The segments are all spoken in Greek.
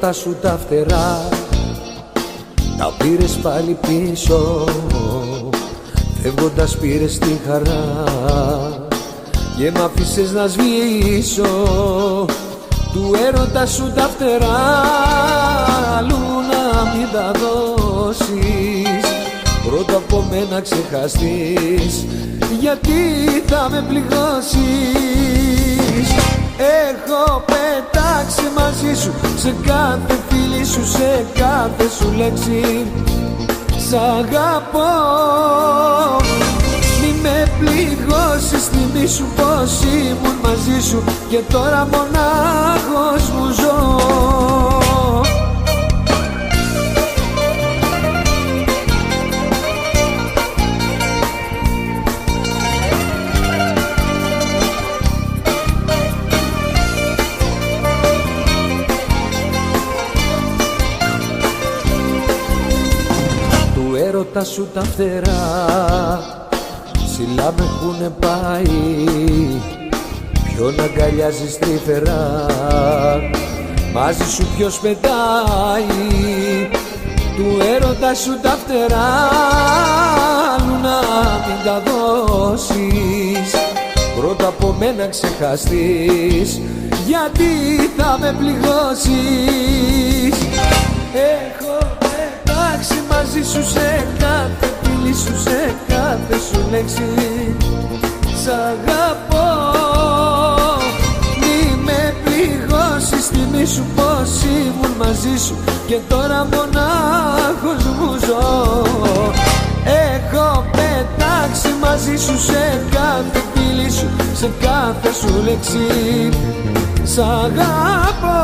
έρωτα σου τα φτερά τα πήρες πάλι πίσω, φεύγοντας πήρες τη χαρά και μ' άφησες να σβήσω. Του έρωτα σου τα φτερά αλλού να μην τα δώσεις, πρώτα από μένα ξεχαστείς, γιατί θα με πληγώσεις. Έχω πετάξει μαζί σου σε κάθε φίλη σου, σε κάθε σου λέξη. Σ' αγαπώ, μη με πληγώσεις, θυμήσου πως ήμουν μαζί σου και τώρα μονάχος μου ζω. Έρωτα σου τα φτερά ψηλά με έχουνε πάει, ποιον αγκαλιάζεις τρυφερά, μαζί σου ποιος πετάει. Του έρωτα σου τα φτερά αλλού να μην τα δώσεις, πρώτα από μένα ξεχαστείς, γιατί θα με πληγώσεις. Έχω πετάξει μαζί σου σε κάθε φίλη σου, σε κάθε σου λέξη. Σ' αγαπώ, μη με πληγώσεις, θυμήσου πως ήμουν μαζί σου και τώρα μονάχος μου ζω. Έχω πετάξει μαζί σου σε κάθε φίλη σου, σε κάθε σου λέξη. Σ' αγαπώ,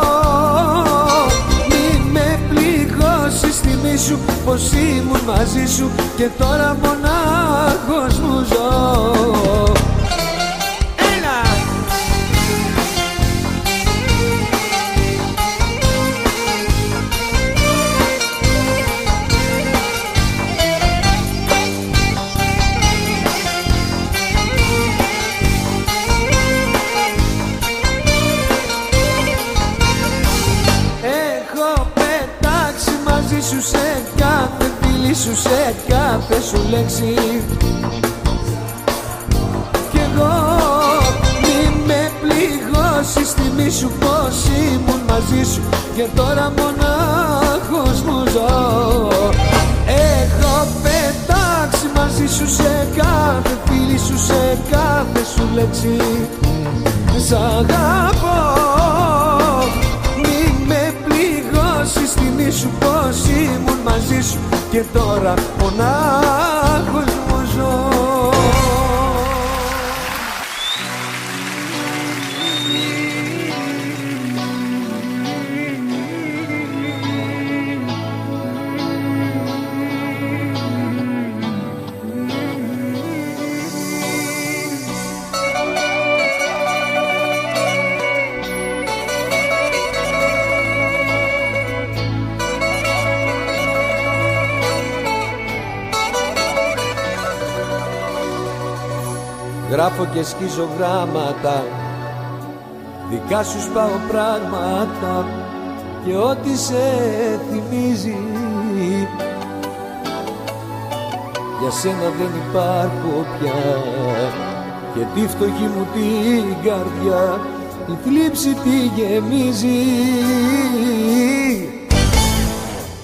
μη με πληγώσεις, θυμήσου πως ήμουν μαζί σου και τώρα μονάχος μου ζω. Έλα! Έχω πετάξει μαζί σου σε κάθε φίλη σου, σε κάθε σου λέξη. Κι εγώ μη με πληγώσεις, θυμήσου πως ήμουν μαζί σου και τώρα μονάχος μου ζω. Έχω πετάξει μαζί σου σε κάθε φίλη σου, σε κάθε σου λέξη. Σ' αγαπώ, μη με πληγώσεις, θυμήσου πως ήμουν μαζί σου και τώρα μονάχος μου ζω. Γράφω και σκίζω γράμματα, δικά σου σπάω πράγματα και ό,τι σε θυμίζει. Για σένα δεν υπάρχω πια και τη φτωχή μου την καρδιά η θλίψη τη γεμίζει.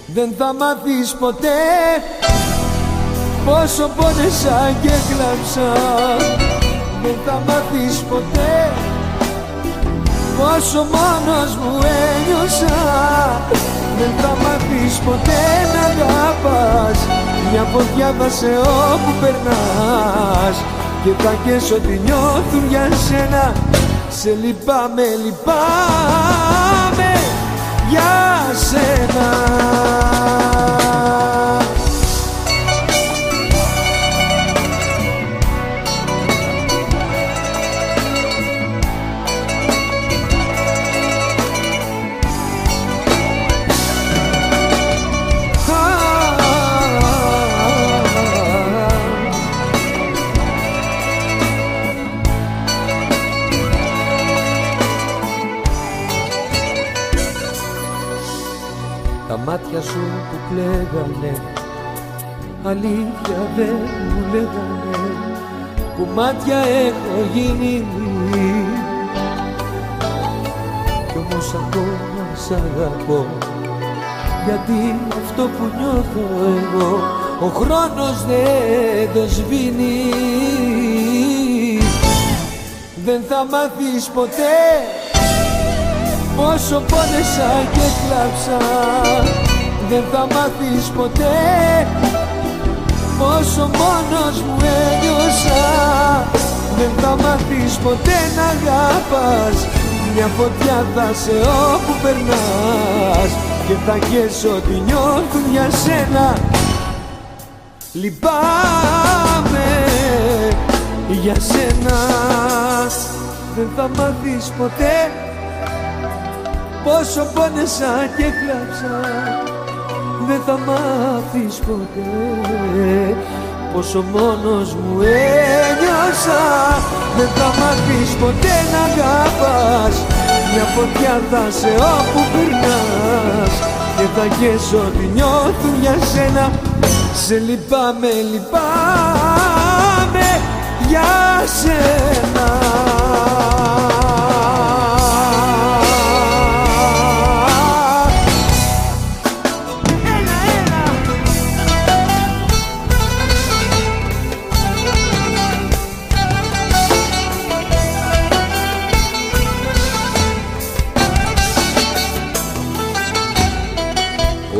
Δεν θα μάθεις ποτέ πόσο πόνεσα και κλάψα. Δεν θα μάθεις ποτέ πόσο μόνος μου ένιωσα. Δεν θα μάθεις ποτέ να αγαπάς, μια φωτιά θα σε όπου περνάς και θα καις ό,τι νιώθουν για σένα. Σε λυπάμαι, λυπάμαι για σένα. μάτια σου που κλαίγανε, αλήθεια δεν μου λέγανε, που μάτια έχω γίνει. Κι όμως ακόμα σ' αγαπώ, γιατί αυτό που νιώθω εγώ ο χρόνος δεν το σβήνει. Δεν θα μάθεις ποτέ πόσο πόνεσα και κλάψα. Δεν θα μάθεις ποτέ πόσο μόνος μου ένιωσα. Δεν θα μάθεις ποτέ να αγαπάς, μια φωτιά θα σε όπου περνάς και θα καις ό,τι νιώθουν για σένα. Λυπάμαι για σένα. Δεν θα μάθεις ποτέ πόσο πόνεσα και κλάψα. Δεν θα μάθεις ποτέ πόσο μόνος μου ένιωσα. Δεν θα μάθεις ποτέ να αγαπάς, μια φωτιά θα σε όπου περνάς και θα καις ό,τι νιώθουν για σένα. Σε λυπάμαι, λυπάμαι για σένα.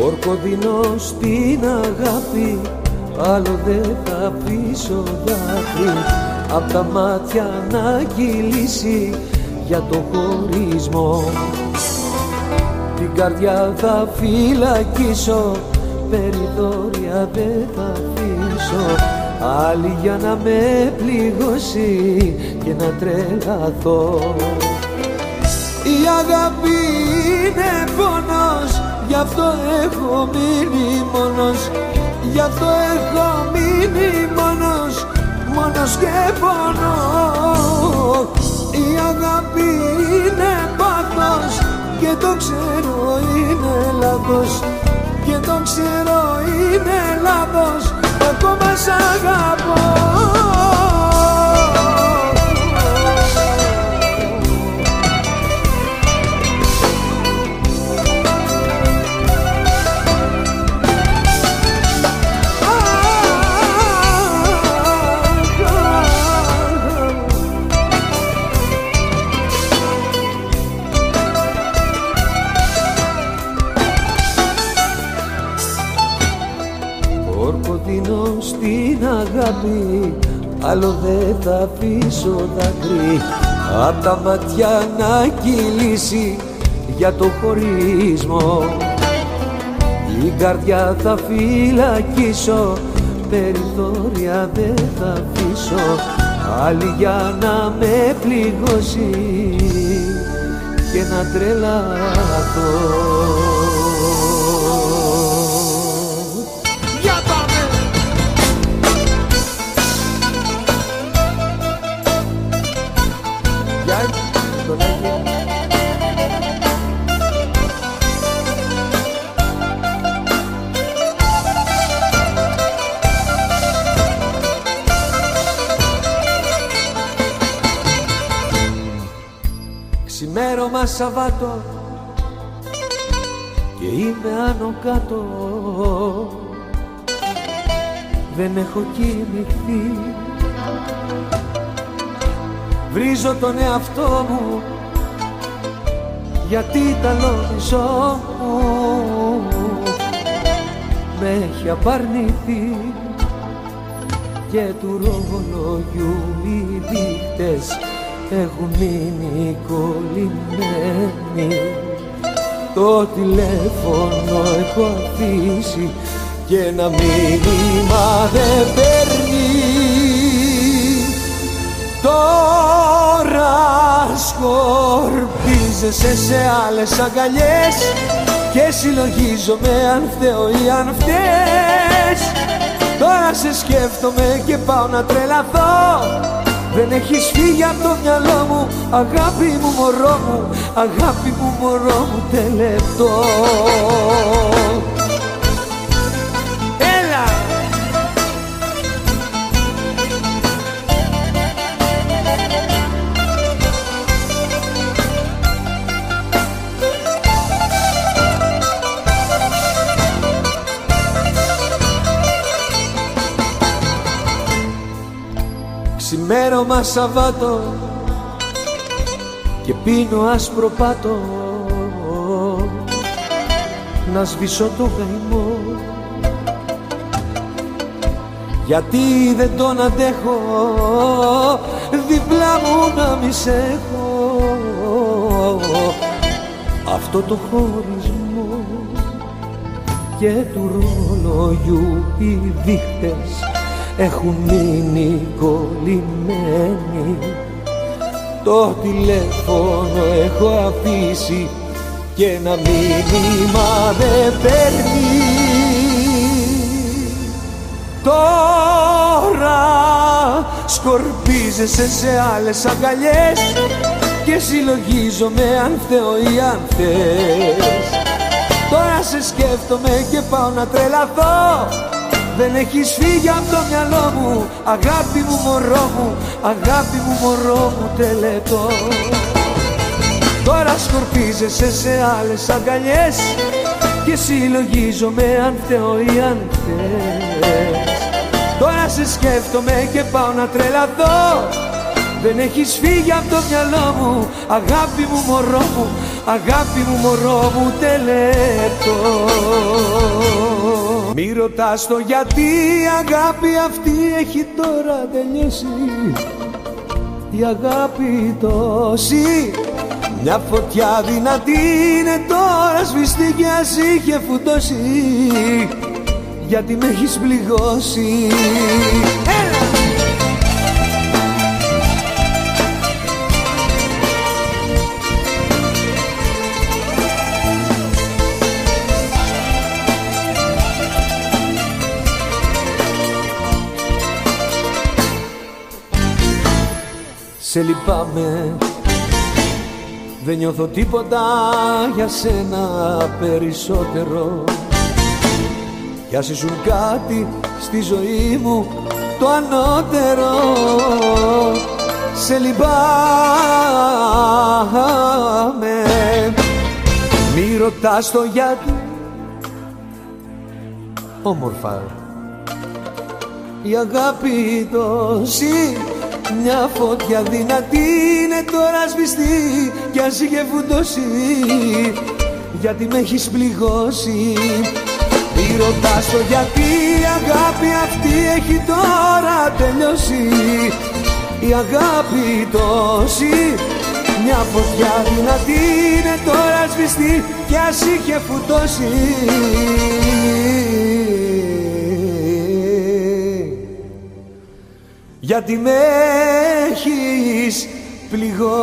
Όρκο δίνω στην αγάπη, άλλο δεν θα αφήσω δάκρυ απ' τα μάτια να κυλήσει για το χωρισμό. Την καρδιά θα φυλακίσω, περιθώρια δεν θα αφήσω, άλλη για να με πληγώσει και να τρελαθώ. Η αγάπη είναι πόνος, γι' αυτό έχω μείνει μόνος. Γι' αυτό έχω μείνει μόνος, μόνος και πόνος. Η αγάπη είναι πάθος και το ξέρω είναι λάθος. Και το ξέρω είναι λάθος, ακόμα σ' αγαπώ. Όρκο δίνω στην αγάπη, άλλο δεν θα αφήσω δάκρυ απ' τα μάτια να κυλήσει για το χωρισμό. Η καρδιά θα φυλακίσω, περιθώρια δεν θα αφήσω, άλλη για να με πληγώσει και να τρελαθώ. Ξημέρωμα Σαββάτο και είμαι άνω κάτω, δεν έχω κοιμηθεί. Βρίζω τον εαυτό μου γιατί ταλώνισό μου με έχει απαρνηθεί και του ρολογιού οι δείχτες έχουν μείνει κολλημένοι. Το τηλέφωνο έχω αφήσει και ένα μήνυμα δεν παίρνει. Τώρα σκορπίζεσαι σε άλλες αγκαλιές και συλλογίζομαι αν φταίω ή αν φταίς. Τώρα σε σκέφτομαι και πάω να τρελαθώ. Δεν έχεις φύγει από το μυαλό μου, αγάπη μου μωρό μου, αγάπη μου μωρό μου τελευταίο. Ξημέρωμα Σαββάτο και πίνω άσπρο πάτο να σβήσω το γαϊμό, γιατί δεν τον αντέχω διπλά μου να μη σ' έχω, αυτό το χωρισμό. Και του ρολογιού οι δείχτες έχουν μείνει κολλημένοι, το τηλέφωνο έχω αφήσει και ένα μήνυμα δεν παίρνει. Τώρα σκορπίζεσαι σε άλλες αγκαλιές και συλλογίζομαι αν Θεό ή αν θες. Τώρα σε σκέφτομαι και πάω να τρελαθώ, δεν έχεις φύγει από το μυαλό μου, αγάπη μου μωρό μου, αγάπη μου μωρό μου τελετώ. Τώρα σκορπίζεσαι σε άλλες αγκαλιές και συλλογίζομαι αν Θεό ή αν θες. Τώρα σε σκέφτομαι και πάω να τρελαθώ, δεν έχεις φύγει από το μυαλό μου, αγάπη μου μωρό μου, αγάπη μου μωρό μου τελετώ. Μη ρωτάς το γιατί η αγάπη αυτή έχει τώρα τελειώσει, η αγάπη τόση, μια φωτιά δυνατή είναι τώρα σβηστή κι ας είχε φουντώσει, γιατί με έχεις πληγώσει. Σε λυπάμαι, δεν νιώθω τίποτα για σένα περισσότερο, κι ας ήσουν κάτι στη ζωή μου το ανώτερο. Σε λυπάμαι, μη ρωτάς το γιατί. Όμορφα η αγάπη τόση, μια φωτιά δυνατή είναι τώρα σβηστή κι ας είχε φουντώσει, γιατί με έχεις πληγώσει. Μη ρωτάς το γιατί η αγάπη αυτή έχει τώρα τελειώσει, η αγάπη τόση, μια φωτιά δυνατή είναι τώρα σβηστή κι ας είχε φουντώσει, γιατί με έχεις πληγώσει.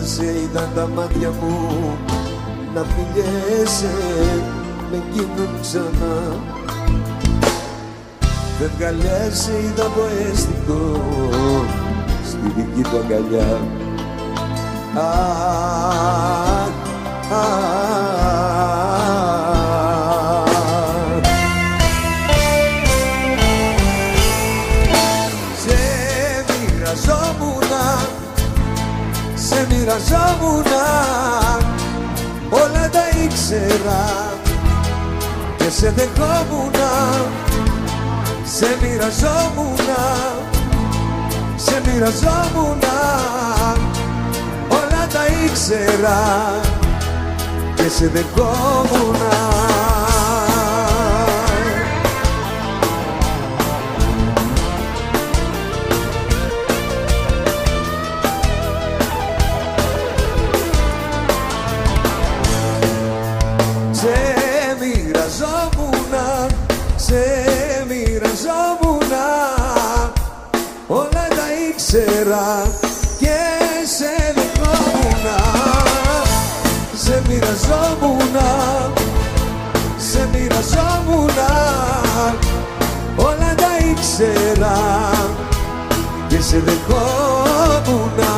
Σε είδαν τα μάτια μου να φιλιέσαι με εκείνον ξανά. Φευγαλιά σε είδα το αίσθητο στη δική του αγκαλιά. Σε μοιραζόμουνα, όλα τα ήξερα και σε δεχόμουνα. Σε μοιραζόμουνα, όλα τα ήξερα και σε δεχόμουνα. Σε μοιραζόμουνα, όλα τα ήξερα και σε δεχόμουνα. Σε μοιραζόμουνα, φανταζόμουνα, όλα τα ήξερα και σε δεχόμουνα.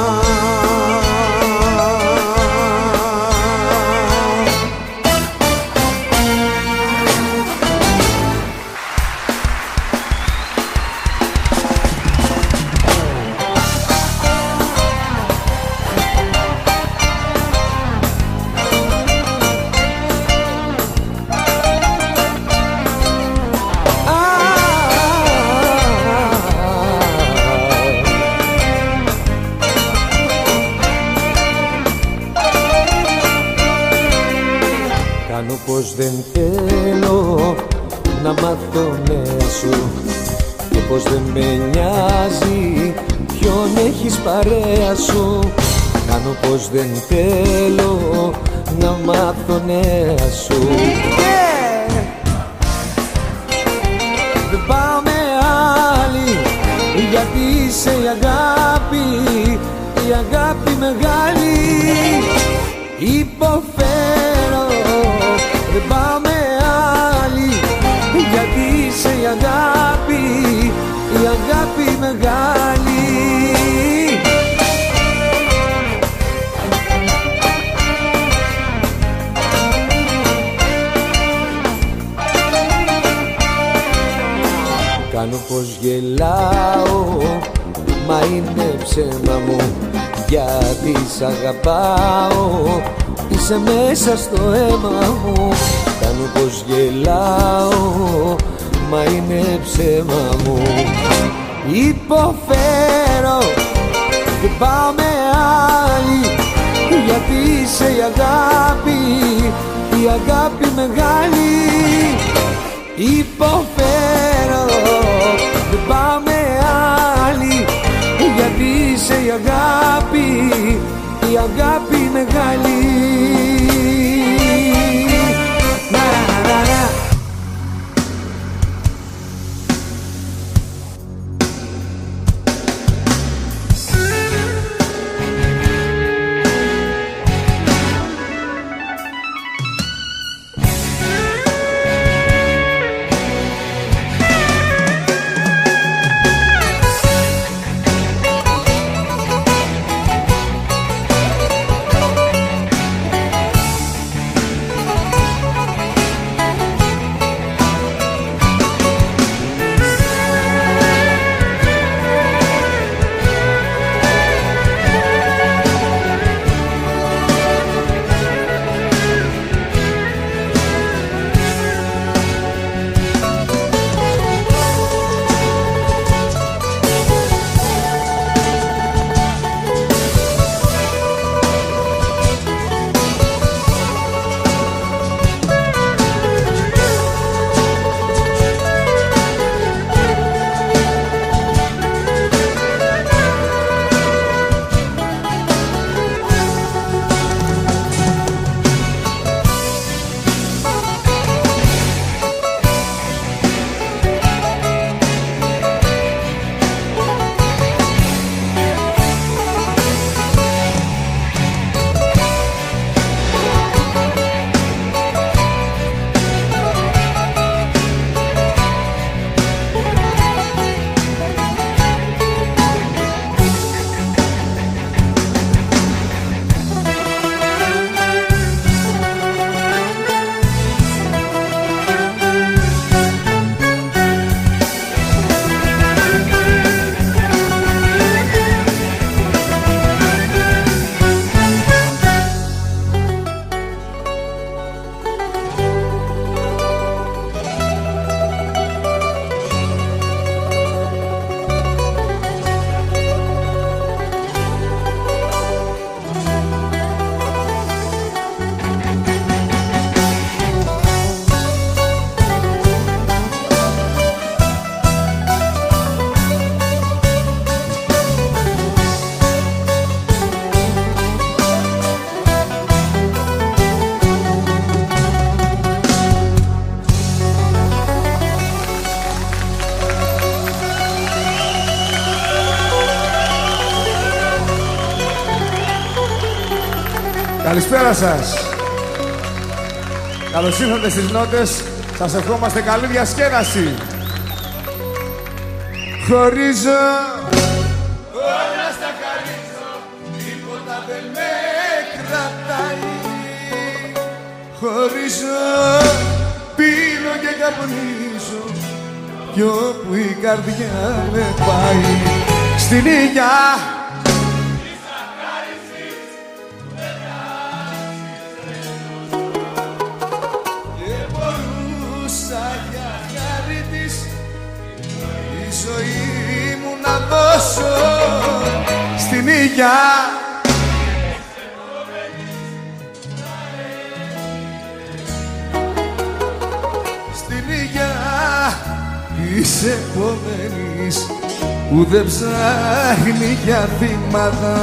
Κάνω πως δεν θέλω να μάθω νέα σου και πως δεν με νοιάζει ποιον έχεις παρέα σου. Κάνω πως δεν θέλω να μάθω νέα σου. Δεν πάω με άλλη, γιατί είσαι η αγάπη μεγάλη. Υποφέρω, δεν πάω με άλλη, γιατί είσαι η αγάπη μεγάλη. Κάνω πως γελάω, μα είναι ψέμα μου, γιατί σ' αγαπάω, είσαι μέσα στο αίμα μου. Κάνω πως γελάω, μα είναι ψέμα μου. Υποφέρω, δεν πάω με άλλη, γιατί είσαι η αγάπη μεγάλη. Υποφέρω, δεν πάω με άλλη, γιατί είσαι η αγάπη μεγάλη. Καλησπέρα σας. Καλώς ήρθατε στις νότες Σας ευχόμαστε καλή διασκέδαση. Χωρίζω, όλα στα χαρίζω, τίποτα δεν με κρατάει. Χωρίζω, πίνω και καπνίζω, κι όπου η καρδιά με πάει. Στην ήλια ζωή μου να δώσω στην ήλια. Στην ήλια της επόμενης που δεν ψάχνει για θύματα.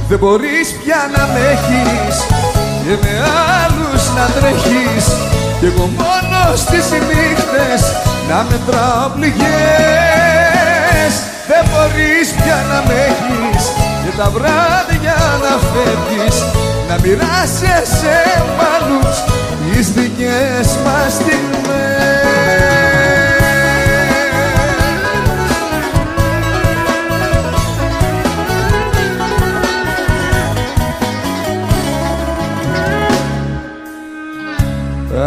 Δεν μπορείς πια να με έχεις και με άλλους να τρέχεις, κι εγώ μόνο στις νύχτες να μετράω πληγές. Δεν μπορείς πια να με έχεις και τα βράδια να φεύγεις, να μοιράσεσαι μ' άλλους τις δικές μας στιγμές.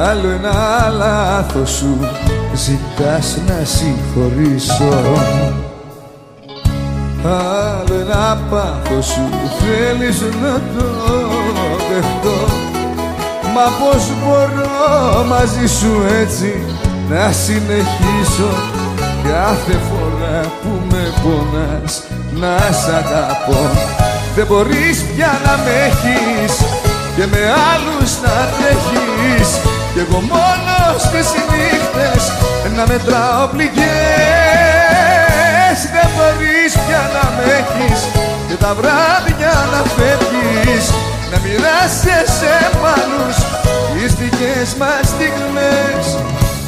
Άλλο ένα λάθος σου ζητάς να συγχωρήσω, άλλο ένα πάθος σου θέλεις να το δεχτώ. Μα πώς μπορώ μαζί σου έτσι να συνεχίσω, κάθε φορά που με πονάς να σ' αγαπώ. Δεν μπορείς πια να με έχεις και με άλλους να τρέχεις, κι εγώ μόνο στις νύχτες να μετράω πληγές. Δεν μπορείς πια να με έχεις και τα βράδια να φεύγεις, να μοιράσεσαι μ' άλλους τις δικές μας στιγμές.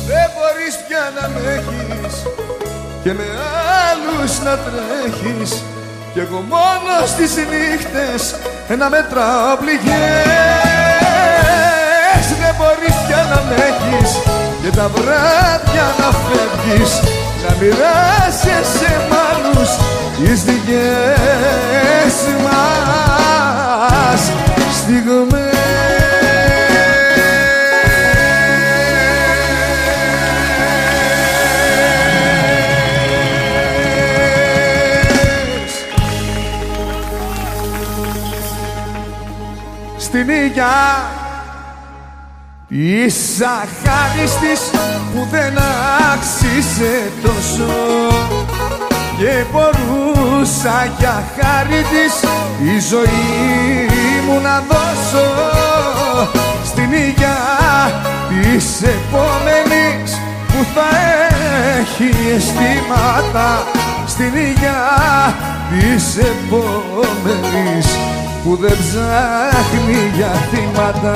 Δεν μπορείς πια να με έχεις και με άλλους να τρέχεις, κι εγώ μόνο στις νύχτες να μετράω πληγές. Δεν μπορείς πια να με έχεις και τα βράδια να φεύγεις, να μοιράσεσαι μ' άλλους τις δικές μας στιγμές. Στην ήλια της αχάριστης που δεν άξιζε τόσο, και μπορούσα για χάρη της τη ζωή μου να δώσω. Στην ήλια της επόμενης που θα έχει αισθήματα, στην ήλια της επόμενης που δεν ψάχνει για θύματα.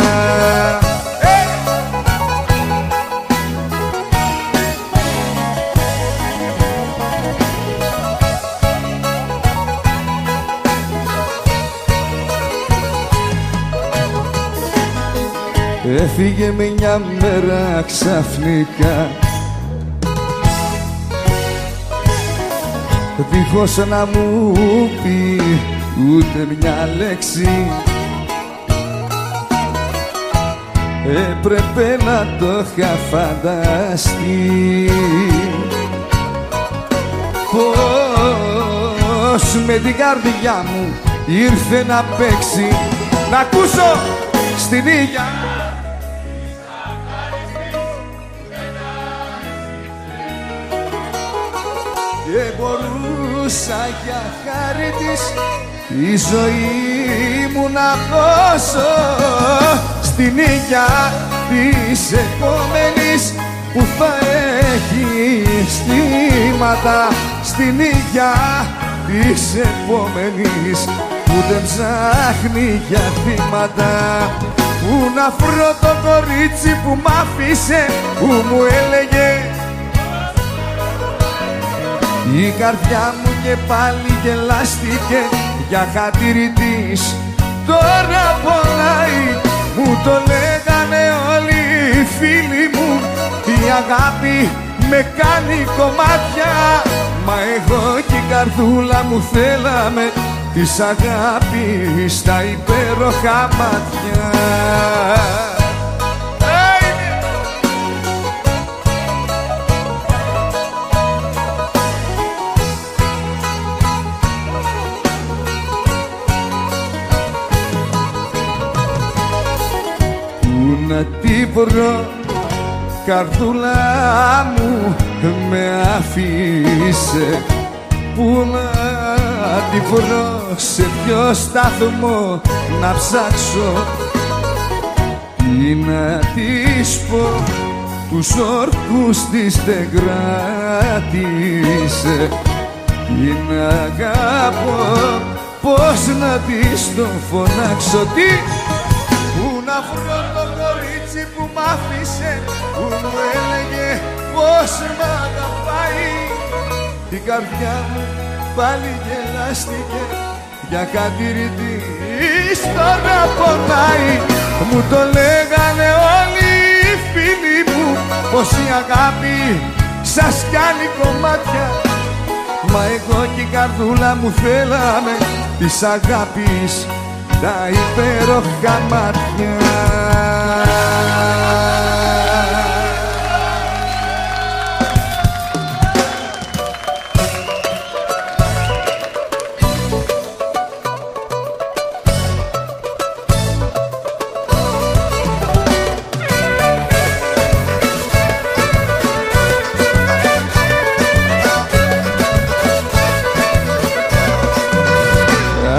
Έφυγε με μια μέρα ξαφνικά, δίχως να μου πει ούτε μια λέξη. Έπρεπε να το είχα φανταστεί, πως με την καρδιά μου ήρθε να παίξει. Να ακούσω στην ήλια και μπορούσα για χάρη της τη ζωή μου να δώσω. Στην ήλια της επόμενης που θα έχει αισθήματα, στην ήλια της επόμενης που δεν ψάχνει για θύματα. Πού να βρω το κορίτσι που μ' άφησε, που μου έλεγε η καρδιά μου και πάλι γελάστηκε για χατήρι της. Τώρα πονάει, μου το λέγανε όλοι οι φίλοι μου, η αγάπη με κάνει κομμάτια. Μα εγώ και η καρδούλα μου θέλαμε της αγάπης στα υπέροχα μάτια. Πού να τη βρω, καρδούλα μου με αφήσε, πού να τη βρω, σε ποιο σταθμό να ψάξω, τι να της πω, τους όρκους της δεν κράτησε, την αγαπώ, πώς να της το φωνάξω, τι, πού να βρω το κορίτσι που μ' άφησε, που μου έλεγε πως μ' αγαπάει. Η καρδιά μου πάλι γελάστηκε για χατήρι της. Τώρα πονάει, μου το λέγανε όλοι οι φίλοι μου, πως η αγάπη σας κάνει κομμάτια. Μα εγώ και η καρδούλα μου θέλαμε της αγάπης τα υπέροχα μάτια.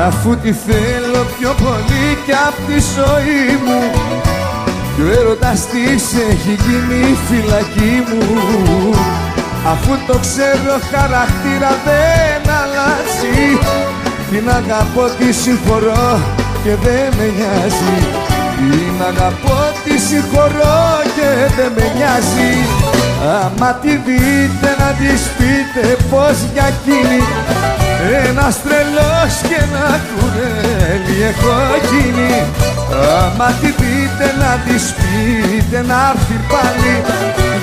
Αφού τη θέλω πιο πολύ κι απ' τη ζωή μου, κι ο έρωτας της έχει γίνει φυλακή μου. Αφού το ξέρω χαρακτήρα δεν αλλάζει, την αγαπώ, τη συγχωρώ και δεν με νοιάζει. Την αγαπώ, τη συγχωρώ και δεν με νοιάζει. Άμα τη δείτε να της πείτε πως για εκείνη ένας τρελός και ένα κουρέλι έχω γίνει. Άμα τη δείτε να της πείτε να έρθει πάλι,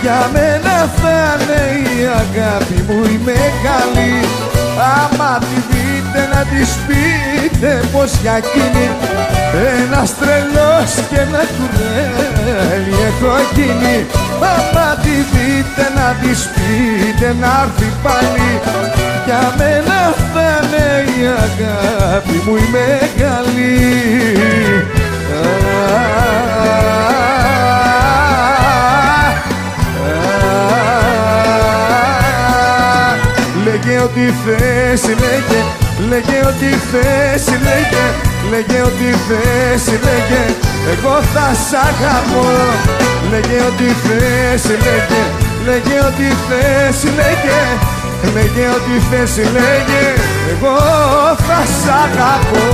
για μένα θα είναι η αγάπη μου η μεγάλη. Άμα τη δείτε να της πείτε πως για εκείνη ένας τρελός και ένα κουρέλι έχω γίνει. Άμα τη δείτε να της πείτε να έρθει πάλι, για μένα θα είναι η αγάπη μου η μεγάλη. Λέγε ό,τι θες, λέγε, λέγε ό,τι θες, λέγε, λέγε ό,τι θες, λέγε, εγώ θα σ' αγαπώ. Λέγε ό,τι θες, λέγε, λέγε ό,τι θες, λέγε, λέγε ό,τι θες, λέγε, εγώ θα σ' αγαπώ.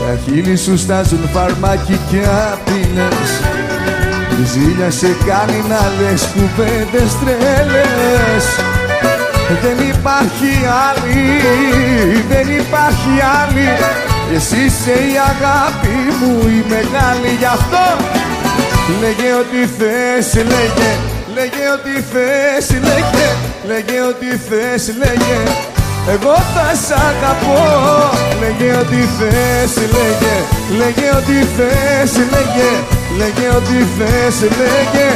Τα χείλη σου στάζουν φαρμάκι και απειλές, η ζήλια σε κάνει να λες κουβέντες τρέλες. Δεν υπάρχει άλλη, δεν υπάρχει άλλη, εσύ είσαι η αγάπη μου η μεγάλη. Γι' αυτό λέγε ό,τι θες, λέγε, λέγε ό,τι θες, λέγε, λέγε ό,τι θες, λέγε, εγώ θα σ' αγαπώ. Λέγε ό,τι θες, λέγε, λέγε ό,τι θες, λέγε, λέγε ό,τι θες, λέγε,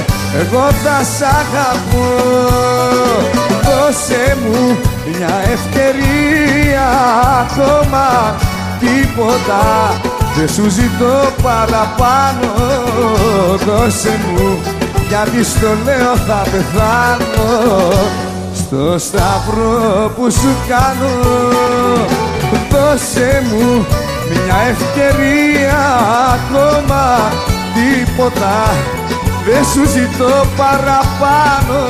εγώ θα σ' αγαπώ. Δώσε μου μια ευκαιρία ακόμα, τίποτα δεν σου ζητώ παραπάνω. Δώσε μου, γιατί στο λέω θα πεθάνω. στο σταυρό που σου κάνω. Δώσε μου μια ευκαιρία ακόμα, τίποτα δεν σου ζητώ παραπάνω.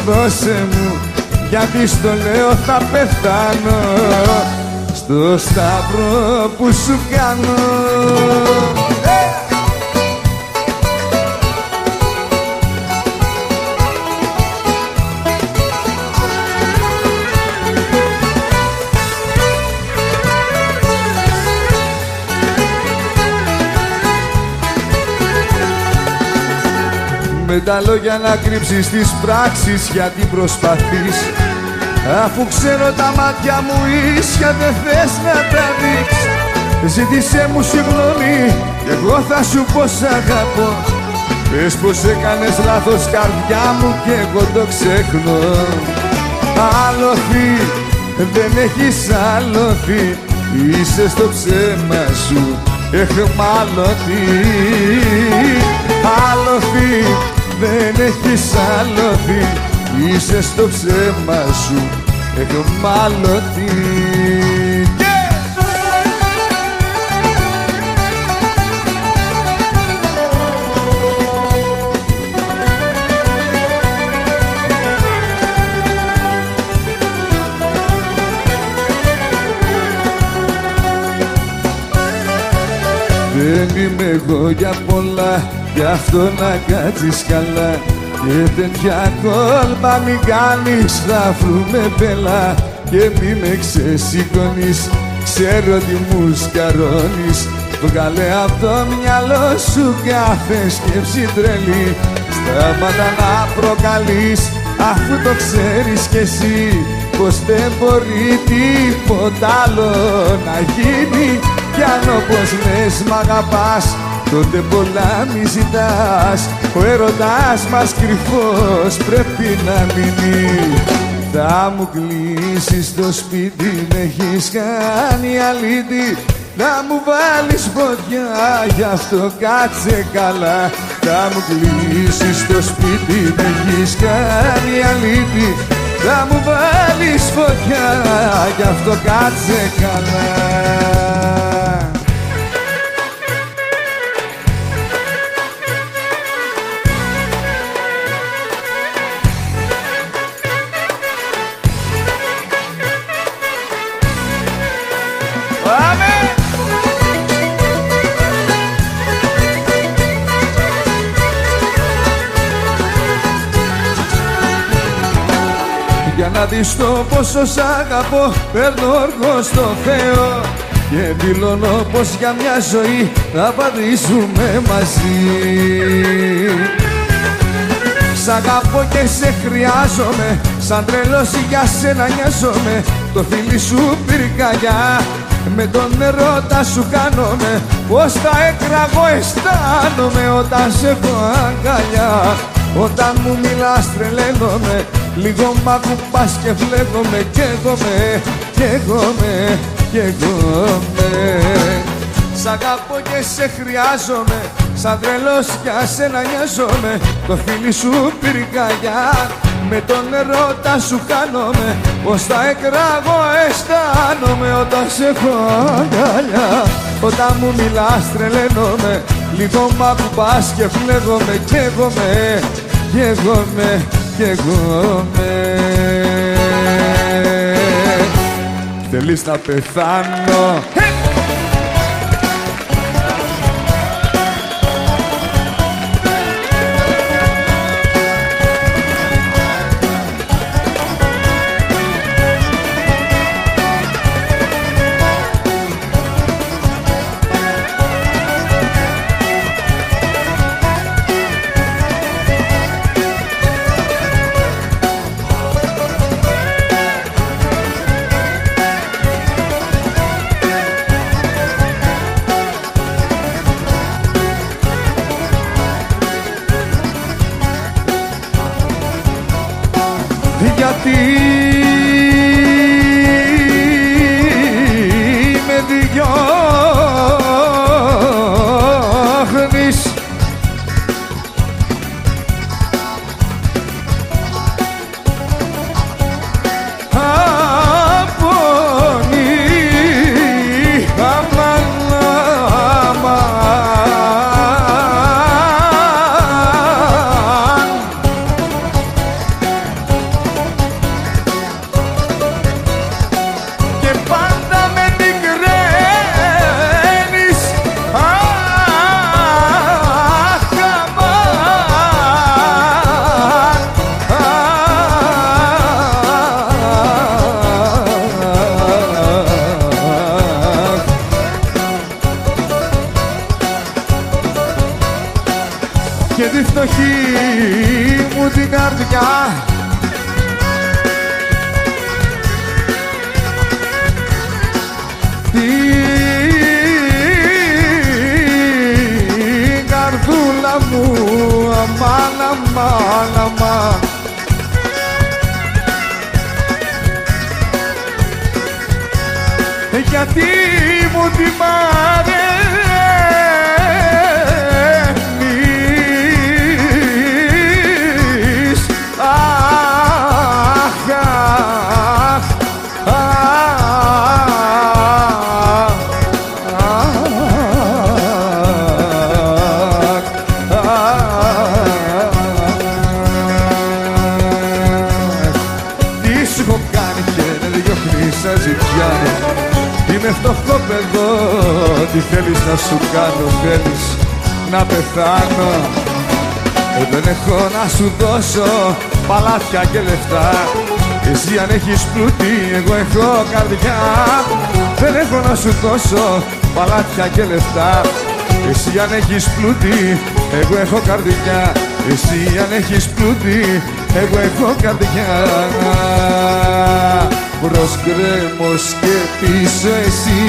Δώσε μου, γιατί στο λέω θα πεθάνω, στο σταυρό που σου κάνω. Με τα λόγια να κρύψεις τις πράξεις, γιατί προσπαθείς, αφού ξέρω τα μάτια μου ίσια δεν θες να τα δεις. Ζήτησέ μου συγγνώμη, εγώ θα σου πω σ' αγαπώ. Πες πως έκανες λάθος καρδιά μου κι εγώ το ξεχνώ. Άλοθη, δεν έχεις άλοθη, είσαι στο ψέμα σου εχμάλωτη. Άλοθη, δεν έχεις άλοθη, είσαι στο ψέμα σου εχμάλωτη. Δεν είμαι εγώ για πολλά, γι' αυτό να κάτσεις καλά. Και τέτοια κόλπα μην κάνεις, θα βρούμε πέλα. Και μη με ξεσηκώνεις, ξέρω τι μου σκαρώνεις. Βγάλε απ' το μυαλό σου κάθε σκέψη τρελή. Σταματά να προκαλείς, αφού το ξέρεις κι εσύ πως δεν μπορεί τίποτα άλλο να γίνει. Κι αν όπως λες μ' αγαπάς, τότε πολλά μη ζητάς. Ο έρωτας μας κρυφός πρέπει να μείνει. Θα μου κλείσεις το σπίτι, με έχεις κάνει αλήτη. Θα μου βάλεις φωτιά, γι' αυτό κάτσε καλά. Θα μου κλείσεις το σπίτι, με έχεις κάνει αλήτη. Θα μου βάλεις φωτιά, γι' αυτό κάτσε καλά. Για να δεις το πόσο σ' αγαπώ, παίρνω όργο στο Θεό και δηλώνω πως για μια ζωή θα πατήσουμε μαζί. Σ' αγαπώ και σε χρειάζομαι, σαν τρελός για σένα νοιάζομαι. Το φίλι σου πυρκαγιά, με τον ερώτα σου κάνομαι. Πως θα εκραγώ αισθάνομαι όταν σε έχω αγκαλιά. Όταν μου μιλάς τρελαίνομαι, λίγο μ' ακουμπάς και φλέγομαι. Καίγομαι, καίγομαι, καίγομαι. Σ' αγαπώ και σε χρειάζομαι, σαν τρελός για σένα νοιάζομαι. Το φίλι σου πυρκαγιά, με τον ερώτα σου κάνομαι. Πως θα εκραγώ αισθάνομαι όταν σε έχω αγκαλιά. Όταν μου μιλάς τρελαίνομαι, λίγο μ' ακουμπάς και φλέγομαι. Καίγομαι, καίγομαι, καίγομαι. Θέλεις να πεθάνω? και πάντα με μικραίνεις. Και τη φτωχή μου την καρδιά την καρδούλα μου αμάν, αμάν, αμάν. Γιατί μου την παρένεις. Αχ, αχ, τι σου έχω κάνει και με διώχνεις σαν ζητιάνο. Είμαι φτωχό παιδό, τι θέλεις να σου κάνω, θέλεις να πεθάνω. Δεν έχω να σου δώσω παλάτια και λεφτά. Εσύ αν έχεις πλούτη, εγώ έχω καρδιά. Δεν έχω να σου δώσω παλάτια και λεφτά. Εσύ αν έχεις πλούτη, εγώ έχω καρδιά. Εσύ αν έχεις πλούτη, εγώ έχω καρδιά. Μπρος γκρέμος και πίσω εσύ,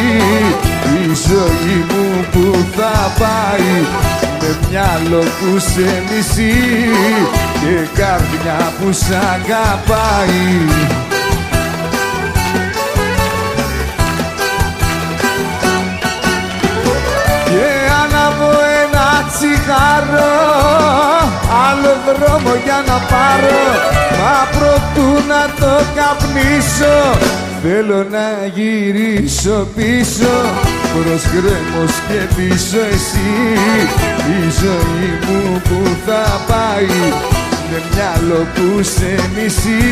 η ζωή μου που θα πάει, με μυαλό που σε μισεί και καρδιά που σ' αγαπάει. Και ανάβω ένα τσιγάρο, άλλο δρόμο για να πάρω, μα προτού να το καπνίσω, θέλω να γυρίσω πίσω. Προς γκρέμος και πίσω εσύ, η ζωή μου που θα πάει, με μυαλό που σε μισεί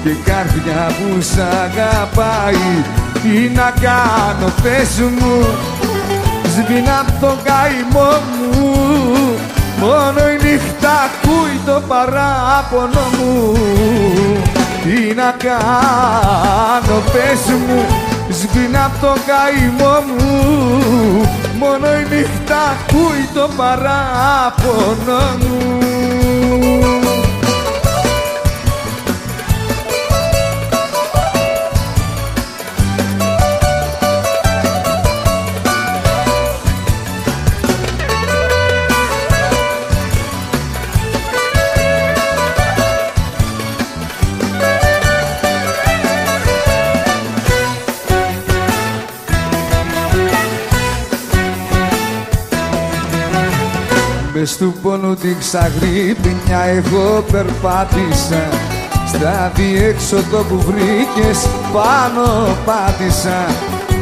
και καρδιά που σ' αγαπάει. Τι να κάνω πες μου, σβήνα το καημό μου, μόνο η νύχτα ακούει το παράπονο μου. Τι να κάνω πες μου, σβήνα το καημό μου, μόνο η νύχτα ακούει το παράπονο μου. Μες του πόνου την ξαγρύπνια εγώ περπάτησα, στα διέξοδο που βρήκες πάνω πάτησα.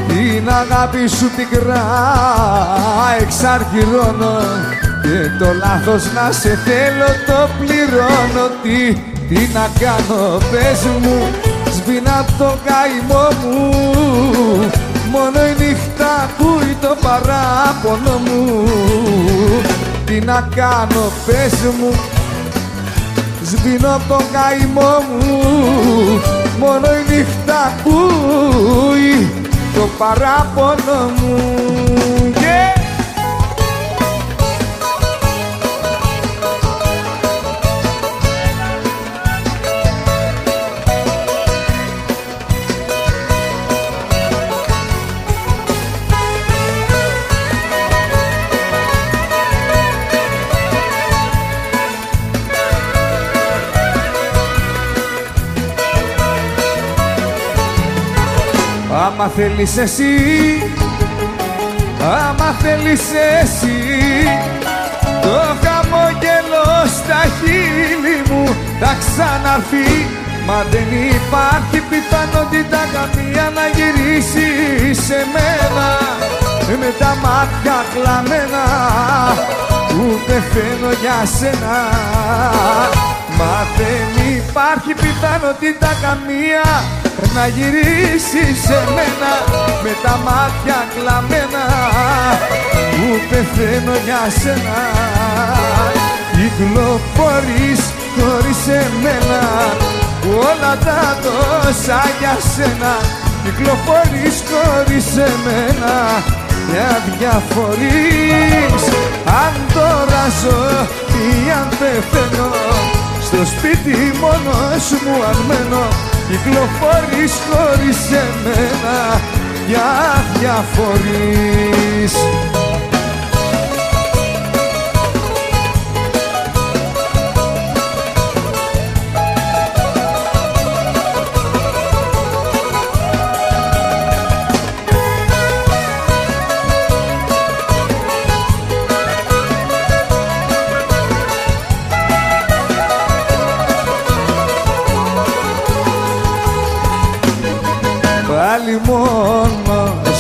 Την αγάπη σου πικρά εξαρκυρώνω και το λάθος να σε θέλω το πληρώνω. Τι να κάνω πες μου, σβήνα το καημό μου, μόνο η νύχτα ακούει το παράπονο μου. Τι να κάνω πες μου, σβήνω το καημό μου, μόνο η νύχτα ακούει το παράπονο μου. Yeah! Άμα θέλεις εσύ, άμα θέλεις εσύ, το χαμόγελο στα χείλη μου θα ξαναρθεί. Μα δεν υπάρχει πιθανότητα καμία να γυρίσεις σε μένα, με τα μάτια κλαμμένα που πεθαίνω για σένα. Μα δεν υπάρχει πιθανότητα καμία να γυρίσεις σε μένα με τα μάτια κλαμμένα, που πεθαίνω για σένα. Κυκλοφορείς χωρίς εμένα, όλα τα τόσα για σένα. Κυκλοφορείς χωρίς εμένα, μια διαφορείς. Αν τώρα ζω ή αν πεθαίνω, στο σπίτι μόνος μου αν μένω. Κυκλοφορείς χωρίς εμένα, μια διαφορείς. Πάλι μόνος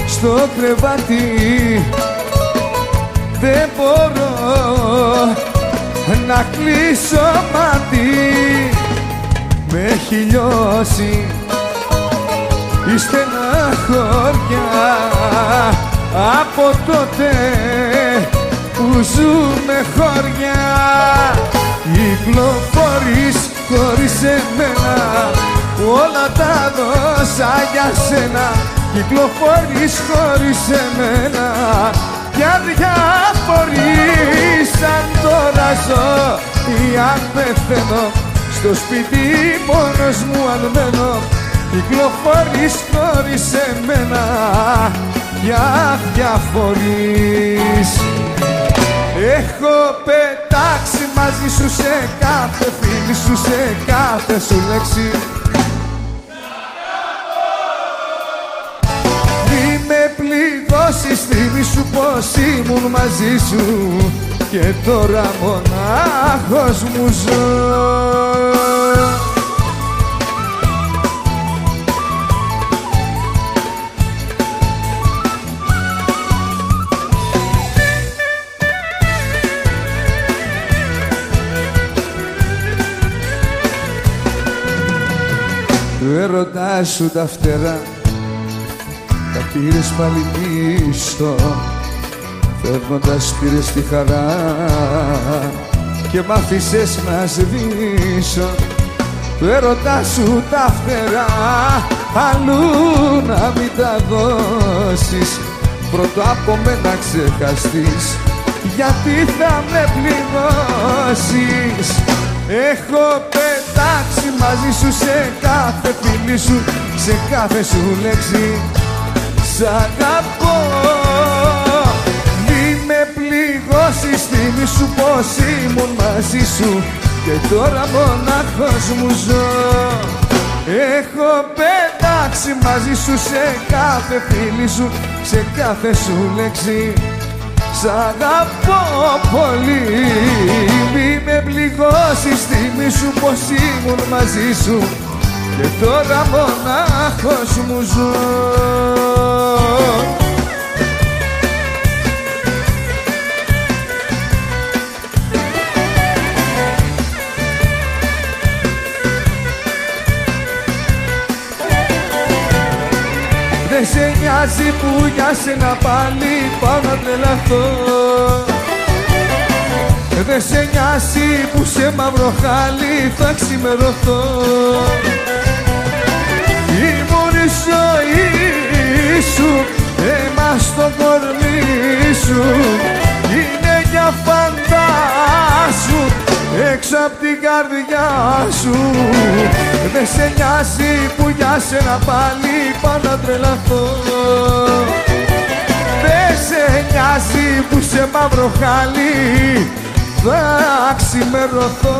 στο κρεβάτι, δεν μπορώ να κλείσω μάτι. Με έχει λιώσει η στεναχώρια από τότε που ζούμε χώρια. Κυκλοφορείς χωρίς εμένα, όλα τα δώσα για σένα. Κυκλοφορείς χωρίς εμένα, πια διαφορείς. Αν τώρα ζω ή αν πεθαίνω, στο σπίτι μόνος μου αν μένω. Κυκλοφορείς χωρίς εμένα, πια διαφορείς. Έχω πετάξει μαζί σου σε κάθε φίλη σου, σε κάθε σου λέξη. Πληγώσεις, θυμήσου πως ήμουν μαζί σου και τώρα μονάχος μου ζω. Του έρωτά σου τα φτερά τα πήρες πάλι πίσω, φεύγοντας πήρες τη χαρά και μ' άφησες να σβήσω. Του έρωτά σου τα φτερά αλλού να μην τα δώσεις, πρώτο από μένα ξεχαστείς, γιατί θα με πληγώσεις. Έχω πετάξει μαζί σου σε κάθε φίλη σου, σε κάθε σου λέξη. Σ' αγαπώ, μη με πληγώσεις, θυμήσου πως ήμουν μαζί σου και τώρα μονάχος μου ζω. Έχω πετάξει μαζί σου σε κάθε φίλη σου, σε κάθε σου λέξη. Σ' αγαπώ πολύ, μη με πληγώσεις, θυμήσου πως ήμουν μαζί σου και τώρα μονάχος μου ζω. Δεν σε νοιάζει που για σένα πάλι πάω να τρελαθώ. Δεν σε νοιάζει που σε μαύρο χάλι θα ξημερωθώ. Η μόνη ζωή σου, αίμα στο κορμί σου, είναι για φαντάσου έξω απ' την καρδιά σου. Δεν σε νοιάζει που για σένα πάλι πάω να τρελαθώ. Δεν σε νοιάζει που σε μαύρο χάλι θα ξημερωθώ.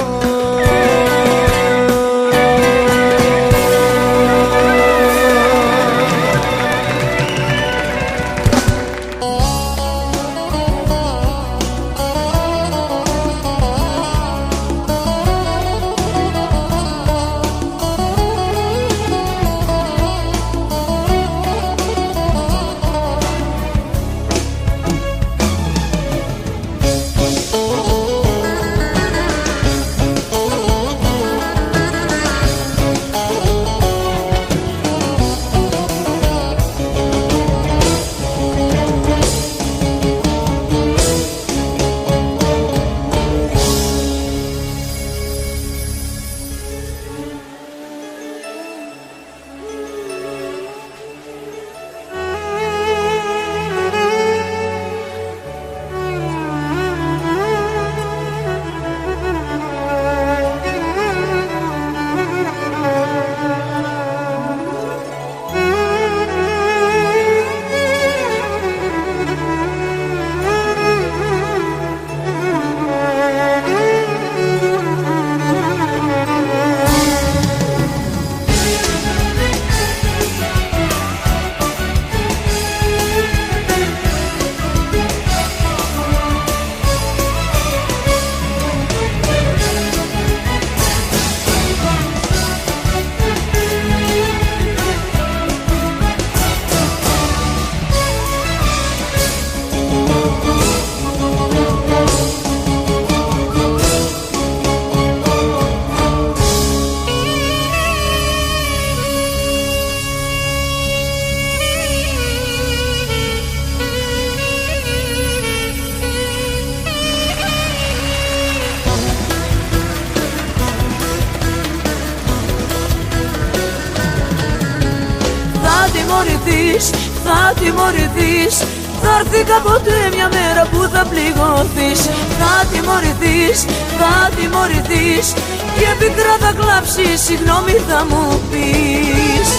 τιμωρηθείς, θα τιμωρηθείς. Θα έρθει κάποτε μια μέρα που θα πληγωθείς. Θα τιμωρηθείς, θα τιμωρηθείς και πικρά θα κλάψεις, συγγνώμη θα μου πεις.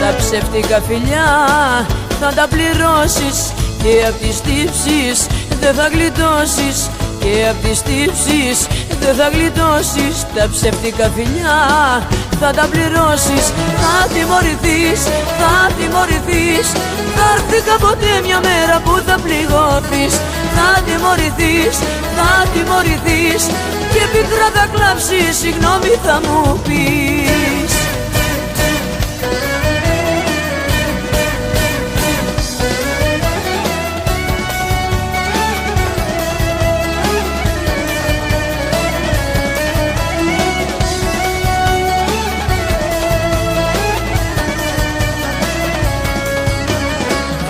Τα ψεύτικα φιλιά θα τα πληρώσεις και απ' τις τύψεις δεν θα γλιτώσεις. Και απ' τις τύψεις δεν θα γλιτώσεις. Τα ψεύτικα φιλιά θα τα πληρώσεις. Θα τιμωρηθείς, θα τιμωρηθείς. Θα έρθει κάποτε μια μέρα που θα πληγωθείς. Θα τιμωρηθείς, θα τιμωρηθείς και πικρά θα κλάψεις, συγγνώμη θα μου πεις.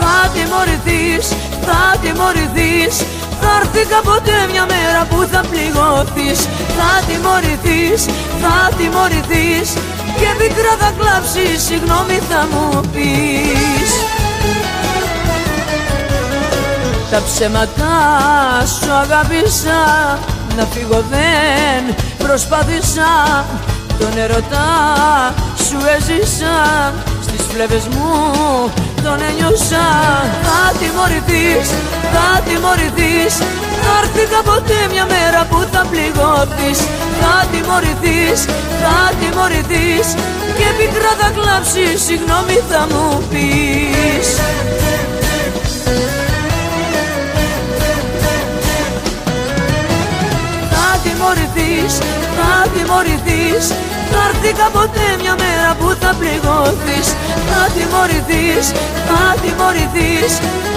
Θα τιμωρηθείς, θα τιμωρηθείς. Θα έρθει κάποτε μια μέρα που θα πληγωθείς. Θα τιμωρηθείς, θα τιμωρηθείς και πικρά θα κλάψεις, συγγνώμη θα μου πεις. Τα ψέματα σου αγάπησα, να φύγω δεν προσπάθησα. Τον ερωτά σου έζησα, στις φλέβες μου τον ένιωσα. Θα τιμωρηθείς, θα τιμωρηθείς. Θα έρθει κάποτε μια μέρα που θα πληγωθείς. Θα τιμωρηθείς, θα τιμωρηθείς και πικρά θα κλάψεις, συγγνώμη θα μου πεις. Θα τιμωρηθείς, θα τιμωρηθείς. Θα έρθει κάποτε μια μέρα που θα πληγωθείς. Θα τιμωρηθείς, θα τιμωρηθείς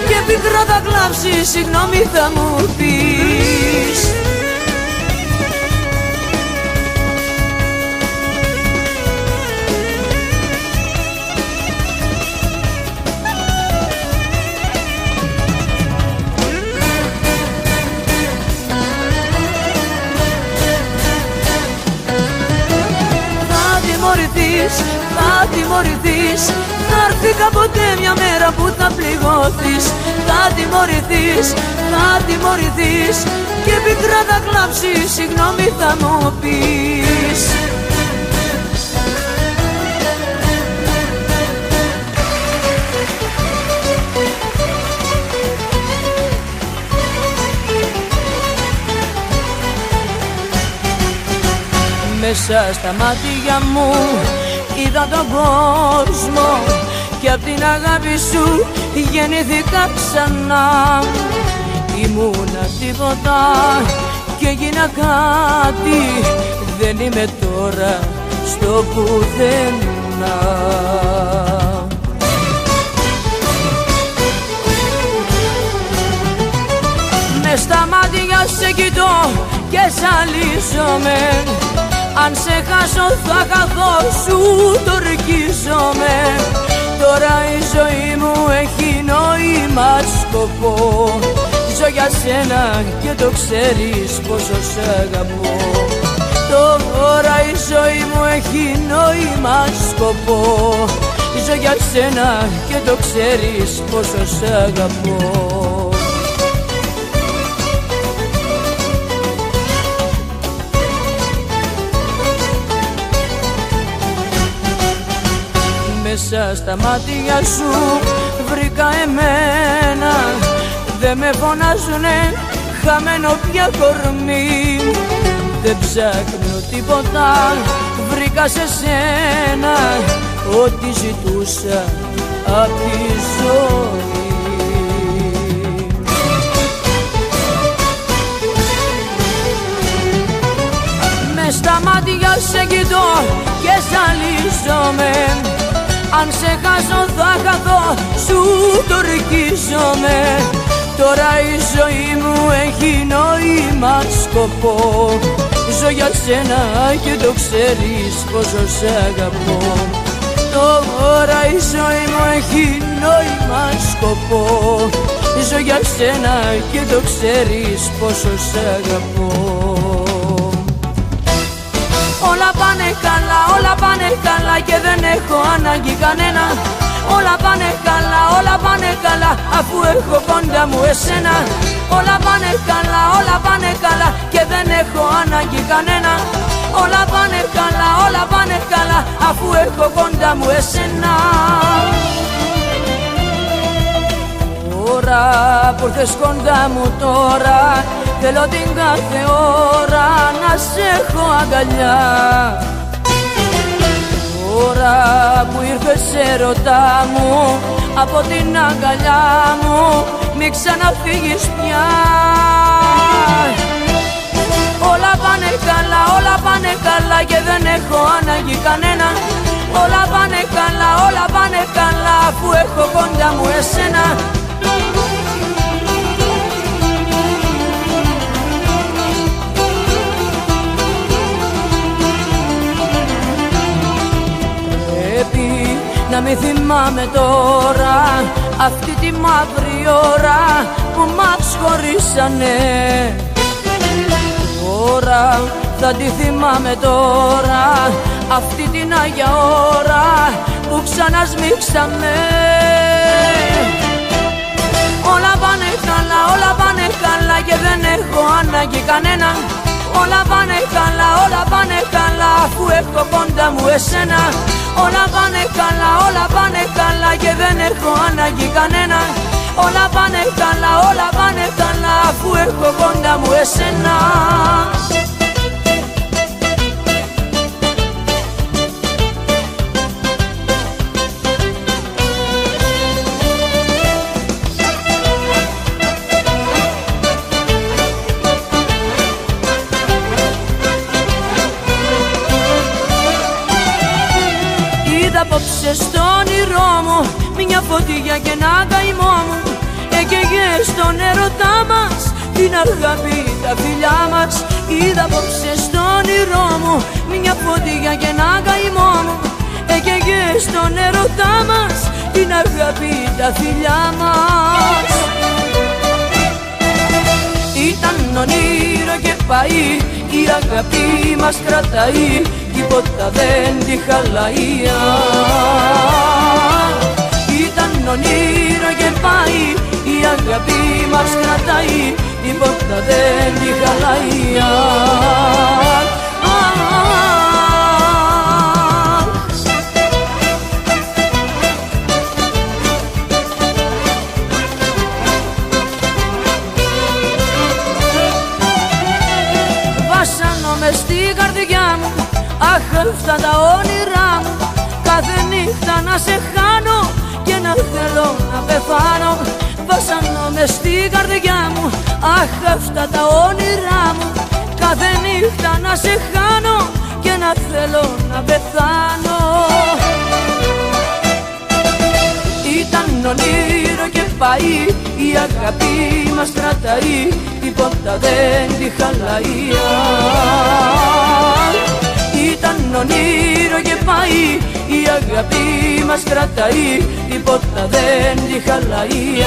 και πικρά θα κλάψεις, συγγνώμη θα μου πεις. Θα τιμωρηθείς, θα έρθει κάποτε μια μέρα που θα πληγωθείς. Θα τιμωρηθείς, θα τιμωρηθείς και πικρά θα κλάψεις, συγγνώμη θα μου πεις. Μέσα στα μάτια μου είδα τον κόσμο και απ' την αγάπη σου γεννήθηκα ξανά. Ήμουνα τίποτα και έγινα κάτι, δεν είμαι τώρα στο πουθενά. Μες στα μάτια σε κοιτώ και ζαλίζομαι. Αν σε χάσω θα χαθώ, σου το ορκίζομαι. Τώρα η ζωή μου έχει νόημα, σκοπό. Ζω για σένα και το ξέρεις πόσο σ' αγαπώ. Τώρα η ζωή μου έχει νόημα, σκοπό. Ζω για σένα και το ξέρεις πόσο σ' αγαπώ. Μέσα στα μάτια σου βρήκα εμένα. Δε με φωνάζουνε χαμένο πια κορμί. Δεν ψάχνω τίποτα, βρήκα σε σένα ό,τι ζητούσα απ' τη ζωή. Μες στα μάτια σε κοιτώ και ζαλίζομαι. Αν σε χάσω θα χαθώ, σου το ορκίζομαι. Τώρα η ζωή μου έχει νόημα, σκοπό. Ζω για σένα και το ξέρεις πόσο σ' αγαπώ. Τώρα η ζωή μου έχει νόημα, σκοπό. Ζω για σένα και το ξέρεις πόσο σ' αγαπώ. Όλα πάνε καλά, όλα πάνε καλά και δεν έχω ανάγκη κανένα. Όλα πάνε καλά, όλα πάνε καλά, αφού έχω κοντά μου εσένα. Όλα πάνε καλά, όλα πάνε καλά και δεν έχω ανάγκη κανένα. Όλα πάνε καλά, όλα πάνε καλά, αφού έχω κοντά μου εσένα. Τώρα που ήρθες κοντά μου τώρα, θέλω την κάθε ώρα να σε έχω αγκαλιά. Τώρα που ήρθες έρωτά μου, από την αγκαλιά μου μη ξαναφύγεις πια. Όλα πάνε καλά, όλα πάνε καλά και δεν έχω ανάγκη κανένα. Όλα πάνε καλά, όλα πάνε καλά, αφού έχω κοντά μου εσένα. Πρέπει να μην θυμάμαι τώρα αυτή τη μαύρη ώρα που μας χωρίσανε. Τώρα θα τη θυμάμαι τώρα αυτή την άγια ώρα που ξανασμίξαμε. Όλα πάνε καλά, όλα πάνε καλά και δεν έχω ανάγκη κανένα. Όλα πάνε καλά, όλα πάνε καλά, αφού έχω κοντά μου εσένα. Όλα πάνε καλά, όλα πάνε καλά και δεν έχω ανάγκη κανένα. Όλα πάνε καλά, όλα πάνε καλά, αφού έχω κοντά μου εσένα. Απόψε στο όνειρό μου μια φωτιά και ένα καημό μου. Έκαιγε στον έρωτά μας την αγάπη τα φιλιά μας. Είδα απόψε στο όνειρό μου μια φωτιά και ένα καημό μου. Έκαιγε στον έρωτά μας την αγάπη τα φιλιά μας. Ήταν όνειρο και πάει, η αγάπη μας κρατάει, τίποτα δεν τη χαλάει. Ήταν όνειρο και πάει, η αγάπη μας κρατάει, τίποτα δεν τη χαλάει. Βάσανο μες στην καρδιά μου, αχ, αυτά τα όνειρά μου. Κάθε νύχτα να σε χάνω και να θέλω να πεθάνω. Βάσανο μες στην καρδιά μου, αχ, αυτά τα όνειρά μου. Κάθε νύχτα να σε χάνω και να θέλω να πεθάνω. Ήταν όνειρο και πάει, η αγάπη μας κρατάει, τίποτα δεν τη χαλάει. Ήταν όνειρο και πάει, η αγάπη μας κρατάει, τίποτα δεν τη χαλάει.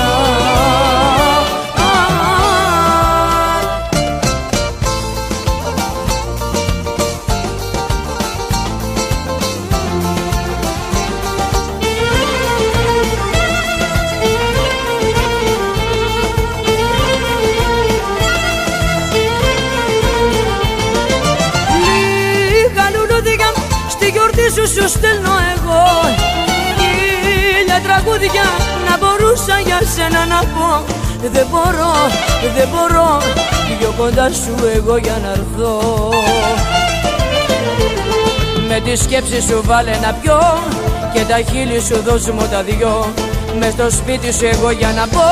Σου στέλνω εγώ χίλια τραγούδια, να μπορούσα για σένα να πω. Δεν μπορώ, δεν μπορώ, πιο κοντά σου εγώ για να έρθω. Με τη σκέψη σου βάλε να πιω και τα χείλη σου δώσ' μου τα δυο. Μες στο σπίτι σου εγώ για να πω.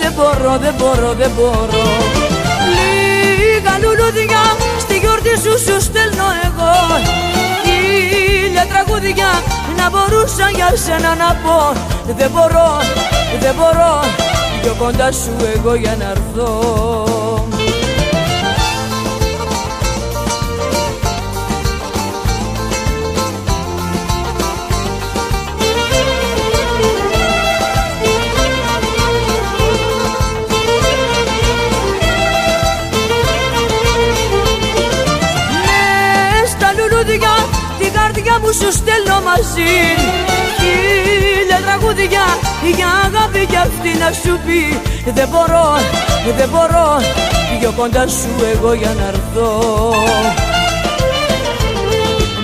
Δεν μπορώ, δεν μπορώ, δεν μπορώ. Λίγα λουλούδια στη γιορτή σου στέλνω εγώ. Τραγούδια να μπορούσα για σένα να πω. Δεν μπορώ, δεν μπορώ, πιο κοντά σου εγώ για να έρθω. Μες στα λουλούδια την καρδιά μου σου στέλνω μαζί. Χίλια τραγούδια για αγάπη κι αυτή να σου πει. Δεν μπορώ, δεν μπορώ πιο κοντά σου εγώ για να έρθω.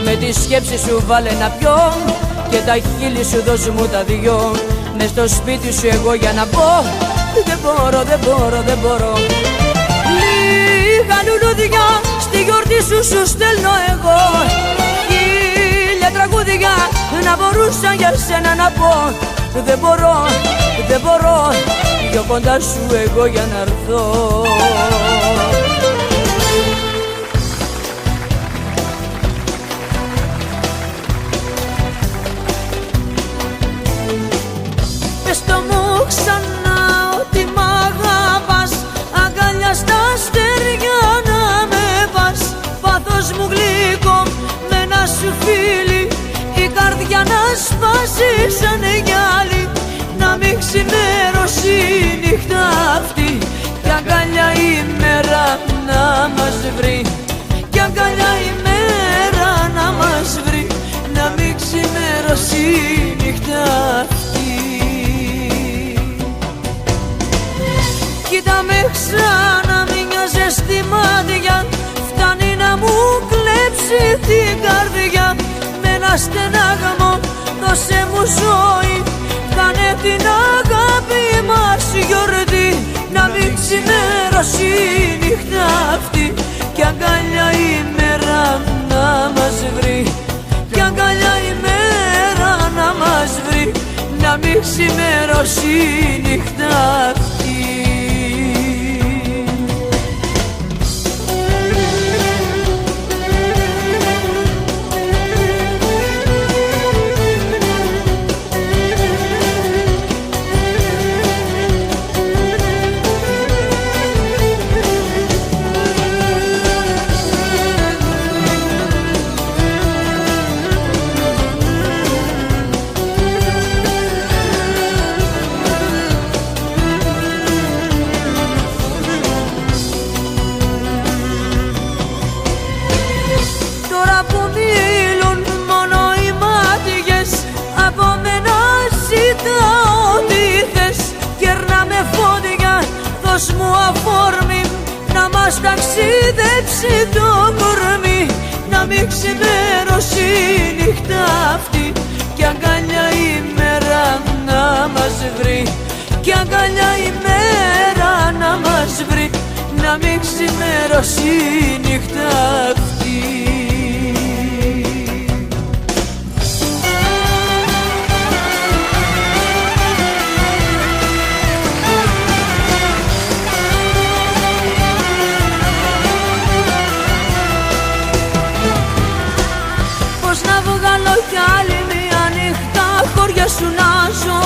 Με τη σκέψη σου βάλε να πιω και τα χείλη σου δώσ' μου τα δυο. Μες στο σπίτι σου εγώ για να μπω. Δεν μπορώ, δεν μπορώ, δεν μπορώ. Λίγα λουλούδια στη γιορτή σου στέλνω εγώ. Χίλια τραγούδια να μπορούσα για σένα να πω. Δεν μπορώ, δεν μπορώ πιο κοντά σου εγώ για να έρθω. Πες το μου ξανά ότι μ' αγαπάς. Αγκαλιά στα αστέρια να με πας. Πάθος μου γλυκό με ένα σου φίλι. Η καρδιά να σπάσει σαν γυάλι. Να μην ξημερώσει η νύχτα αυτή. Κι αγκαλιά η μέρα να μας βρει. Κι αγκαλιά η μέρα να μας βρει. Να μην ξημερώσει η νύχτα αυτή. Κοίτα με ξανά μια ζεστή μάτια. Φτάνει να μου κλέψει την καρδιά. Με ένα στενάγμο δώσε μου ζωή. Κάνε την αγάπη μας γιορτή. Να μην ξημερώσει η νύχτα αυτή. Κι αγκαλιά η μέρα να μας βρει. Κι αγκαλιά η μέρα να μας βρει. Να μην ξημερώσει η νύχτα αυτή. Δώσ' μου αφόρμη να μας ταξιδέψει το κορμί. Να μην ξημερώσει η νύχτα αυτή. Κι αγκαλιά η μέρα να μας βρει. Κι αγκαλιά η μέρα να μας βρει. Να μην ξημερώσει η νύχτα αυτή. Κι άλλη μια νύχτα χώρια σου να ζω.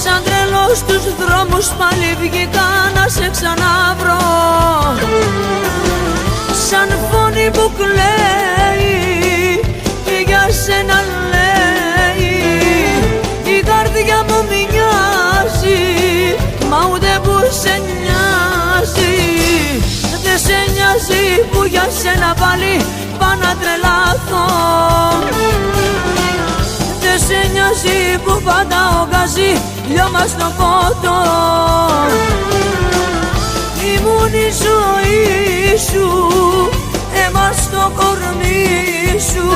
Σαν τρελός στους δρόμους πάλι βγήκα να σε ξαναβρω. Σαν φωνή που κλαίει και για σένα λέει. Η καρδιά μου μοιάζει μα ούτε που σε νοιάζει. Δεν σε νοιάζει που για σένα πάλι πάω να τρελαθώ. Δεν σε νοιάζει που πάντα ογκάζει λιώμα στο φώτο. Ήμουν η ζωή σου, αίμα στο κορμί σου.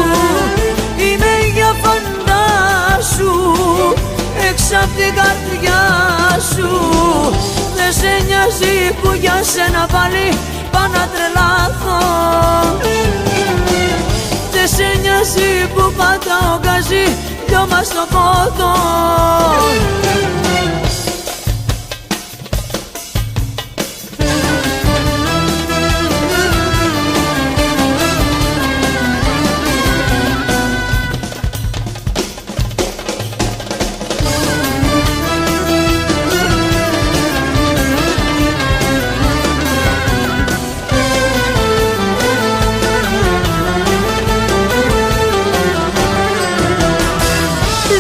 Είμαι για φαντάσου, έξω απ' την καρδιά σου. Δεν σε νοιάζει που για σένα πάλι πάω να τρελαθώ. Δεν σε νοιάζει που πάντα ογκάζει λιώμα στο πόδο.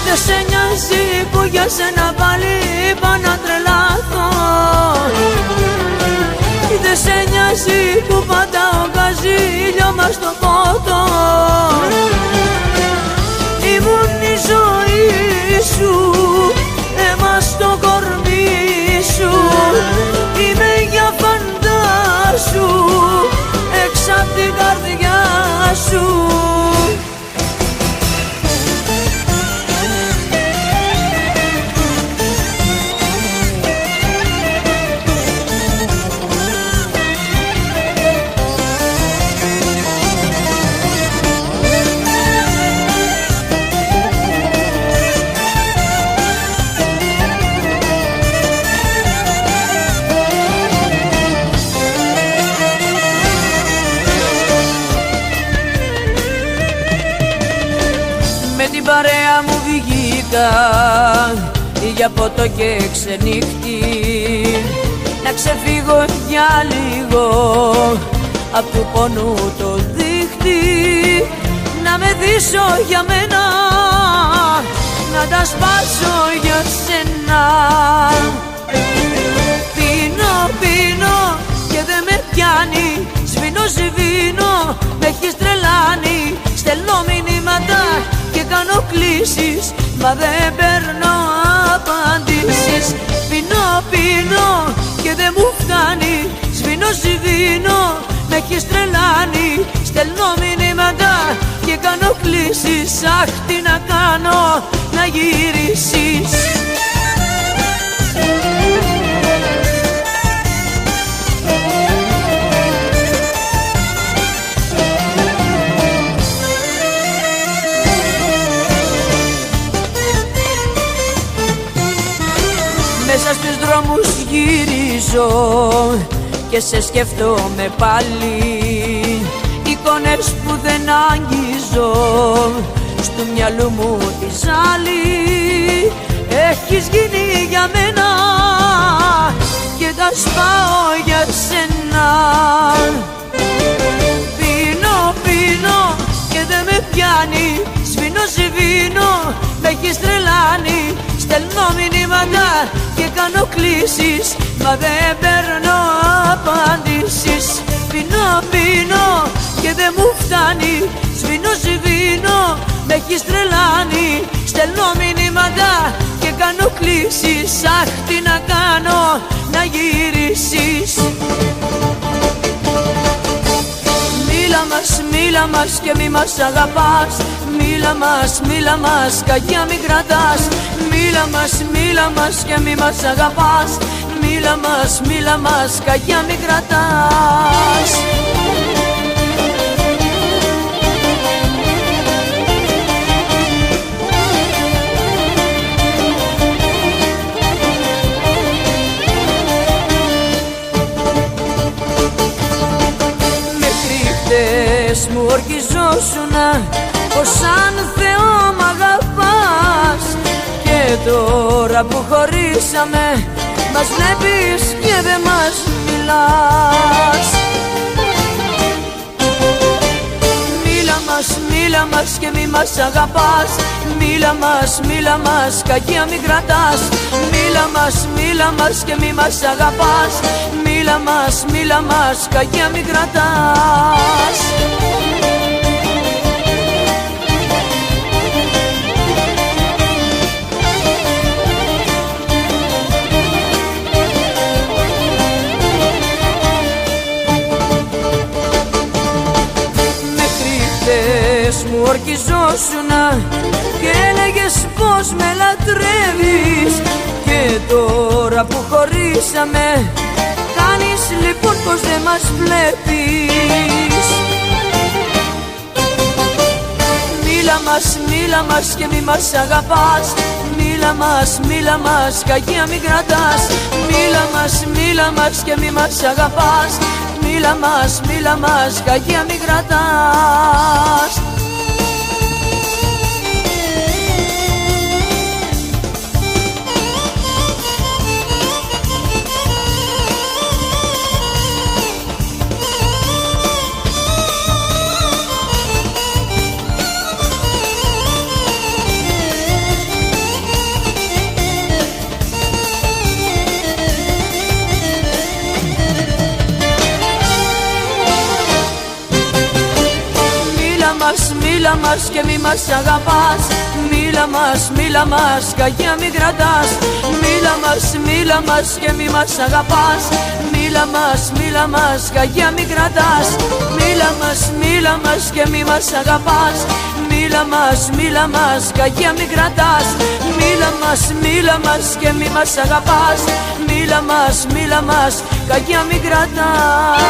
Δεν σε νοιάζει που για σένα πάλι πάω να τρελαθώ. δεν σε νοιάζει που πατάω γκαζίλιο μας στο πότο. Ήμουν η ζωή σου, αίμα στο κορμί σου. Είμαι για φαντάσου, έξω απ' την καρδιά σου. Με την παρέα μου βγήκα για ποτό και ξενύχτη, να ξεφύγω για λίγο απ' του πόνου το δίχτυ, να με δείσω για μένα, να τα σπάσω για σένα. Πίνω, πίνω και δεν με πιάνει, σβήνω, σβήνω, με έχεις τρελάνει. Στέλνω μηνύματα και κάνω κλήσεις, μα δεν παίρνω απαντήσεις. Πίνω, πίνω και δεν μου φτάνει, σβήνω, σβήνω, με έχεις τρελάνει. Στέλνω μηνύματα και κάνω κλήσεις, αχ τι να κάνω να γυρίσεις. Μέσα στους δρόμους γυρίζω και σε σκέφτομαι πάλι, εικόνες που δεν αγγίζω, στου μυαλού μου τη ζάλη. Έχεις γίνει για μένα και τα σπάω για σένα. Πίνω, πίνω και δεν με πιάνει, σβήνω, σβήνω, με έχεις τρελάνει. Στέλνω μηνύματα και κάνω κλήσεις, μα δεν παίρνω απαντήσεις. Πίνω, πίνω και δεν μου φτάνει, σβήνω, σβήνω, με έχεις τρελάνει. Στέλνω μηνύματα και κάνω κλήσεις, αχ τι να κάνω να γυρίσεις. Μίλα μας και μη μας αγαπάς. Μίλα μας, κακιά μη κρατάς. Μίλα μας και μη μας αγαπάς. Μίλα μας, κακιά μη κρατάς. Μου ορκιζόσουνα πως σαν Θεό μ' αγαπάς, και τώρα που χωρίσαμε μας βλέπεις και δεν μας μιλάς. Μίλα μας και μη μας αγαπάς. Μίλα μας, κακία μη κρατάς. Μίλα μας και μη μας αγαπάς. Μίλα μας, κακία μη κρατάς. Μου ορκιζόσουνα και έλεγες πως με λατρεύεις, και τώρα που χωρίσαμε κάνεις λοιπόν πως δεν μας βλέπεις. Μίλα μας και μη μας αγαπάς. Μίλα μας, κακία μη κρατάς. Μίλα μας και μη μας αγαπάς. Μίλα μας, κακία μη κρατάς. μας και μη μας αγαπάς. Μίλα μας, κακιά μη κρατάς. Μίλα μας και μη μας αγαπάς. Μίλα μας, κακιά μη κρατάς. Μίλα μας και μη μας αγαπάς. Μίλα μας, κακιά μη κρατάς. Μίλα μας και μη μας αγαπάς. Μίλα μας, κακιά μη κρατάς.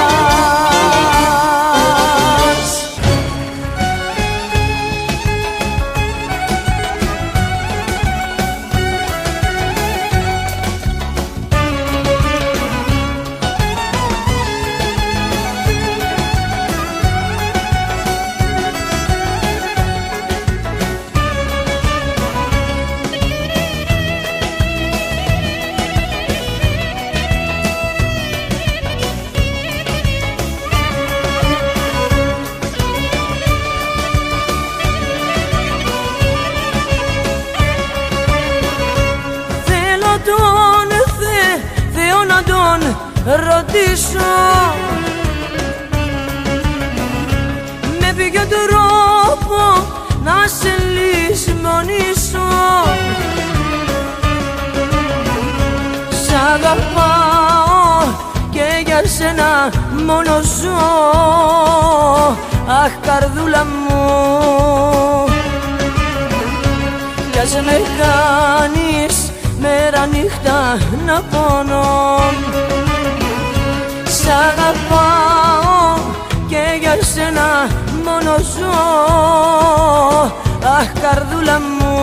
Θέλω να τον ρωτήσω με ποιο τρόπο να σε λησμονήσω. Σ' αγαπάω και για σένα μόνο ζω. Αχ, καρδούλα μου, κι ας με κάνεις μέρα νύχτα να πονώ. Σ' αγαπάω και για σένα μόνο ζω. Αχ, καρδούλα μου,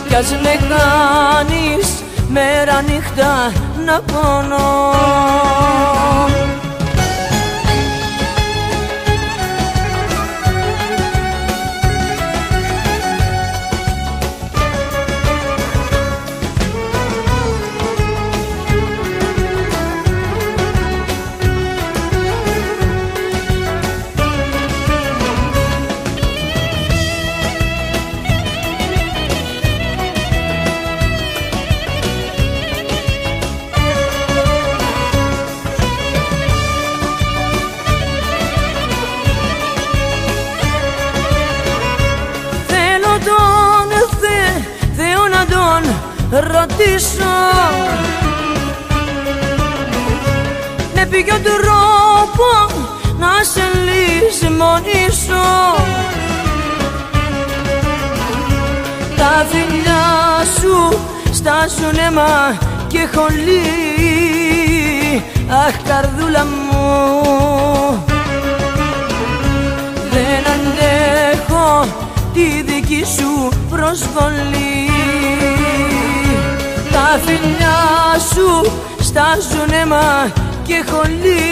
κι ας με κάνεις μέρα νύχτα να πονώ. Θέλω να τον ρωτήσω με ποιο τρόπο να σε λησμονήσω. Τα φιλιά σου στάζουν αίμα και χολή. Αχ, καρδούλα μου, δεν αντέχω τη δική σου προσβολή. Τα φιλιά σου στάζουν αίμα και χολή.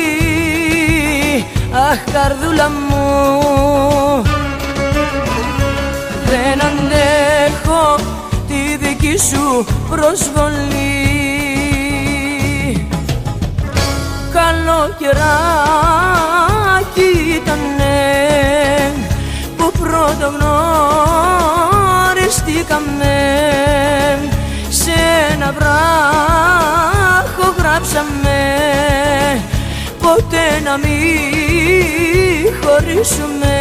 Αχ, καρδούλα μου, δεν αντέχω τη δική σου προσβολή. Καλοκαιράκι ήτανε που πρωτογνωριστήκαμε. Σε ένα βράχο γράψαμε ποτέ να μην χωρίσουμε.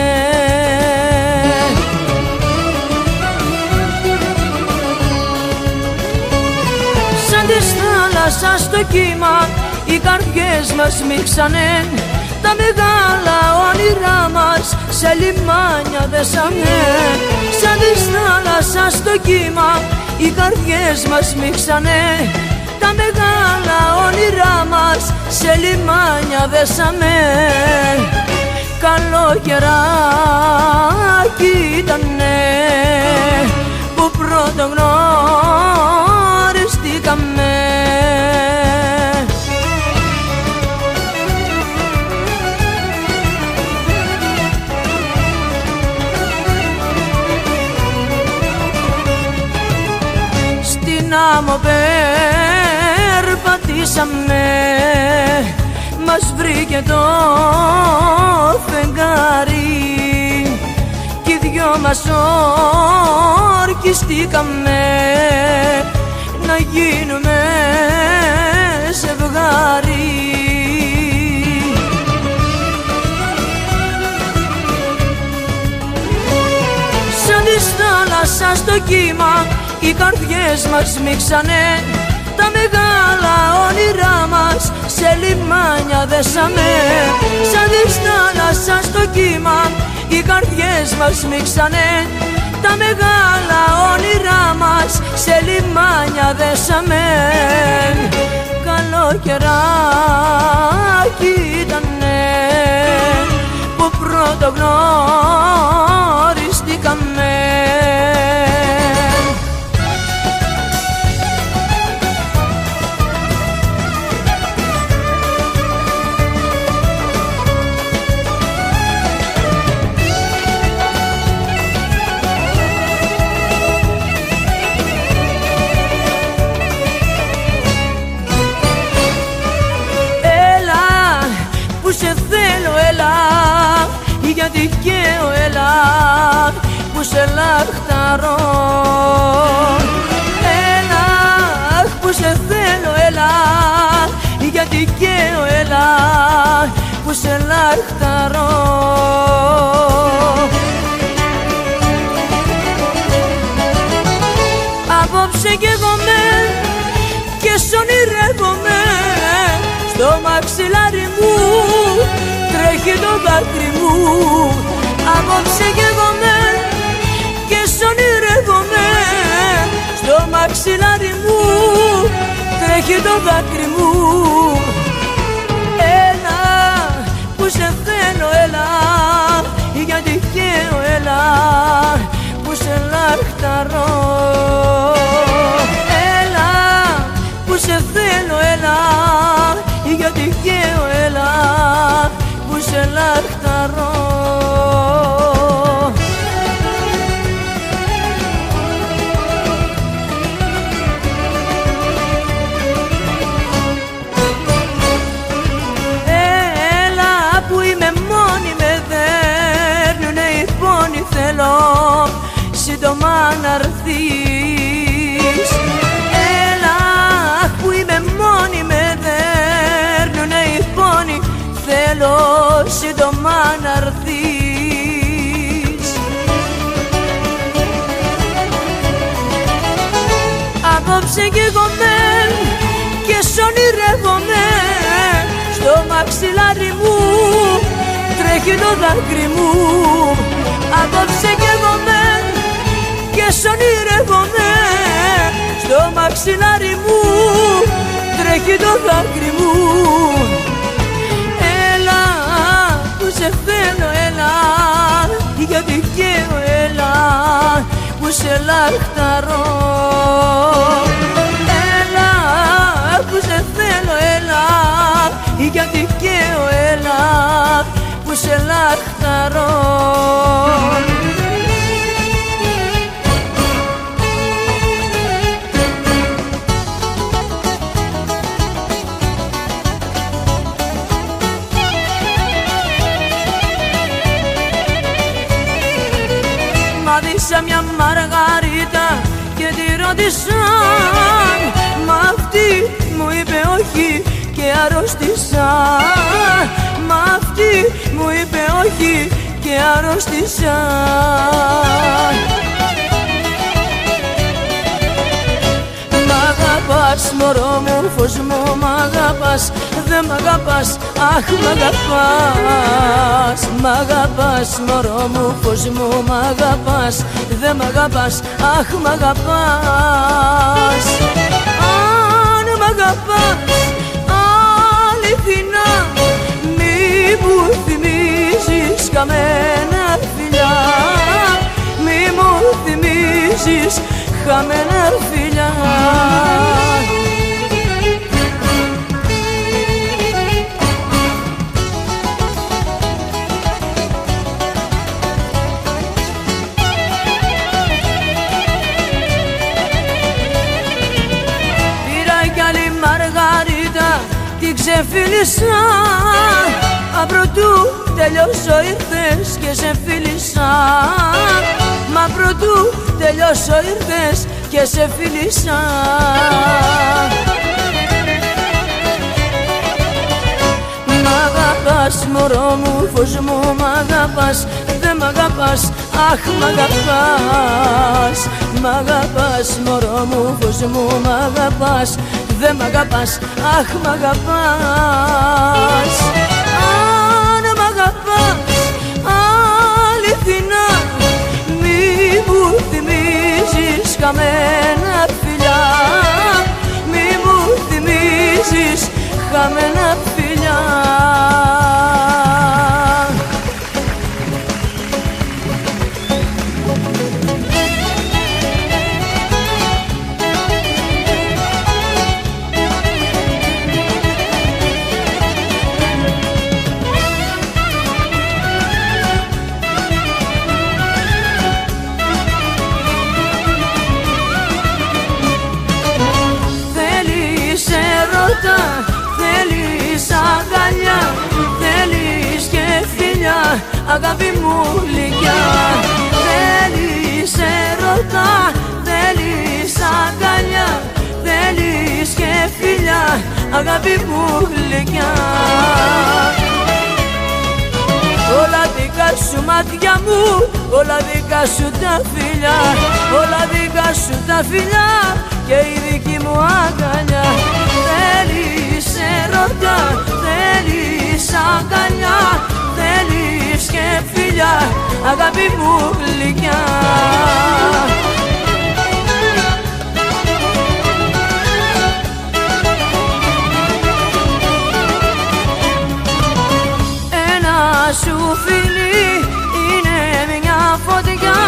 Σαν της θάλασσας στο κύμα οι καρδιές μας μίξανε. Τα μεγάλα όνειρά μας σε λιμάνια δέσαμε. Σαν της θάλασσας στο κύμα οι καρδιές μας μίξανε. Τα μεγάλα όνειρά μας σε λιμάνια δέσαμε. Καλοκαιράκι ήτανε που πρωτογνωριστήκαμε. Στην άμμο περπατήσαμε, μας βρήκε το φεγγάρι κι οι δυο μας ορκιστήκαμε να γίνουμε ζευγάρι. θάλασσα στο κύμα οι καρδιές μας μίξανε, τα μεγάλα όνειρά μας σε λιμάνια δέσαμε. Σαν της θάλασσας στο κύμα οι καρδιές μας μίξανε, τα μεγάλα όνειρά μας σε λιμάνια δέσαμε. Καλοκαιράκι ήτανε που πρώτο γνωριστήκαμε. Γιατί καίω, έλα που σε λαχταρώ. Έλα που σε θέλω, έλα γιατί καίω, έλα που σε λαχταρώ. Απόψε καίγομαι και σ' ονειρεύομαι, στο μαξιλάρι μου τρέχει το δάκρυ μου. Απόψε καίγομαι και σ' ονειρεύομαι, στο μαξιλάρι μου τρέχει το δάκρυ μου. Έλα που σε θέλω, έλα γιατί καίω, έλα που σε λαχταρώ. Έλα που σε θέλω, έλα γιατί καίω, έλα που σε λαχταρώ. Έλα που είμαι μόνη, με δέρνουνε οι πόνοι, θέλω σύντομα να έρθεις. Έλα που είμαι μόνη, με δέρνουνε οι πόνοι, θέλω σύντομα να έρθεις. Απόψε καίγομαι και σ' ονειρεύομαι, στο μαξιλάρι μου τρέχει το δάκρυ μου. Απόψε καίγομαι και σ' ονειρεύομαι, στο μαξιλάρι μου τρέχει το δάκρυ μου. Που σε θέλω, έλα γιατί καίω, έλα που σε λαχταρώ. Έλα που σε θέλω, έλα γιατί καίω, έλα που σε λαχταρώ. Μ' μια Μαργαρίτα και τη ρώτησα, μα αυτή μου είπε όχι και αρρώστησα. Μα αυτή μου είπε όχι και αρρώστησα. Μ' αγαπάς μωρό μου, φως μου, μ' αγαπάς, δεν μ' αγαπάς, αχ μ' αγαπάς. Μ' αγαπάς μωρό μου, φως μου, μ' αγαπάς, δεν μ' αγαπάς, αχ μ' αγαπάς. Αν μ' αγαπάς αληθινά, μη μου θυμίζεις καμένα φιλιά, μη μου θυμίζεις χαμένα φιλιά. Την ξεφίλησα, απροτού τελειώσω ήρθες και σε φίλησα. Μα προτού τελειώσω ήρθες και σε φίλησα. Μ' αγαπάς μωρό μου, φως μου, μ' αγαπάς, δεν μ' αγαπάς, αγαπάς, αχ μ' αγαπάς. Μ' αγαπάς μωρό μου, φως μου, μ' αγαπάς. Δεν μ' αγαπάς, αχ μ' αγαπάς. Αν μ' αγαπάς αληθινά, μη μου θυμίζεις χαμένα φιλιά. Μη μου θυμίζεις χαμένα φιλιά. Θέλεις αγκαλιά, θέλεις και φιλιά, αγάπη μου γλυκιά. Θέλεις ερώτα, θέλεις αγκαλιά, θέλεις και φιλιά, αγάπη μου γλυκιά. Όλα δικά σου μάτια μου, όλα δικά σου τα φιλιά, όλα δικά σου τα φιλιά και η δική μου αγκαλιά. Θέλεις ερώτα, θέλεις αγκαλιά, θέλεις και φιλιά, αγάπη μου γλυκιά. Ένα σου φιλί είναι μια φωτιά,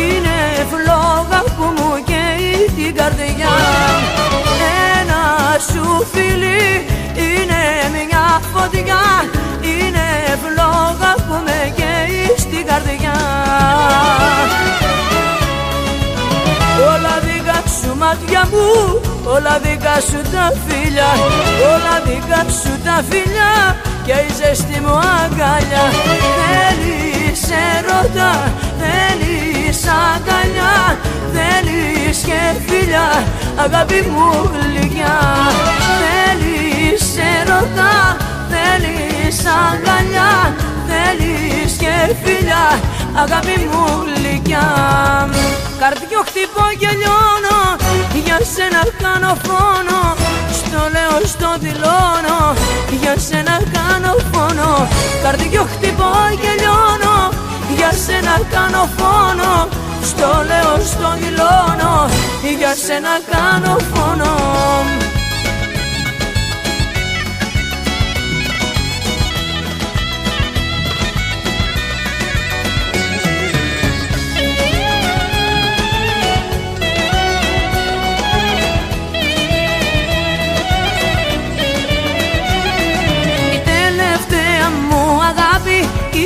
είναι φλόγα που μου καίει την καρδιά. Ένα σου φιλί είναι μια φωτιά, είναι φλόγα που με καίει στην καρδιά. Όλα δικά σου μάτια μου, όλα δικά σου τα φιλιά, όλα δικά σου τα φιλιά και η ζέστη μου αγκαλιά. Θέλεις ερώτα, θέλεις αγκαλιά, θέλεις και φιλιά, αγάπη μου γλυκιά. Θέλεις ερώτα, θέλεις αγκαλιά, θέλεις και φιλιά, αγάπη μου γλυκιά. Καρδιό χτυπώ και λιώνω, για σένα κάνω φόνο. Στο λέω, στο δηλώνω, για σένα κάνω φόνο. Καρδιό χτυπώ και λιώνω, για σένα κάνω φόνο. Στο λέω, στο δηλώνω, για σένα κάνω φόνο.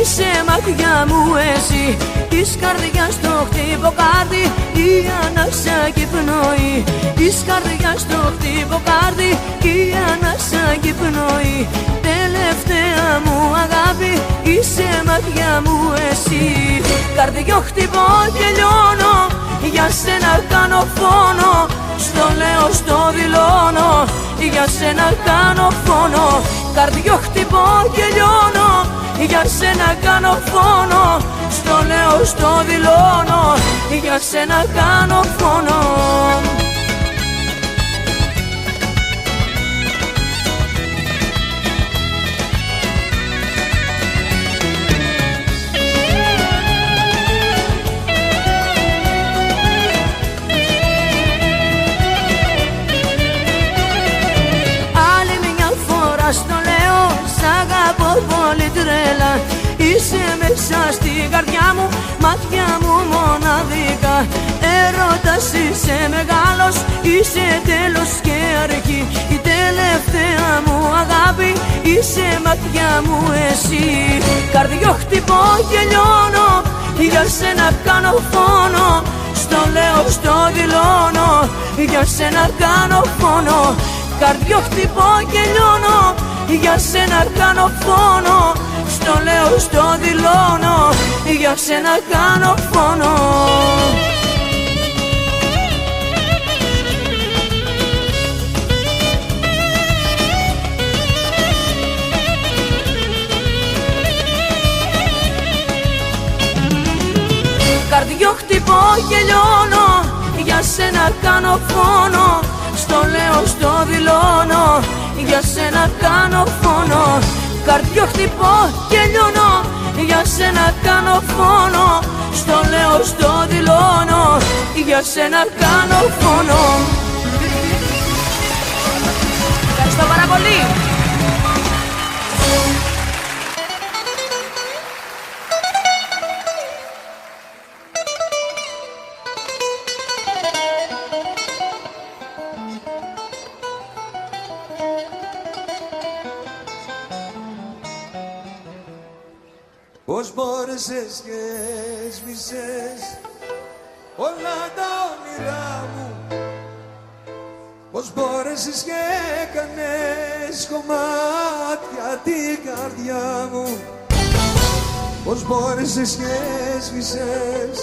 Είσαι μάτια μου εσύ, της καρδιάς το χτύπο κάρδι, η ανάσα και πνοή. Της καρδιάς το χτύπο κάρδι, η ανάσα και πνοή. Τελευταία μου αγάπη, είσαι μάτια μου εσύ. Καρδιό χτυπώ και λιώνω, για σένα κάνω φόνο. Στο λέω, στο δηλώνω, για σένα κάνω φόνο. Καρδιό χτυπώ και λιώνω, για σένα κάνω φόνο. Στο λέω, στο δηλώνω, για σένα κάνω φόνο. Άλλη μια φορά στο λέω, σ' αγαπώ πολύ τρέλα. Είσαι μέσα στην καρδιά μου, μάτια μου μοναδικά. Έρωτας είσαι μεγάλος, είσαι τέλος και αρχή. Η τελευταία μου αγάπη, είσαι μάτια μου εσύ. Καρδιό χτυπώ και λιώνω, για σένα κάνω φόνο. Στο λέω, στο δηλώνω, για σένα κάνω φόνο. Καρδιό χτυπώ και λιώνω, για σένα κάνω φόνο. Στο λέω, στο δηλώνω, για σένα κάνω φόνο. Καρδιό χτυπώ και λιώνω, για σένα κάνω φόνο. Στο λέω, στο δηλώνω, για σένα κάνω φόνο. Καρδιό χτυπώ και λιώνω, για σένα κάνω φόνο. Στο λέω, στο δηλώνω, για σένα κάνω φόνο. Ευχαριστώ πάρα πολύ. Πώς μπόρεσες και έσβησες όλα τα όνειρά μου. Πώς μπόρεσες και έκανες κομμάτια την καρδιά μου. Πώς μπόρεσες και έσβησες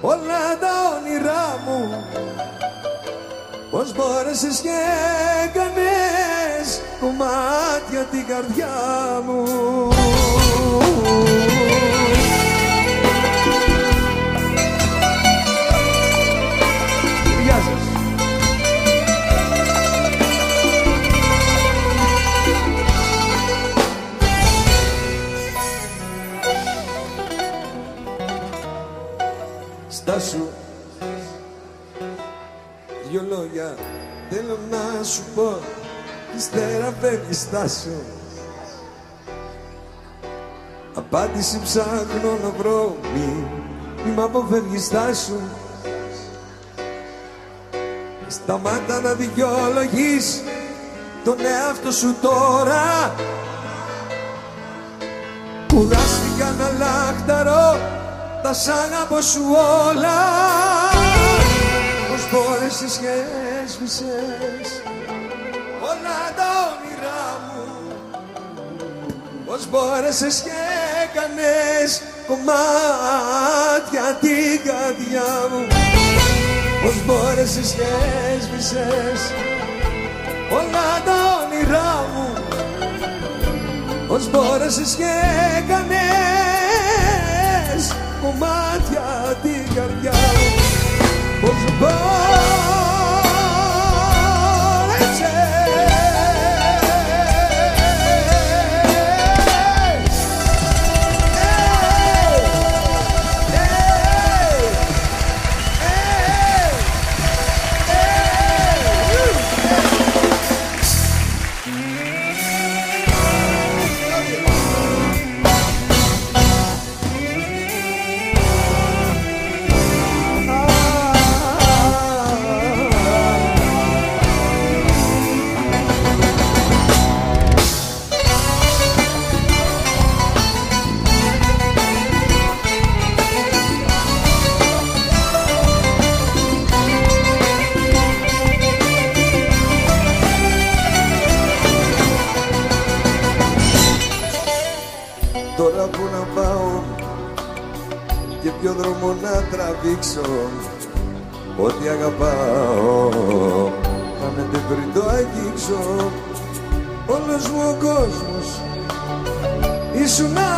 όλα τα όνειρά μου. Πώς μπόρεσες και έκανες κομμάτια την καρδιά μου. Γεια σας. Στάσου, δυο λόγια θέλω να σου πω. Ύστερα φεύγεις, στάσου. Απάντηση ψάχνω να βρω, μη μ' αποφεύγεις, στάσου. Σταμάτα να δικαιολογείς τον εαυτό σου τώρα. Κουράστηκα να λαχταρώ τα σ' αγαπώ σου όλα. Πώς μπόρεσες και έσβησες όλα τα όνειρά μου. Πώς μπόρεσες και έκανες κομμάτια την καρδιά μου. Πώς μπόρεσες και έσβησες όλα τα όνειρά μου. Πώς μπόρεσες και έκανες κομμάτια την καρδιά μου. Πώς τώρα που να πάω και ποιο δρόμο να τραβήξω. Ό,τι αγαπάω χάνεται πριν το αγγίξω. Όλος μου ο κόσμος ήσουνα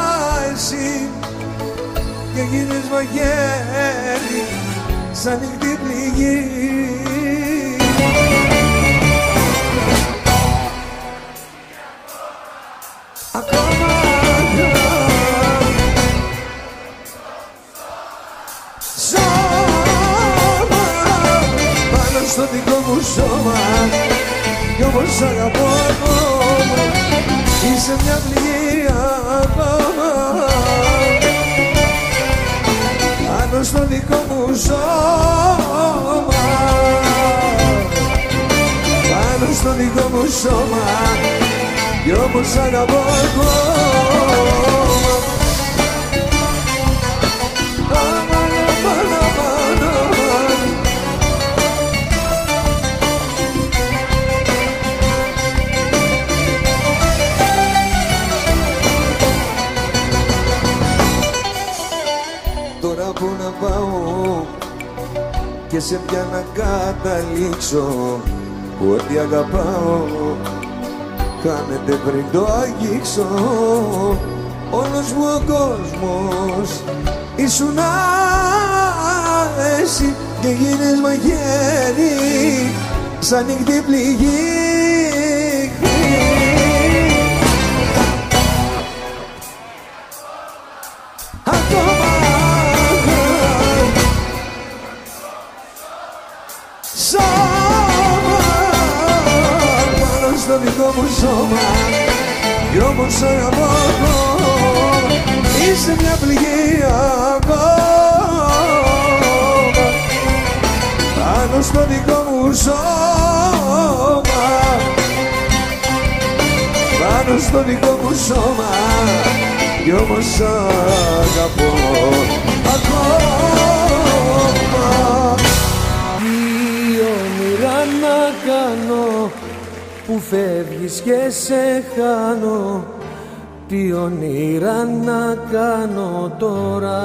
εσύ και γίνες μαγέρι σαν νυχτή πληγή. Στο δικό μου σώμα κι όμως αγαπώ ακόμα. Είσαι μια πληγή ακόμα πάνω στο δικό μου σώμα. Πάνω στο δικό μου σώμα κι όμως αγαπώ ακόμα. Τώρα που να πάω και σε ποια να καταλήξω. Ό,τι αγαπάω χάνεται πριν το αγγίξω. Όλος μου ο κόσμος ήσουνα εσύ και γίνεις μαχαίρι σαν νύχτη πληγή. Ακόμα σώμα πάνω στο δικό μου σώμα κι όμως αγαπώ, είσαι μια πληγή ακόμα πάνω στο δικό μου σώμα, πάνω στο δικό μου σώμα κι όμως αγαπώ ακόμα. Τι όνειρα να κάνω που φεύγεις και σε χάνω, τι όνειρα να κάνω τώρα,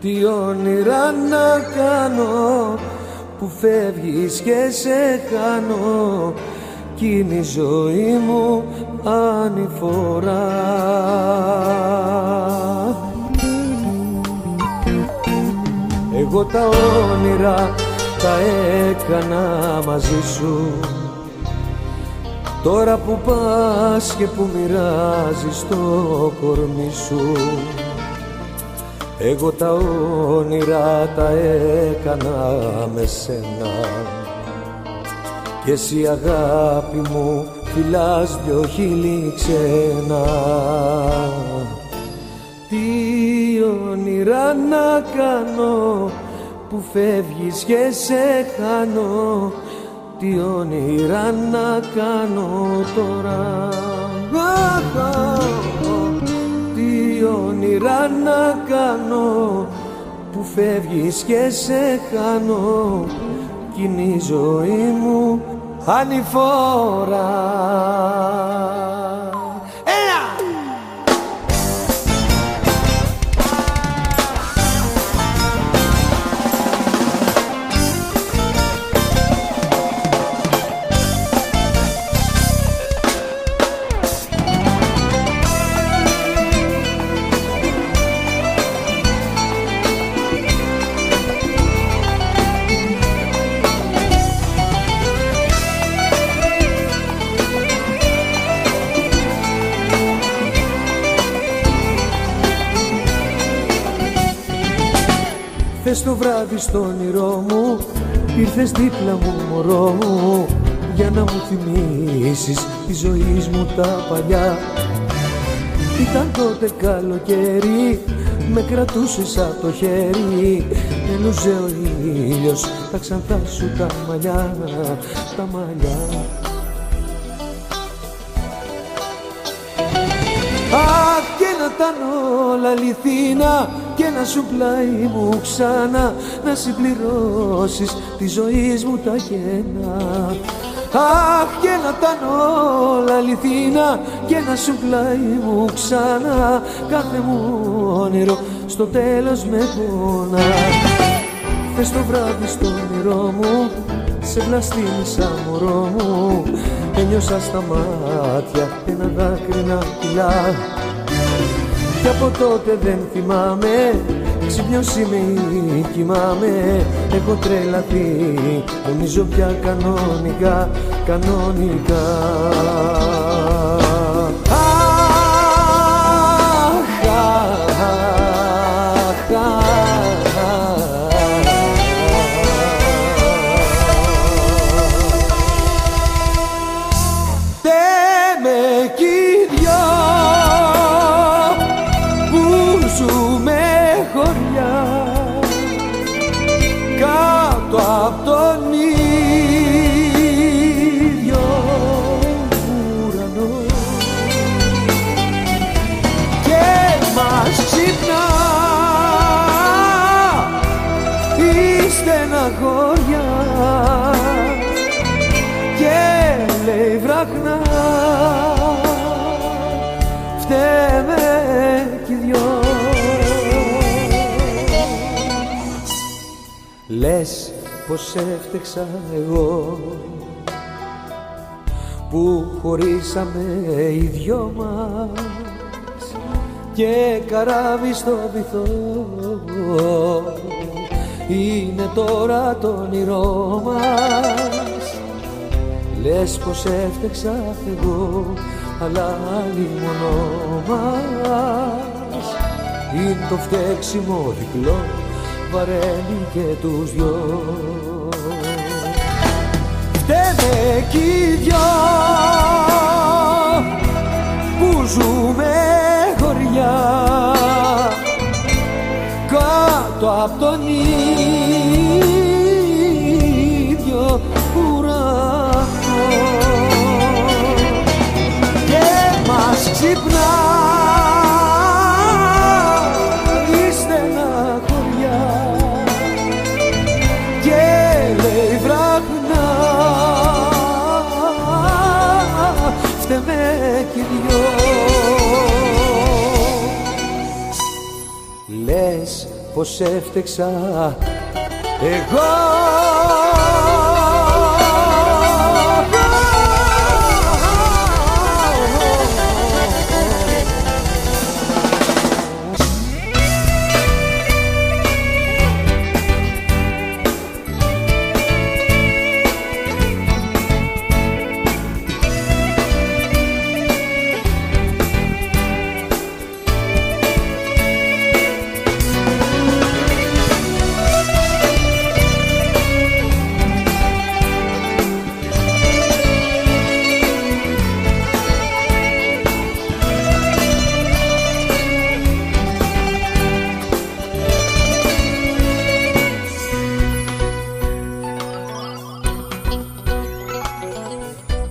τι όνειρα να κάνω που φεύγεις και σε χάνω κι είναι η ζωή μου ανηφορά. Εγώ τα όνειρα τα έκανα μαζί σου, τώρα που πας και που μοιράζεις το κορμί σου. Εγώ τα όνειρα τα έκανα με σένα κι εσύ αγάπη μου φυλάς δυο χείλη ξένα. Τι όνειρα να κάνω που φεύγεις και σε χάνω, τι όνειρα να κάνω τώρα, τι όνειρα να κάνω που φεύγεις και σε χάνω κι είναι η ζωή μου ανηφόρα. Χθες το βράδυ στο όνειρό μου ήρθες δίπλα μου μωρό μου για να μου θυμίσεις τη ζωή μου τα παλιά. Ήταν τότε καλοκαίρι, με κρατούσες από το χέρι, έλουζε ο ήλιος τα ξανθά σου τα μαλλιά, τα μαλλιά. Αχ, και να ήταν όλα αληθινά και να σου πλάι μου ξανά να συμπληρώσεις τη ζωή μου τα κενά. Αχ, και να ήταν όλα αληθινά και να σου πλάι μου ξανά κάθε μου όνειρο στο τέλος με πονά. Χθες το βράδυ στο όνειρό μου σε βλαστήμισα μωρό μου, ένιωσα στα μάτια ένα δάκρυ να κυλά. Κι από τότε δεν θυμάμαι, ξυπνιός είμαι ή κοιμάμαι, έχω τρελαθεί, νομίζω πια κανονικά, κανονικά. Απ' τον ίδιο ουρανό και μας ξυπνά η στεναχώρια και λέει βραχνά φταίμε κι οι δυο. Λες πως έφτεξα εγώ που χωρίσαμε οι δυο μας, και καράβι στο βυθό. Είναι τώρα το όνειρό μας. Λες πως έφτεξα εγώ, αλλά άλλη μονό μας. Είναι το φταίξιμο διπλό, βαραίνει και τους δυο. Φταίμε κι οι δυο που ζούμε χωριά κάτω απ' τον ίδιο ουρανό και μας ξυπνά η στεναχωριά και λέει βραχνά φταίμε κι οι δυο. Λες πως έφτεξα εγώ.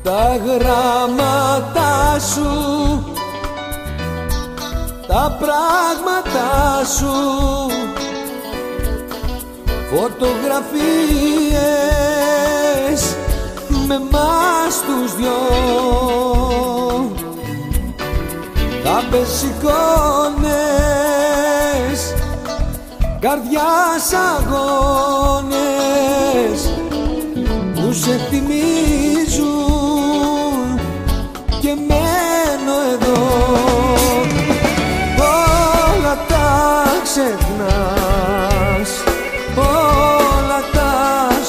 Τα γράμματα σου, τα πράγματα σου, φωτογραφίες με μας τους δυο. Τάπες εικόνες, καρδιάς αγώνες που σε θυμίζουν και μένω εδώ. Όλα τα ξεχνάς, όλα τα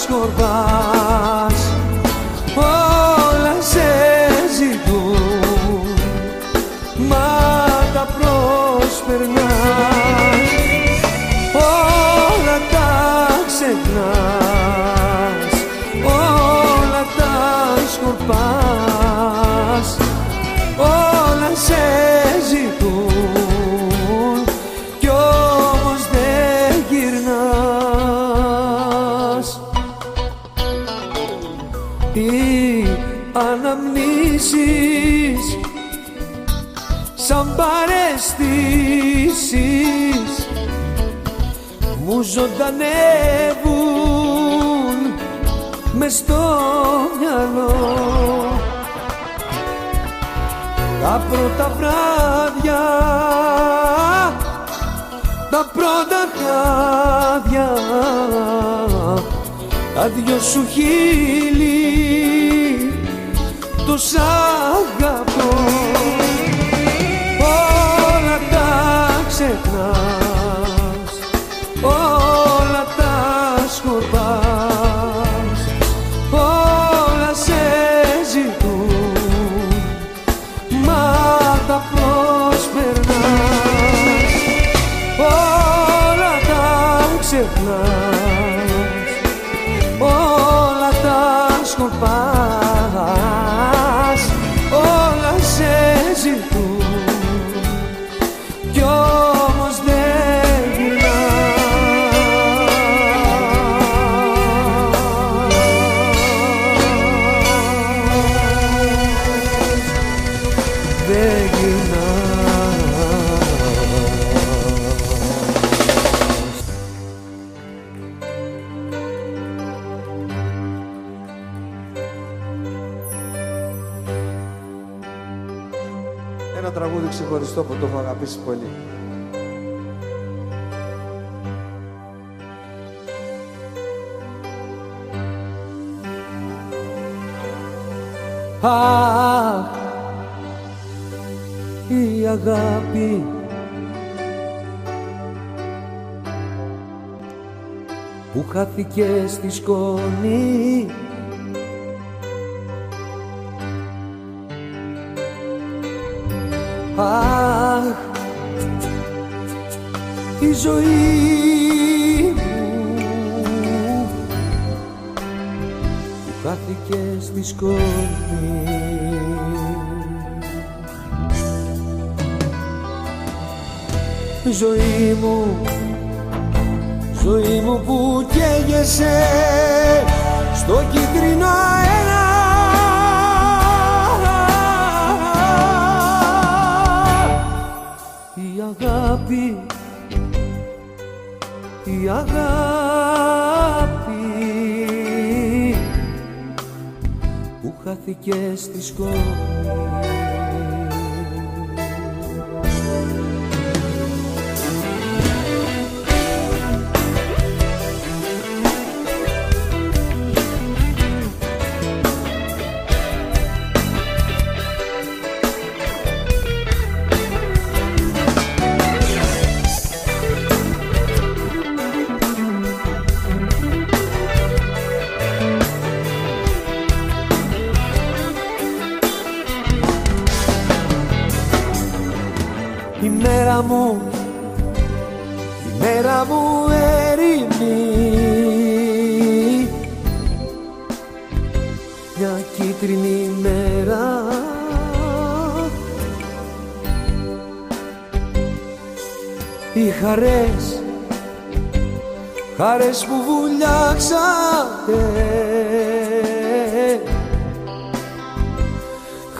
σκορπάς, όλα σε ζητούν, μα τα προσπερνάς. Όλα τα ξεχνάς, όλα τα σκορπάς, όλα σε ζητούν κι όμως δεν γυρνάς. Οι αναμνήσεις σαν παραισθήσεις μου ζωντανεύουν μες στο μυαλό. Τα πρώτα βράδια, τα πρώτα χάδια, τα δυο σου χείλη, το σ' αγαπώ. Όλα τα ξεχνάς, όλα τα σκορπάς, όλα σε ζητούν, μα τα προσπερνάς. Όλα τα ξεχνάς, όλα τα σκορπάς, όλα σε ζητούν κι όμως δεν γυρνάς, δεν Ένα τραγούδι ξεχωριστό που το έχω αγαπήσει πολύ. Αχ, η αγάπη που χάθηκε στη σκόνη. Αχ, η ζωή μου που χάθηκε στη σκόνη. Ζωή μου που καίγεσαι στο κίτρινο αέρα. Η αγάπη που χάθηκε στη σκόνη. Η μέρα μου έρημη, μια κίτρινη μέρα. Οι χαρές που βουλιάξατε,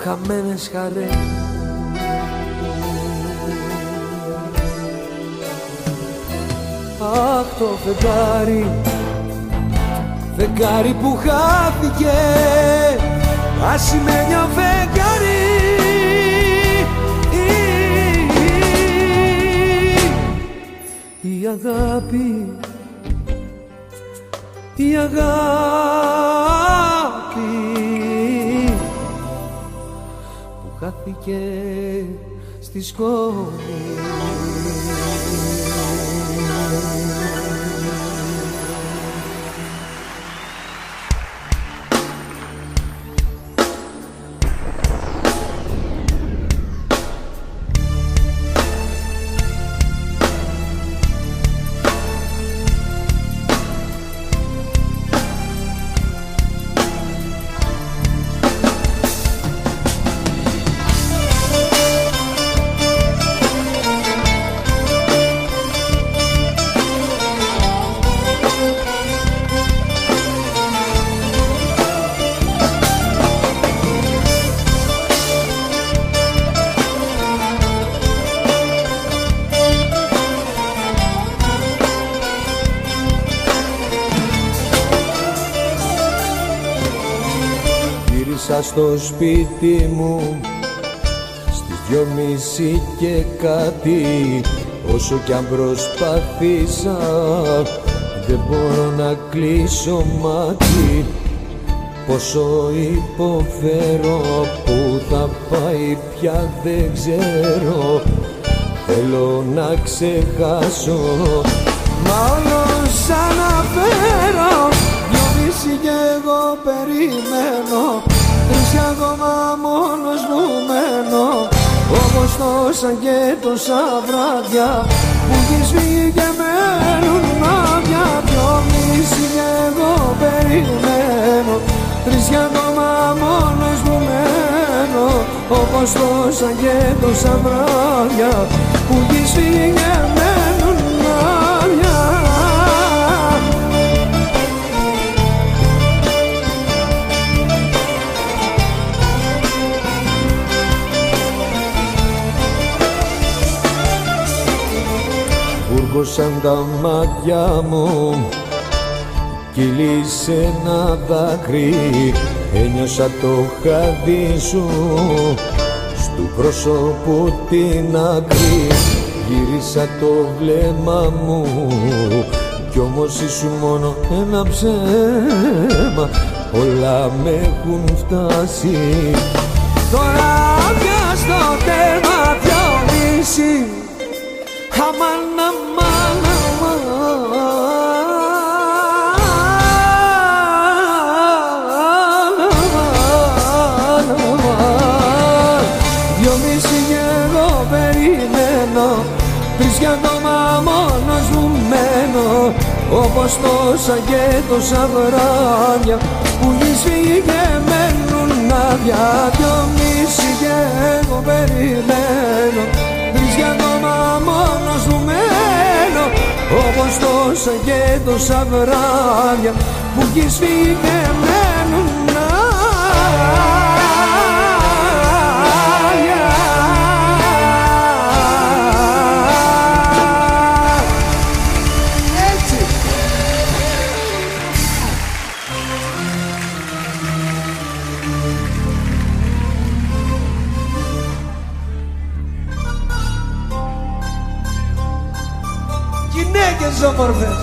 χαμένες χαρές. Αχ, το φεγγάρι που χάθηκε, ασημένιο φεγγάρι. Η αγάπη που χάθηκε στη σκόνη. Στο σπίτι μου στις 2:30 και κάτι, όσο κι αν προσπαθήσα δεν μπορώ να κλείσω μάτι. Πόσο υποφέρω, που θα πάει πια δεν ξέρω. Θέλω να ξεχάσω, μα όλο σαν να φέρω. 2:30 κι εγώ περιμένω, 3 ακόμα μόνος μου μένω. Όπως τόσα και τόσα βράδια που έχεις φύγει και μένουν άδεια. 2:30 κι εγώ περιμένω, 3 ακόμα μόνος μου μένω. Όπως τόσα και τόσα βράδια που έχεις φύγει και μένουν άδεια. Βούργωσαν τα μάτια μου, κύλησε ένα δάκρυ. Ένιωσα το χάδι σου στου πρόσωπου την άκρη. Γύρισα το βλέμμα μου κι όμως ήσουν μόνο ένα ψέμα. Όλα με έχουν φτάσει τώρα πια στο τέρμα. 2:30 αμάν, αμάν, αμάν. τρεις κι ακόμα μόνος μου μένω, όπως τόσα και τόσα βράδια που έχεις φύγει και μένουν άδεια. Δυο μισή και εγώ περιμένω, τρεις κι ακόμα μόνος μου μένω, όπως τόσα και τόσα βράδια που έχεις φύγει και μένουν άδεια. Γυναίκες όμορφες,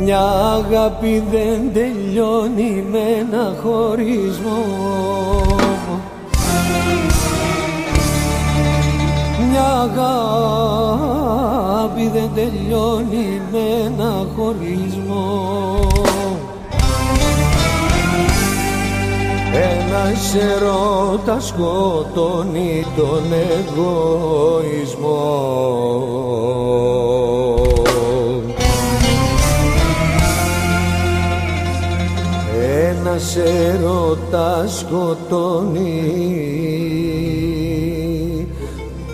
μια αγάπη δεν τελειώνει με ένα χωρισμό. Μια αγάπη δεν τελειώνει με ένα χωρισμό. Ένας έρωτας σκοτώνει τον εγωισμό. Ένας έρωτας σκοτώνει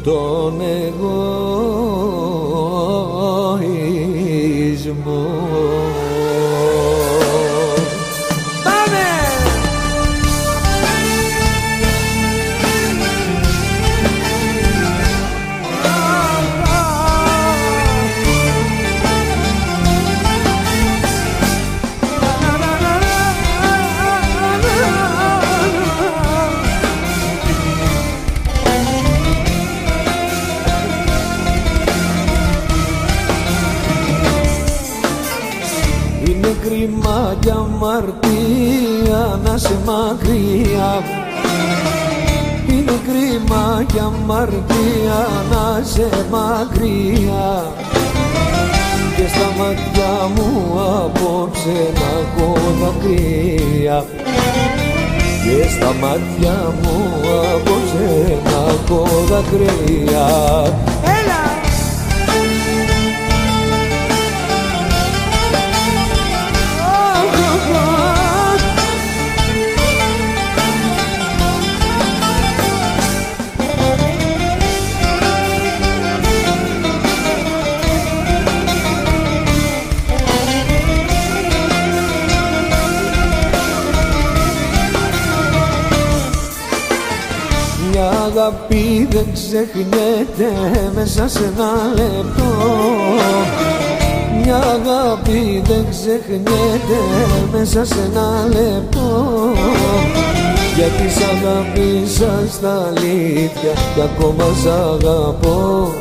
τον εγωισμό. Είναι κρίμα κι αμαρτία να σε μακριά. Είναι κρίμα κι αμαρτία να σε μακριά. Και στα μάτια μου απόψε να έχω δακρύα. Και στα μάτια μου απόψε να έχω δακρύα. Μια αγάπη δεν ξεχνιέται μέσα σε ένα λεπτό. Μια αγάπη δεν ξεχνιέται μέσα σε ένα λεπτό. Γιατί σ' αγάπησα στα αλήθεια κι ακόμα σ' αγαπώ.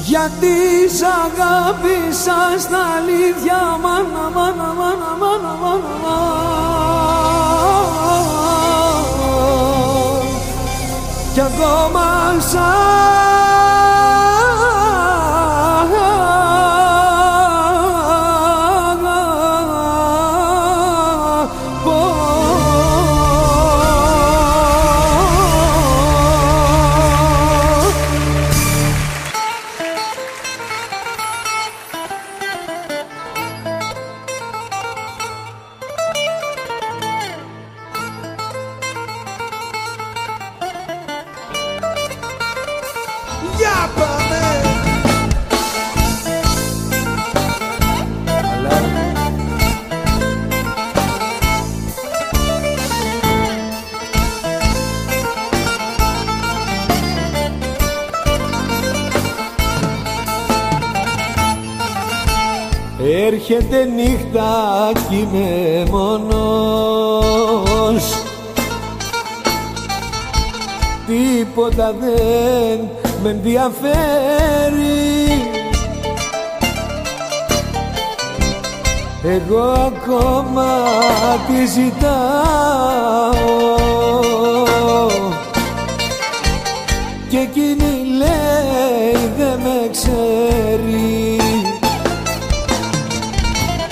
Γιατί σ' αγάπησα στα αλήθεια, μάνα, μάνα, μάνα, μάνα, μάνα. Κι ακόμα σ' Έρχεται νύχτα κι είμαι μόνος, τίποτα δεν με ενδιαφέρει. Εγώ ακόμα τη ζητάω και εκείνη λέει δεν με ξέρει.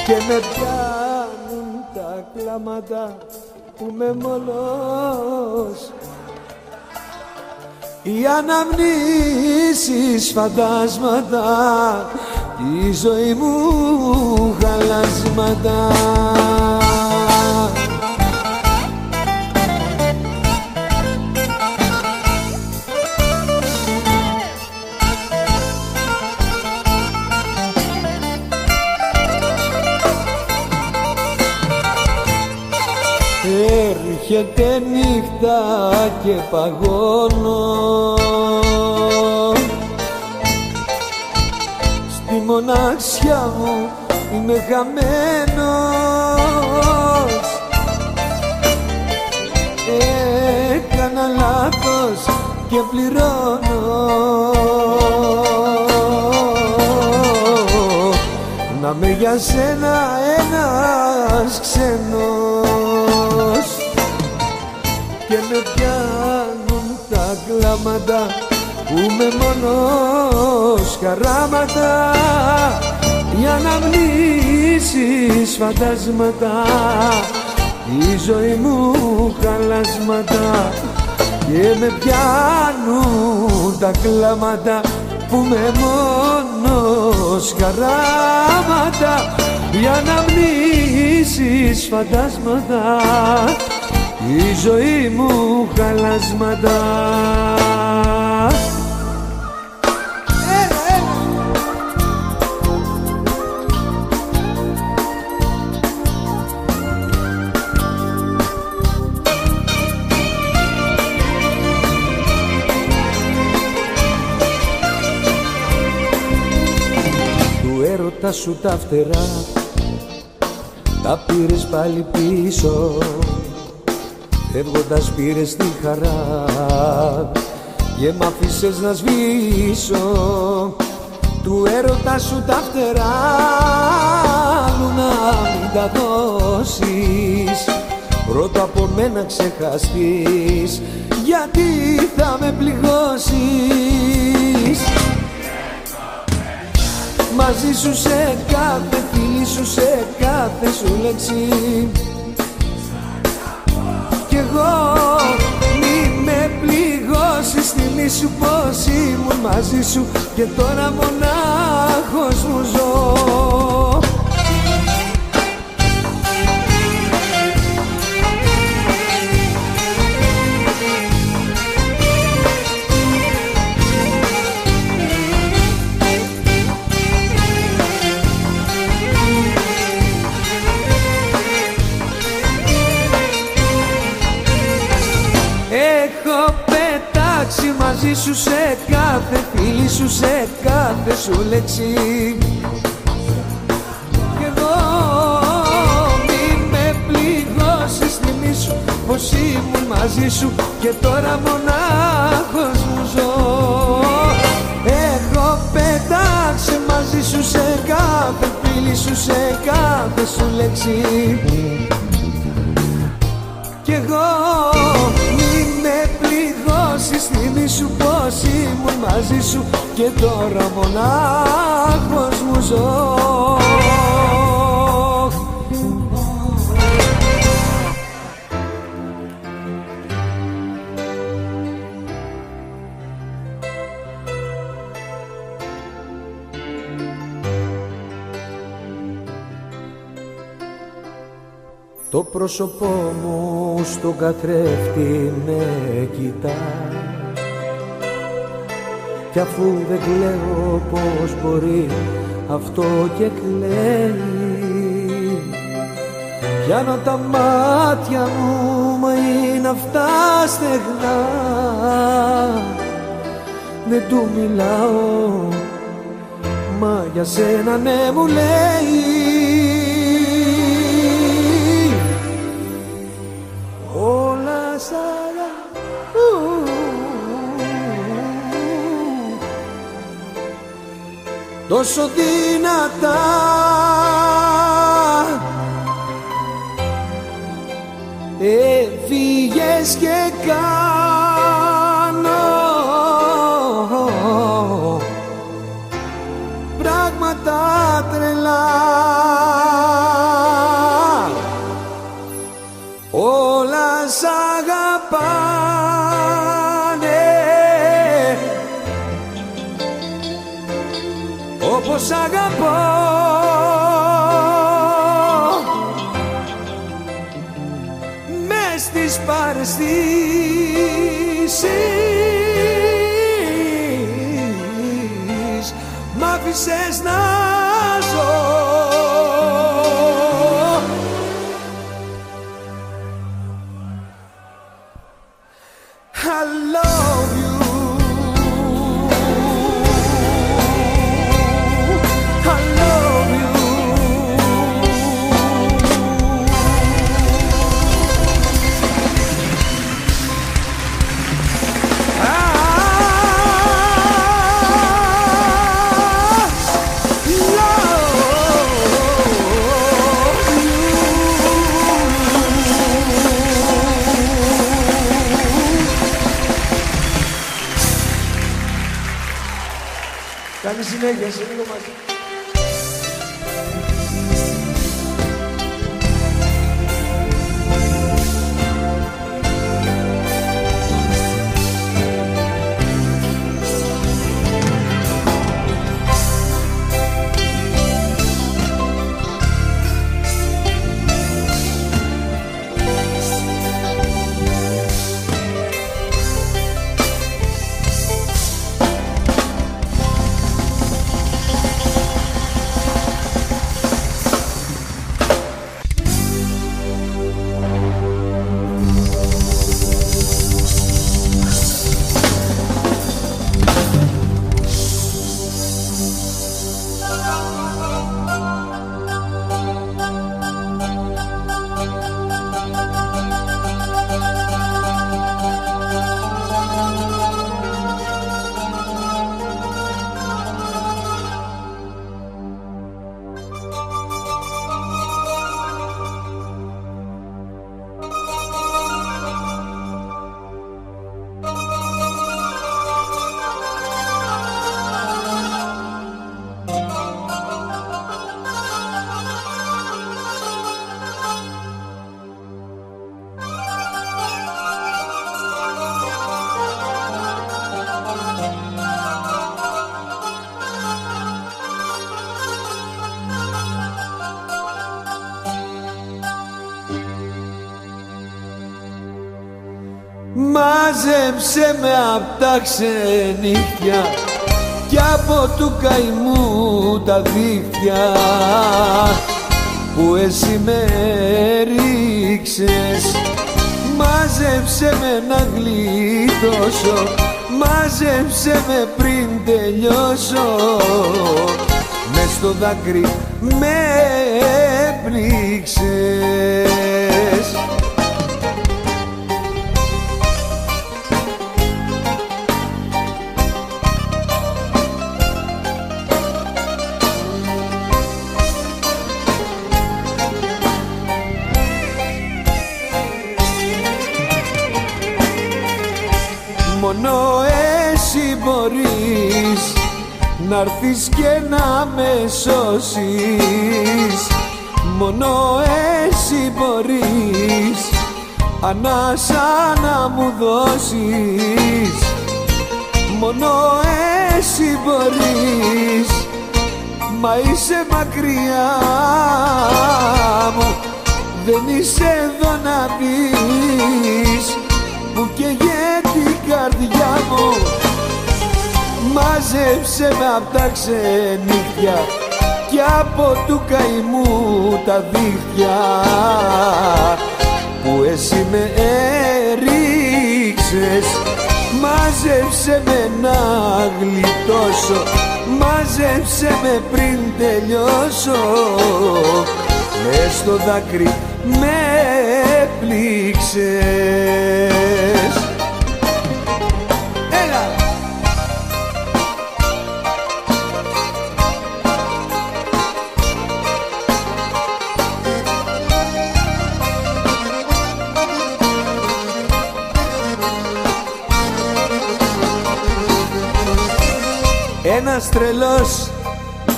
Και με πιάνουν τα κλάματα που με μόνος, οι αναμνήσεις φαντάσματα, η ζωή μου χαλάσματα. Έρχεται νύχτα και παγώνω στη μοναξιά μου, είμαι χαμένος. Έκανα λάθος και πληρώνω, να με για σένα ένας ξένος. Και με πιάνουν τα κλάματα που με μόνος, χαράματα, οι αναμνήσεις φαντάσματα, η ζωή μου χαλάσματα. Και με πιάνουν τα κλάματα που με μόνος, χαράματα, οι αναμνήσεις φαντάσματα, η ζωή μου χαλάσματα. Του έρωτα σου τα φτερά τα πήρες πάλι πίσω, φεύγοντας πήρες τη χαρά και μ' αφήσες να σβήσω. Του έρωτα σου τα φτερά άλλου να μην τα δώσεις, πρώτα από μένα ξεχαστείς, γιατί θα με πληγώσεις. Μαζί σου σε κάθε φίλη σου, σε κάθε σου λέξη, κι εγώ μη με πληγώσεις. Θυμήσου πως ήμουν μαζί σου και τώρα μονάχος μου ζω. Έχω πετάξει μαζί σου σε κάθε φίλη σου, σε κάθε σου λέξη, κι εγώ μη με πληγώσεις. Θυμήσου πως ήμουν μαζί σου και τώρα μονάχος μου ζω. Έχω πετάξει μαζί σου σε κάθε φίλη σου, σε κάθε σου λέξη, κι εγώ μη με πληγώσεις. Θυμήσου πως ήμουν μαζί σου και τώρα μονάχος μου ζω. Το πρόσωπό μου στον καθρέφτη με κοιτά, κι αφού δεν κλαίω πως μπορεί αυτό και κλαίει. Πιάνω τα μάτια μου, μα είναι αυτά στεγνά, δεν του μιλάω, Μα για σένα ναι μου λέει όλα σαν τόσο δυνατά έφυγες και κάνω πράγματα τρελά. Όλα σ' αγαπάνε όπως αγαπώ. Μες στις παραισθήσεις μ' άφησες να ζω. I love you. I love you. Καλή συνέχεια, σε λίγο μαζί. Μάζεψε με απ' τα ξενύχια κι από του καημού τα δίχτυα που εσύ με ρίξες. Μάζεψε με να γλιτώσω, μάζεψε με πριν τελειώσω. Μες στο δάκρυ με πνίξες. Μόνο εσύ μπορείς να'ρθεις και να με σώσεις. Μόνο εσύ μπορείς ανάσα να μου δώσεις. Μόνο εσύ μπορείς, μα είσαι μακριά μου. Δεν είσαι εδώ να πεις που καίγεται την καρδιά μου. Μάζεψε με απ' τα ξενύχια κι από του καημού τα δίχτυα που εσύ με έριξες. Μάζεψε με να γλιτώσω, μάζεψε με πριν τελειώσω. Μες στο δάκρυ με πλήξες. Έλα! Ένας τρελός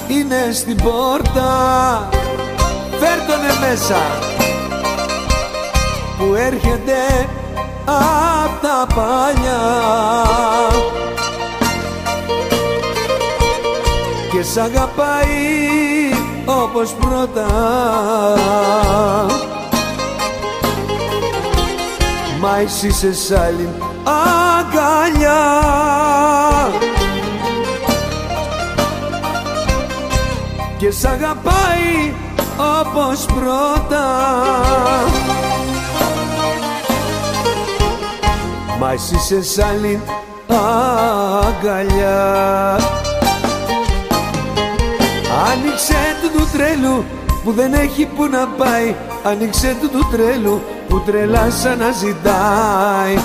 είναι στην πόρτα, φέρ' τονε μέσα, που έρχεται απ' τα παλιά και σ' αγαπάει όπως πρώτα. Μα εσύ είσαι σ' άλλη αγκαλιά και σ' αγαπάει όπως πρώτα. Μα εσύ είσαι σ' άλλη αγκαλιά. Άνοιξε του τρέλου που δεν έχει που να πάει. Άνοιξε του τρέλου που τρελά σαν να ζητάει.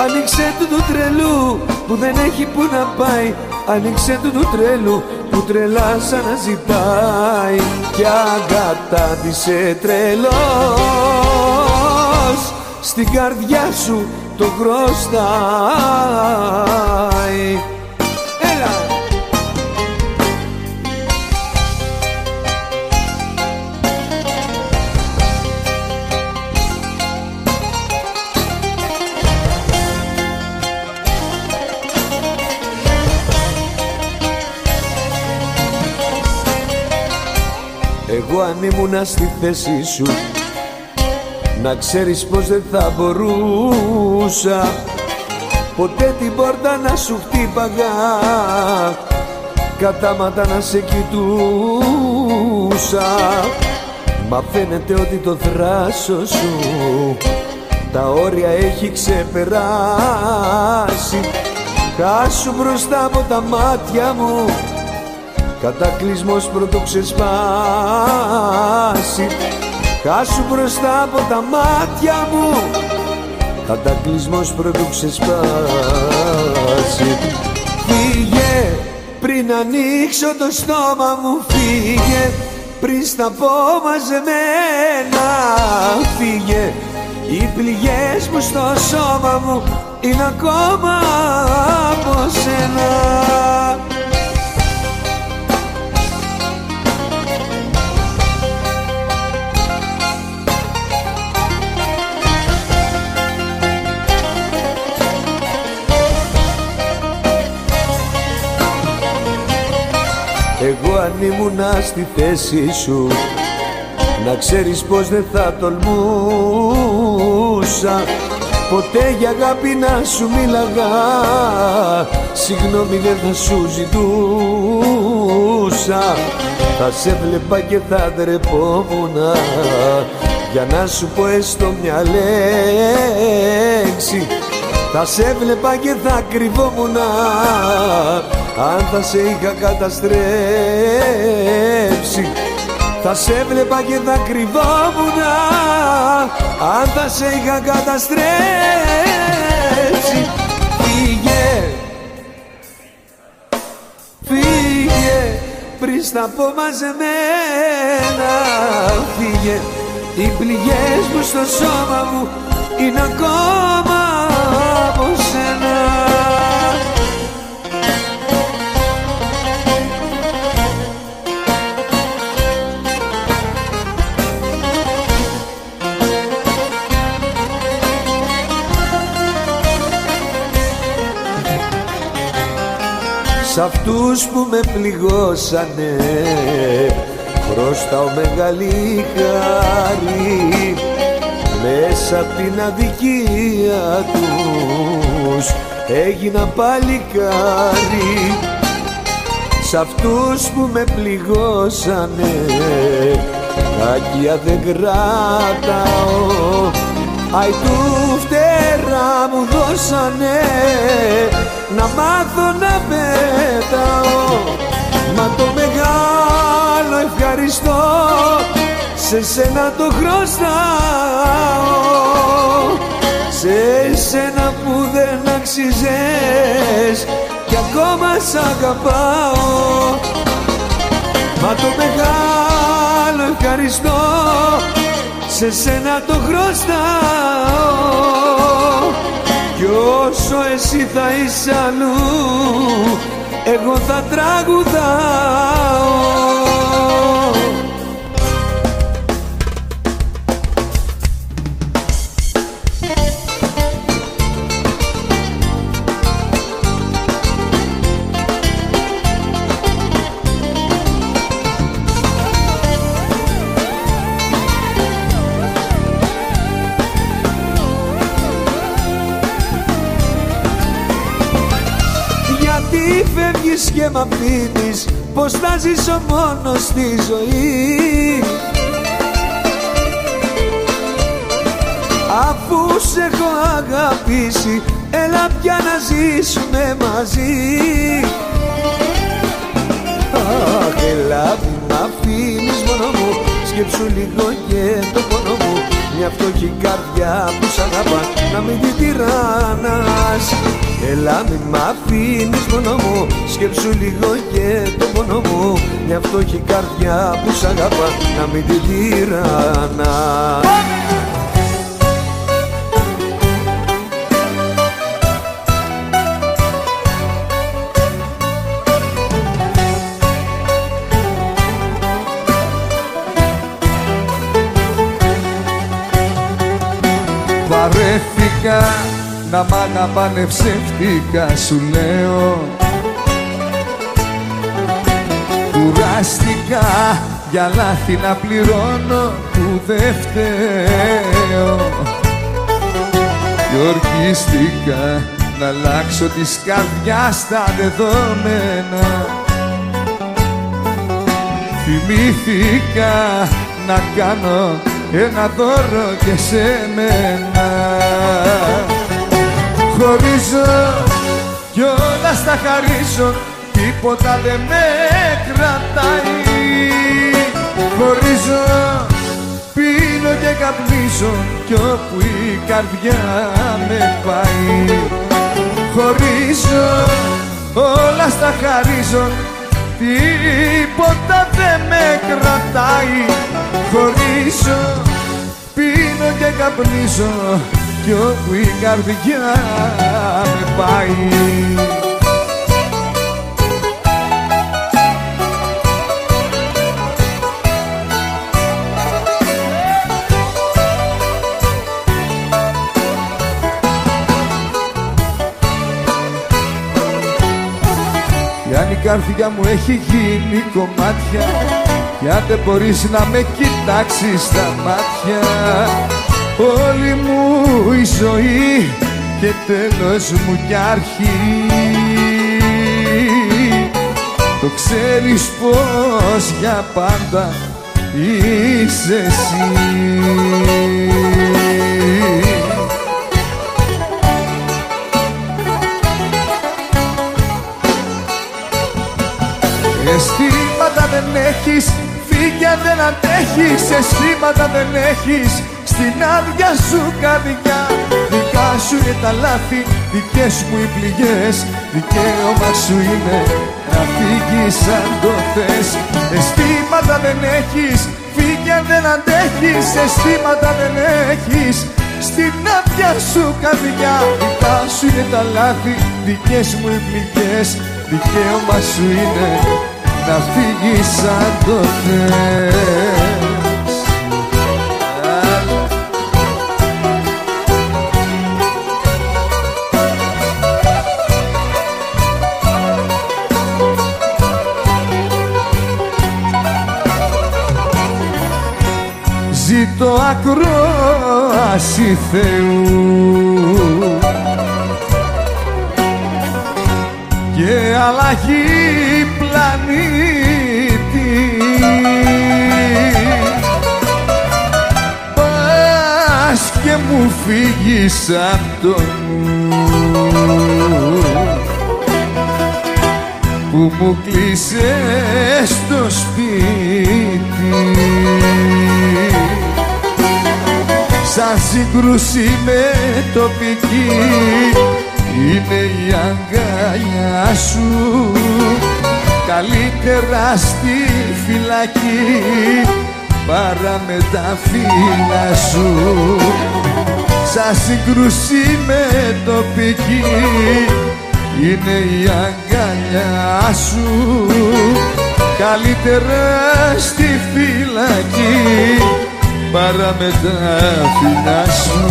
Άνοιξε του τρελού που δεν έχει που να πάει. Άνοιξε του τρέλου που τρελά σαν να ζητάει. Κι αγκατάτησε τρελός στην καρδιά σου το χρωστάει. Έλα! Εγώ αν ήμουνα στη θέση σου, να ξέρεις πως δεν θα μπορούσα ποτέ την πόρτα να σου χτύπαγα, κατάματα να σε κοιτούσα. Μα φαίνεται ότι το θράσο σου τα όρια έχει ξεπεράσει. Χάσου μπροστά από τα μάτια μου, κατακλυσμός πρώτο ξεσπάσει. Χάσου μπροστά από τα μάτια μου, κατακλυσμός πρώτο ξεσπάσει. Φύγε πριν ανοίξω το στόμα μου, φύγε πριν στα πω μαζεμένα. Φύγε, οι πληγές μου στο σώμα μου είναι ακόμα από σένα. Εγώ αν ήμουνα στη θέση σου, να ξέρεις πως δεν θα τολμούσα ποτέ για αγάπη να σου μίλαγα. Συγγνώμη δεν θα σου ζητούσα. Θα σε βλέπα και θα ντρεπόμουνα για να σου πω έστω μια λέξη. Θα σε βλέπα και θα κρυβόμουνα αν θα σε είχα καταστρέψει. Θα σε βλέπα και θα κρυβόμουνα αν θα σε είχα καταστρέψει. Φύγε, φύγε πριν στα πω μαζεμένα. Φύγε, οι πληγές μου στο σώμα μου είναι ακόμα από σένα. Σ' αυτούς που με πληγώσανε χρωστάω μεγάλη χάρη. Μέσα απ' την αδικία τους έγινα παλικάρι. Σ' αυτούς που με πληγώσανε κακία δεν κράταω. Αϊ του φτερά μου δώσανε να μάθω να πετάω. Μα το μεγάλο ευχαριστώ σε σένα το χρωστάω, σε σένα που δεν αξίζες κι ακόμα σ' αγαπάω. Μα το μεγάλο ευχαριστώ σε σένα το χρωστάω, κι όσο εσύ θα είσαι αλλού εγώ θα τραγουδάω. Φεύγεις και μ' αφήνεις, πως θα ζήσω μόνος στη ζωή, αφού σε έχω αγαπήσει, έλα πια να ζήσουμε μαζί. Αχ, έλα μη μ' αφήνεις μόνο μου, σκέψου λίγο και το πόνο μου, μια φτωχή καρδιά που σ' αγαπά να μην την τυραννάς. Έλα μη μ' αφήνεις μόνο μου, σκέψου λίγο και το πόνο μου, μια φτωχή καρδιά που σ' αγαπά να μην την τυραννάς. Βαρέθηκα να μ' αγαπάνε ψεύτικα, σου λέω. Κουράστηκα για λάθη να πληρώνω που δεν φταίω, και ορκίστηκα να αλλάξω της καρδιάς τα δεδομένα. Θυμήθηκα να κάνω ένα δώρο και σε μένα. Χωρίζω κι όλα στα χαρίζω, τίποτα δεν με κρατάει. Χωρίζω, πίνω και καπνίζω κι όπου η καρδιά με πάει. Χωρίζω, όλα στα χαρίζω, τίποτα δεν με κρατάει. Χωρίζω, πίνω και καπνίζω κι όπου η καρδιά με πάει. Κι αν η καρδιά μου έχει γίνει κομμάτια, κι αν δεν μπορείς να με κοιτάξεις στα μάτια, όλη μου η ζωή και τέλος μου κι αρχή, το ξέρεις πως για πάντα είσαι εσύ. Αισθήματα δεν έχεις, φύγει αν δεν αντέχεις. Αισθήματα δεν έχεις στην άδεια σου καρδιά. Δικά σου είναι τα λάθη, δικές μου οι πληγές. Δικαίωμα σου είναι να φύγεις αν το θες. Αισθήματα δεν έχεις, φύγει αν δεν αντέχεις. Αισθήματα δεν έχεις στην άδεια σου καρδιά. Δικά σου είναι τα λάθη, δικές μου οι πληγές. Δικαίωμα σου είναι να φύγεις αν το θες. Ζήτω ακρόαση Θεού και αλλαγή πλανήτη. Πας και μου φύγεις απ' το νου, που που μου κλείσες στο σπίτι. Σαν σύγκρουση με τοπική είναι η αγκαλιά σου, καλύτερα στη φυλακή παρά με τα φύλλα σου. Σαν σύγκρουση με τοπική είναι η αγκαλιά σου, καλύτερα στη φυλακή παρά με τα φύλλα σου.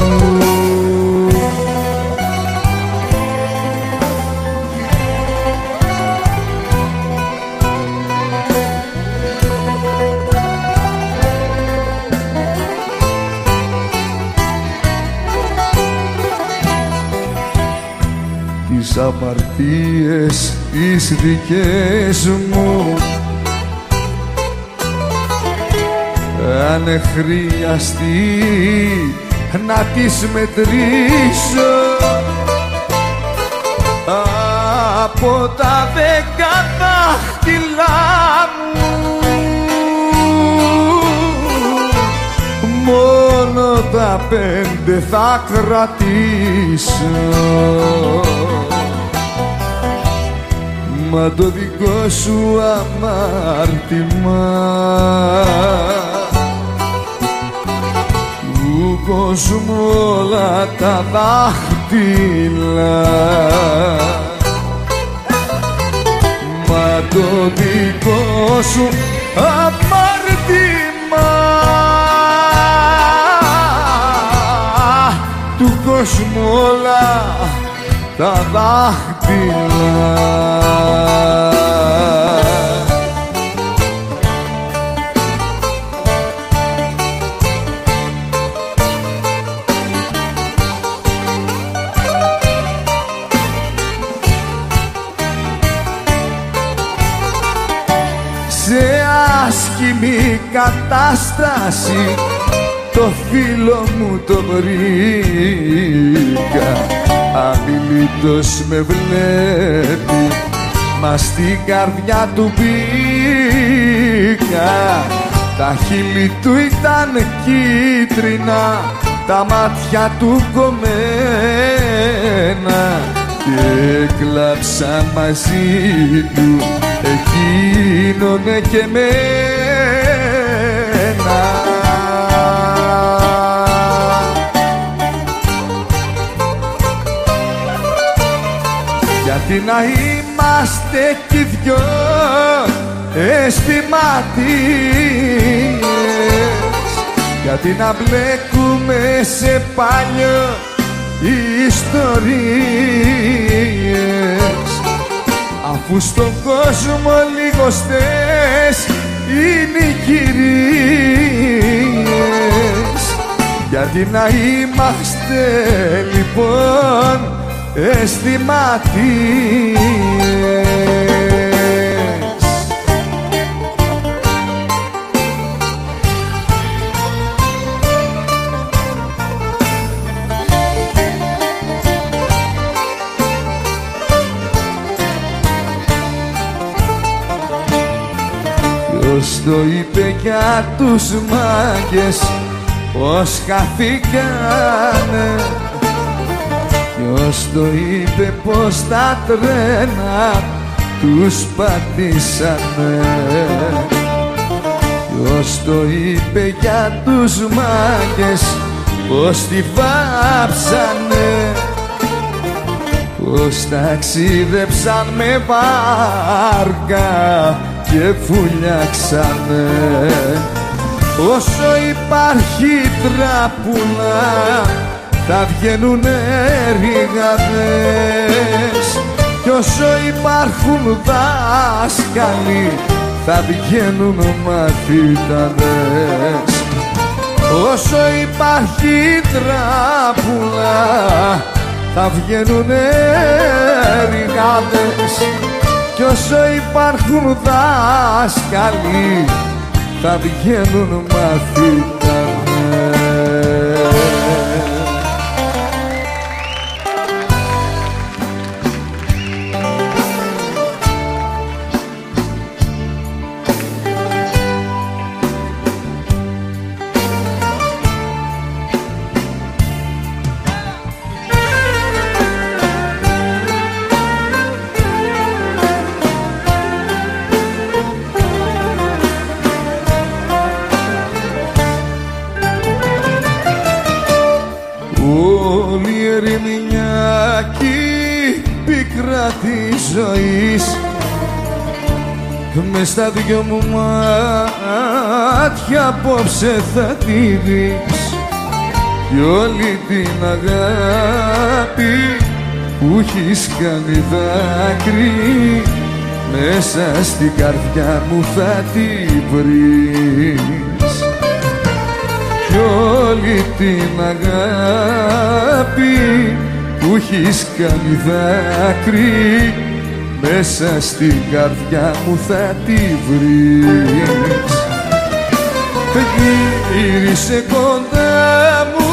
Τις αμαρτίες τις δικές μου αν χρειαστεί να τις μετρήσω από τα 10 δάχτυλά μου μόνο τα 5 θα κρατήσω. Μα το δικό σου αμάρτημα του κόσμου όλα τα δάχτυλα, μα το δικό σου αμάρτημα του κόσμου όλα τα δάχτυλα. Σε άσχημη κατάσταση το φίλο μου το βρήκα, αμιλήτως με βλέπει, μα στην καρδιά του μπήκα. Τα χείλη του ήταν κίτρινα, τα μάτια του κομμένα και έκλαψα μαζί του εκείνον και μένα. Γιατί να είμαστε κι δυο αισθηματίες, γιατί να μπλέκουμε σε παλιό ιστορίες, αφού στον κόσμο λιγοστές είναι οι κυρίες. Γιατί να είμαστε λοιπόν αισθηματίες. Ποιος το είπε για τους μάγκες πως χαθήκανε, ποιος το είπε πως τα τρένα τους πατήσανε, ποιος το είπε για τους μάγκες πως τη βάψανε, πως ταξίδεψαν με βάρκα και φουλιάξανε. Όσο υπάρχει τράπουλα θα βγαίνουνε ρηγαδές, κι όσο υπάρχουν δάσκαλοι θα βγαίνουν μαθηταδές. Όσο υπάρχει τράπουλα θα βγαίνουνε ρηγαδές, κι όσο υπάρχουν δάσκαλοι θα βγαίνουν μαθηταδές. ζωής. Μες στα δυο μου μάτια απόψε θα τη δεις κι όλη την αγάπη που έχεις κάνει δάκρυ μέσα στην καρδιά μου θα τη βρεις κι όλη την αγάπη που έχεις κάνει δάκρυ μέσα στην καρδιά μου θα τη βρεις. Γύρισε κοντά μου,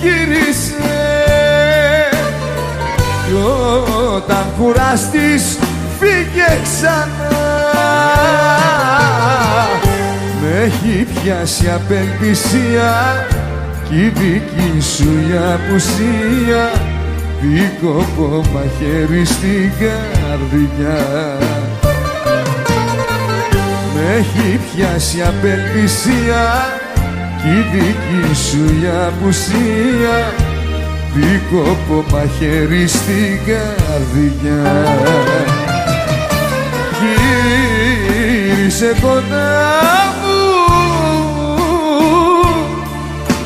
γύρισε κι όταν κουράστης φύγε ξανά. Με έχει πιάσει απελπισία κι η δική σου η απουσία δίκοπο μαχαίρι στην καρδιά. Με έχει πιάσει απελπισία κι η δική σου η απουσία δίκοπο μαχαίρι στην καρδιά. Γύρισε κοντά μου,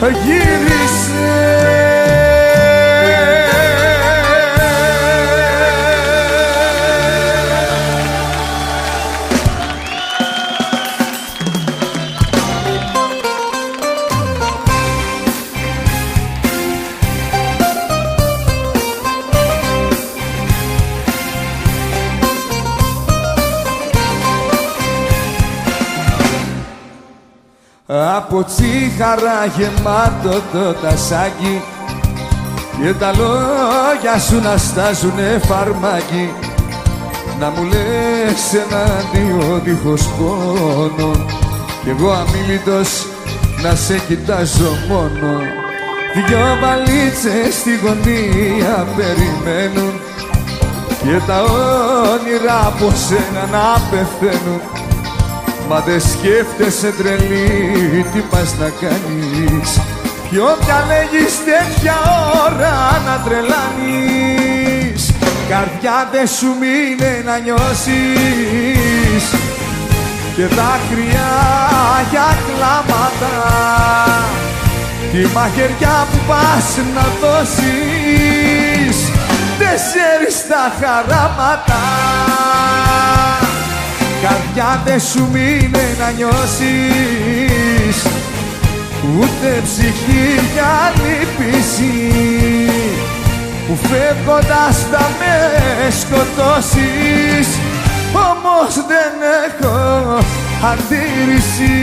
γύρισε. Από τσίχαρα γεμάτο το τασάκι και τα λόγια σου να στάζουνε φαρμάκι, να μου λες ένα αντίο δίχως πόνο κι εγώ αμίλητος να σε κοιτάζω μόνο. Δυο βαλίτσες στη γωνία περιμένουν και τα όνειρα από σένα να πεθαίνουν. Μα δεν σκέφτεσαι τρελή τι πας να κάνεις, ποιον διαλέγεις τέτοια ώρα να τρελάνεις. Καρδιά δεν σου μείνε να νιώσεις και δάκρυα για κλάματα, τη μαχαιριά που πας να δώσεις 4 τα χαράματα. Καρδιά δεν σου μείνε να νιώσεις ούτε ψυχή για λύπηση που φεύγοντας θα με σκοτώσεις, όμως δεν έχω αντίρρηση.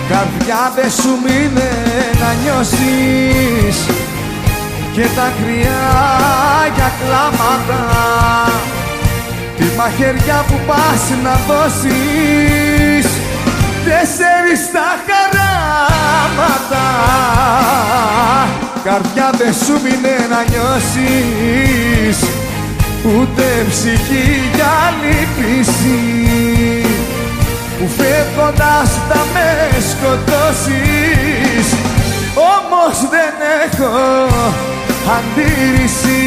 Καρδιά δεν σου μείνε να νιώσεις και τα κρυά για κλάματα, τη μαχαιριά που πας να δώσεις 4 τα χαράματα. Καρδιά δεν σου μείνε να νιώσεις ούτε ψυχή για λύπηση που φεύγοντας θα με σκοτώσεις, όμως δεν έχω αντίρρηση.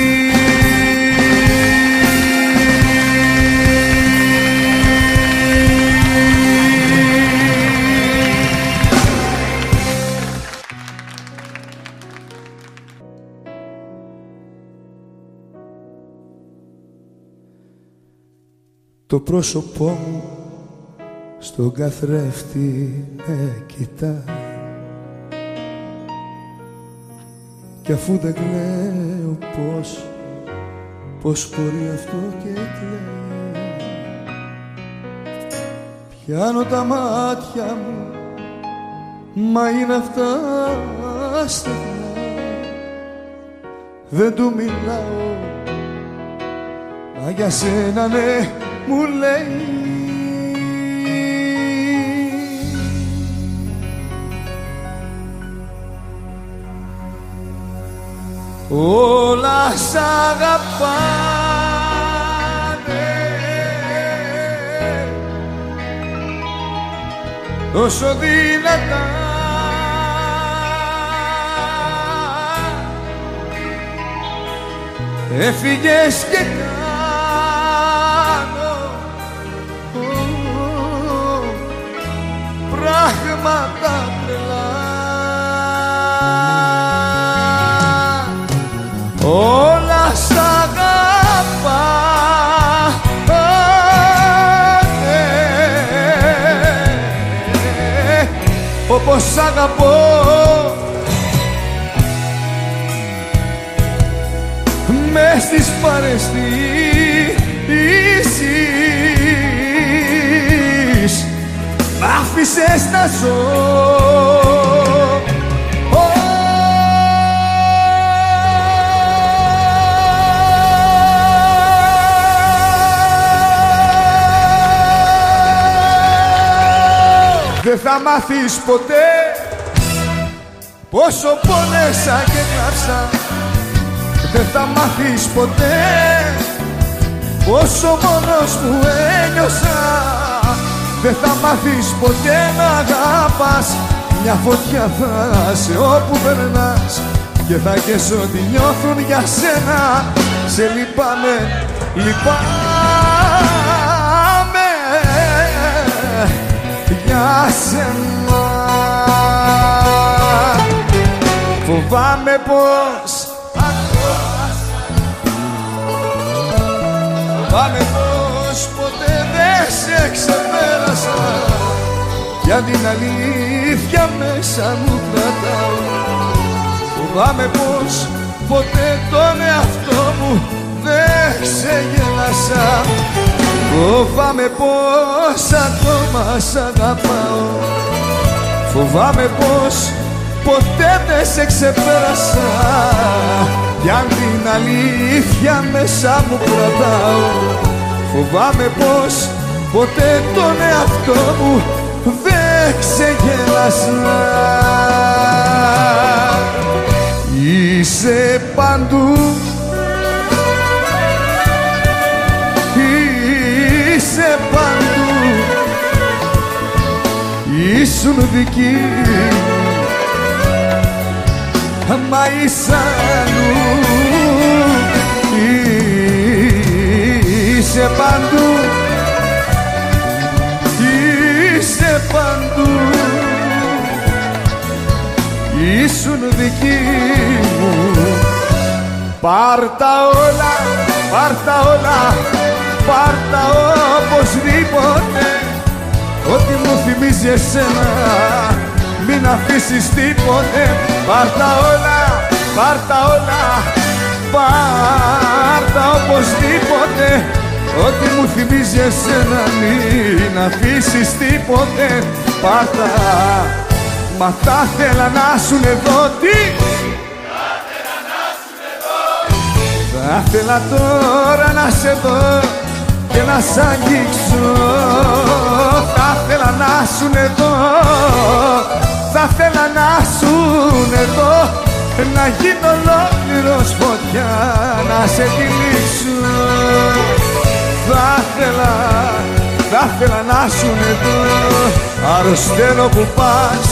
Το πρόσωπό μου στον καθρέφτη με κοιτά κι αφού δεν κλαίω πώς μπορεί αυτό και κλαίει. Πιάνω τα μάτια μου μα είναι αυτά στεγνά, δεν του μιλάω, μα για σένα ναι μου λέει. Όλα σ' αγαπάνε τόσο δυνατά, έφυγες και κάνω πράγματα τρελά. Όλα σ' αγαπάνε όπως σ' αγαπώ, μες στις παραισθήσεις μ' άφησες να ζω. Δεν θα μάθεις ποτέ πόσο πόνεσα και κλάψα. Δεν θα μάθεις ποτέ πόσο μόνος μου ένιωσα. Δεν θα μάθεις ποτέ να αγαπάς. Μια φωτιά θα σε όπου περνάς και θα καίσω ό,τι νιώθουν για σένα. Σε λυπάμαι, λυπάμαι για σένα. Φοβάμαι πως φοβάμαι πως ποτέ δεν σε ξεπέρασα. Για την αλήθεια μέσα μου κρατάω. Φοβάμαι πως ποτέ τον εαυτό μου δεν ξεγέλασα. Φοβάμαι πως ακόμα σ' αγαπάω. Φοβάμαι πως ποτέ δεν σε ξεπέρασα. Για την αλήθεια μέσα μου κρατάω. Φοβάμαι πως ποτέ τον εαυτό μου δεν ξεγέλασα. Είσαι παντού, είσαι παντού, ήσουν δική μου, μα είσαι αλλού. Είσαι παντού, είσαι παντού, ήσουν δική μου. Πάρ' τα όλα, πάρ' τα όλα, πάρ' τα οπωσδήποτε. Ό,τι μου θυμίζει εσένα μην αφήσεις τίποτε. Πάρ' τα όλα, πάρ' τα όλα, πάρ' τα οπωσδήποτε. Ό,τι μου θυμίζει εσένα μην αφήσεις τίποτε. Πάρ' τα, μα θα θέλα να σουν εδώ. Τι? Θα θέλα να σουν εδώ. Θα θέλα τώρα να σε δω και να σ' αγγίξω. Θα θέλα να σουν εδώ. Θα θέλα να σουν εδώ. Να γίνω ολόκληρος φωτιά, να σε τυλίξω. Θα θέλα να σουν εδώ. Αρρωσταίνω που πας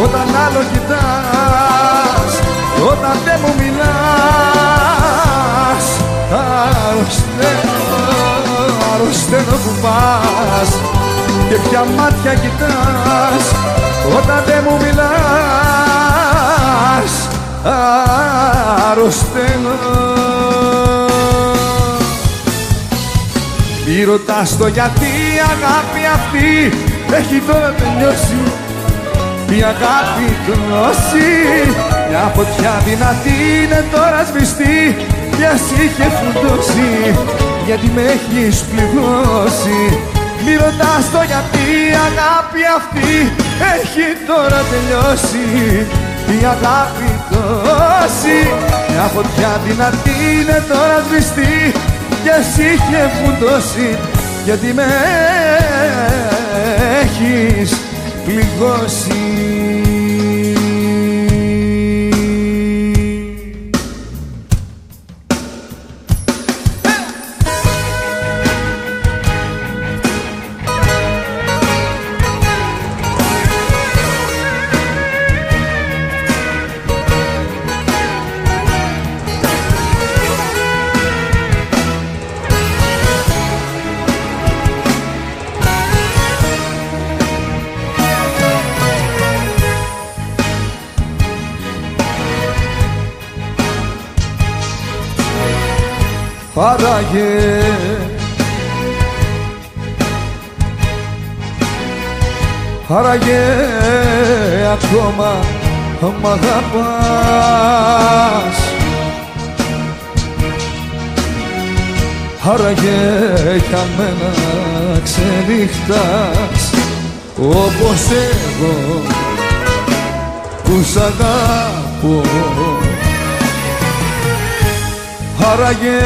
όταν άλλο κοιτάς, όταν δεν μου μιλάς. Αρρωσταίνω που πας και ποια μάτια κοιτάς όταν δεν μου μιλάς. Αρρωσταίνω. Μη ρωτάς το γιατί η αγάπη αυτή έχει τώρα τελειώσει. Η αγάπη γνώση, μια φωτιά δυνατή είναι τώρα σβηστή. Μια είχε φουντώσει γιατί με έχεις πληγώσει. Μη ρωτάς το γιατί, η αγάπη αυτή έχει τώρα τελειώσει. Η αγάπη τόση, μια φωτιά δυνατή είναι τώρα σβηστή κι εσύ και φουντώσει, γιατί με έχεις πληγώσει. Άραγε ακόμα μ' αγαπάς. Άραγε για μένα ξενύχτας όπως εγώ που σ' αγαπώ. Άραγε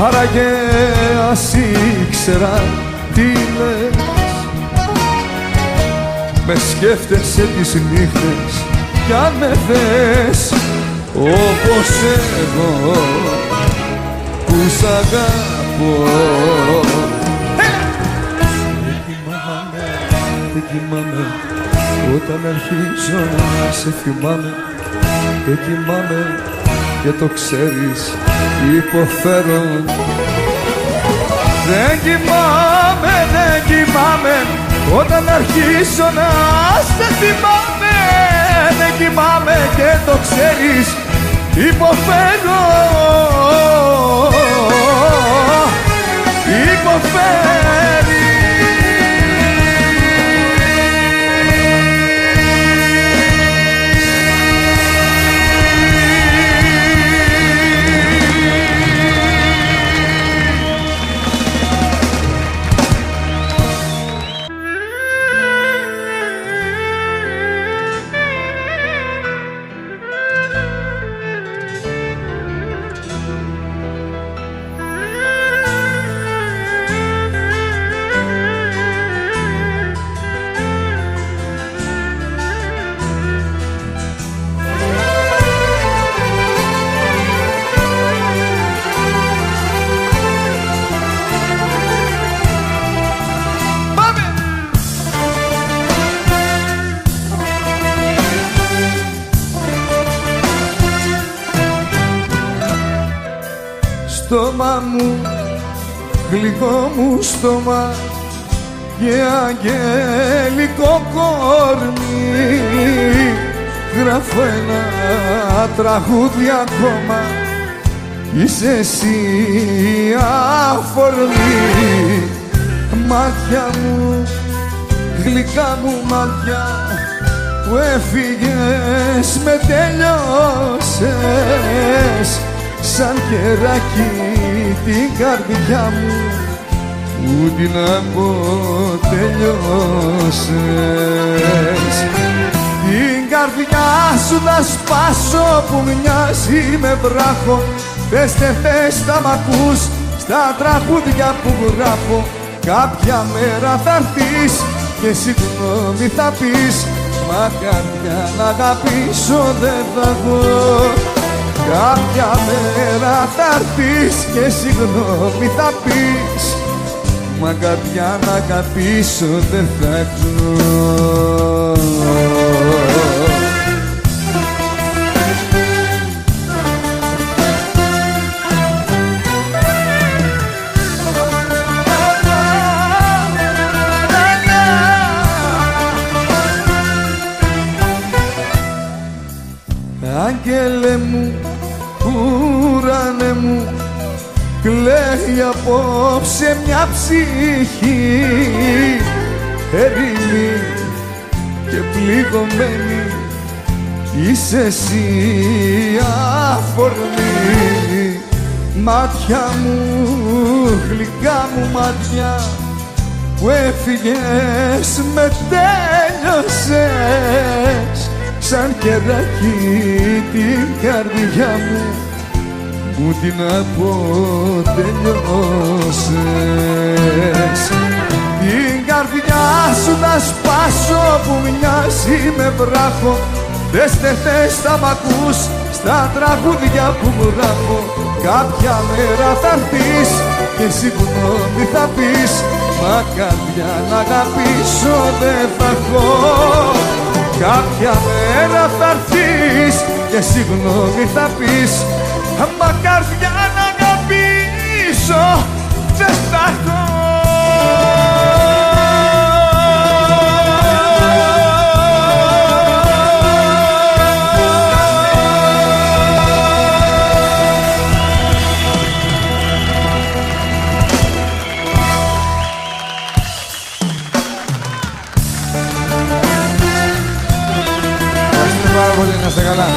άραγε ας ήξερα τι λες. Με σκέφτεσαι τις νύχτες κι αν με θες όπως εγώ που σ' αγαπώ. Δεν κοιμάμαι όταν αρχίζω να σε θυμάμαι. Δεν κοιμάμαι και το ξέρεις, υποφέρω. Δεν κοιμάμαι όταν αρχίσω να σε θυμάμαι. Δεν κοιμάμαι και το ξέρεις, υποφέρω. Υποφέρει. Στόμα μου, γλυκό μου στόμα και αγγελικό κορμί, γράφω ένα τραγούδι ακόμα, είσαι εσύ αφορμή. Μάτια μου, γλυκά μου μάτια που έφυγες με τελειώσες, σαν κεράκι την καρδιά μου που την αποτελειώσες. Την καρδιά σου θα σπάσω που μοιάζει με βράχο. Θες δεν θες θα μ' ακούς στα τραγούδια που γράφω. Κάποια μέρα θα έρθεις και συγγνώμη θα πεις, μα καρδιά να αγαπήσω δεν θα έχω. Κάποια μέρα θα έρθεις και συγγνώμη θα πεις, μα καρδιά να αγαπήσω δεν θα έχω. Άγγελε μου, ουρανέ μου, κλαίει απόψε μια ψυχή ερήμη και πληγωμένη. Είσαι εσύ αφορμή, μάτια μου, γλυκά μου μάτια, που έφυγες με τέλειωσες, σαν κεράκι την καρδιά μου, μου την αποτελειώσες. Την καρδιά σου θα σπάσω που μοιάζει με βράχο, δες δεν θες θα μ' ακούς στα τραγούδια που μου γράφω. Κάποια μέρα θα έρθεις και συγγνώμη θα πεις, μα καρδιά να αγαπήσω δεν θα έχω. Κάποια μέρα θα έρθεις και συγγνώμη θα πεις, μα καρδιά να αγαπήσω δεν θα έχω. Να είστε καλά.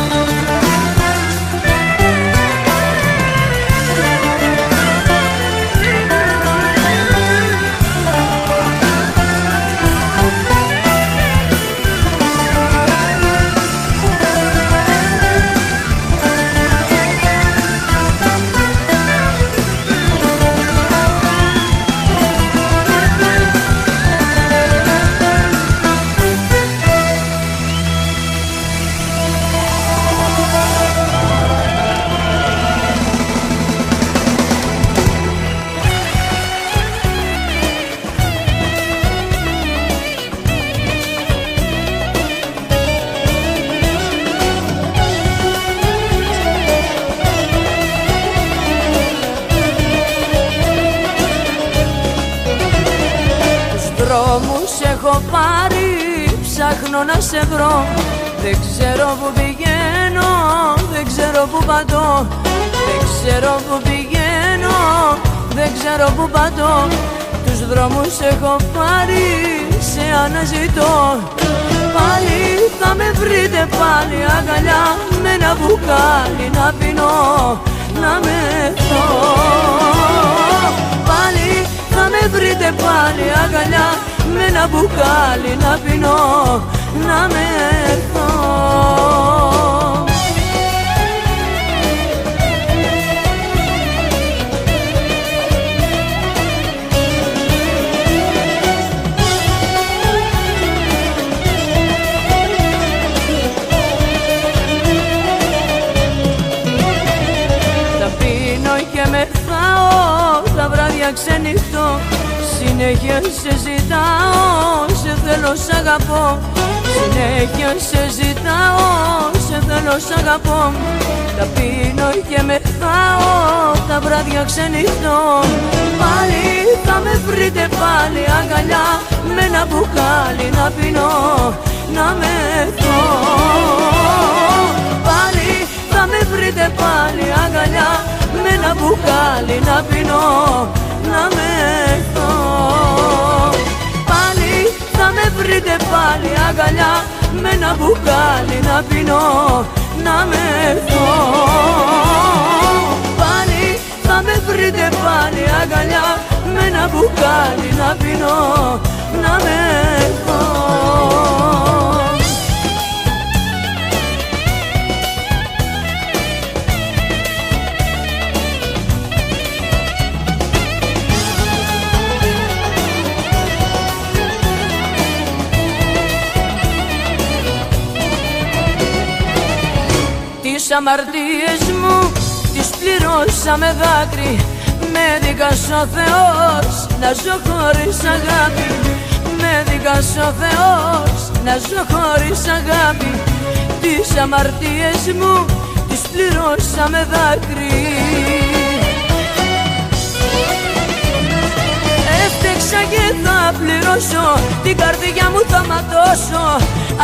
Δρόμους έχω πάρει, ψάχνω να σε βρω. Δεν ξέρω που πηγαίνω, δεν ξέρω που πατώ. Δεν ξέρω που πηγαίνω, δεν ξέρω που πατώ. Τους δρόμους έχω πάρει, σε αναζητώ. Πάλι θα με βρείτε πάλι αγκαλιά, με ένα μπουκάλι να πίνω, να μεθώ. Πάλι θα με βρείτε πάλι αγκαλιά, με ένα μπουκάλι να πίνω, να μεθώ. Θα πίνω και μεθάω, τα βράδια ξενυχτώ. Συνέχεια σε ζητάω, σε θέλω, σ' αγαπώ. Συνέχεια σε ζητάω, σε θέλω, σ' αγαπώ. Τα πίνω και μεθάω, τα βράδια ξενυχτώ. Πάλι θα με βρείτε πάλι αγκαλιά, με ένα μπουκάλι να πίνω, να μεθώ. Πάλι θα με βρείτε πάλι αγκαλιά, με ένα μπουκάλι να πίνω, να μεθώ. Πάλι θα με βρείτε πάλι αγκαλιά, με ένα μπουκάλι να πίνω, να μεθώ. Πάλι θα με βρείτε πάλι αγκαλιά, με ένα μπουκάλι να πίνω, να μεθώ. Τις αμαρτίες μου τις πλήρωσα με δάκρυ. Με δίκασε ο Θεός να ζω χωρίς αγάπη. Με δίκασε ο Θεός να ζω χωρίς αγάπη. Τις αμαρτίες μου τις πλήρωσα με δάκρυ. Έφτεξα και θα πληρώσω, την καρδιά μου θα ματώσω.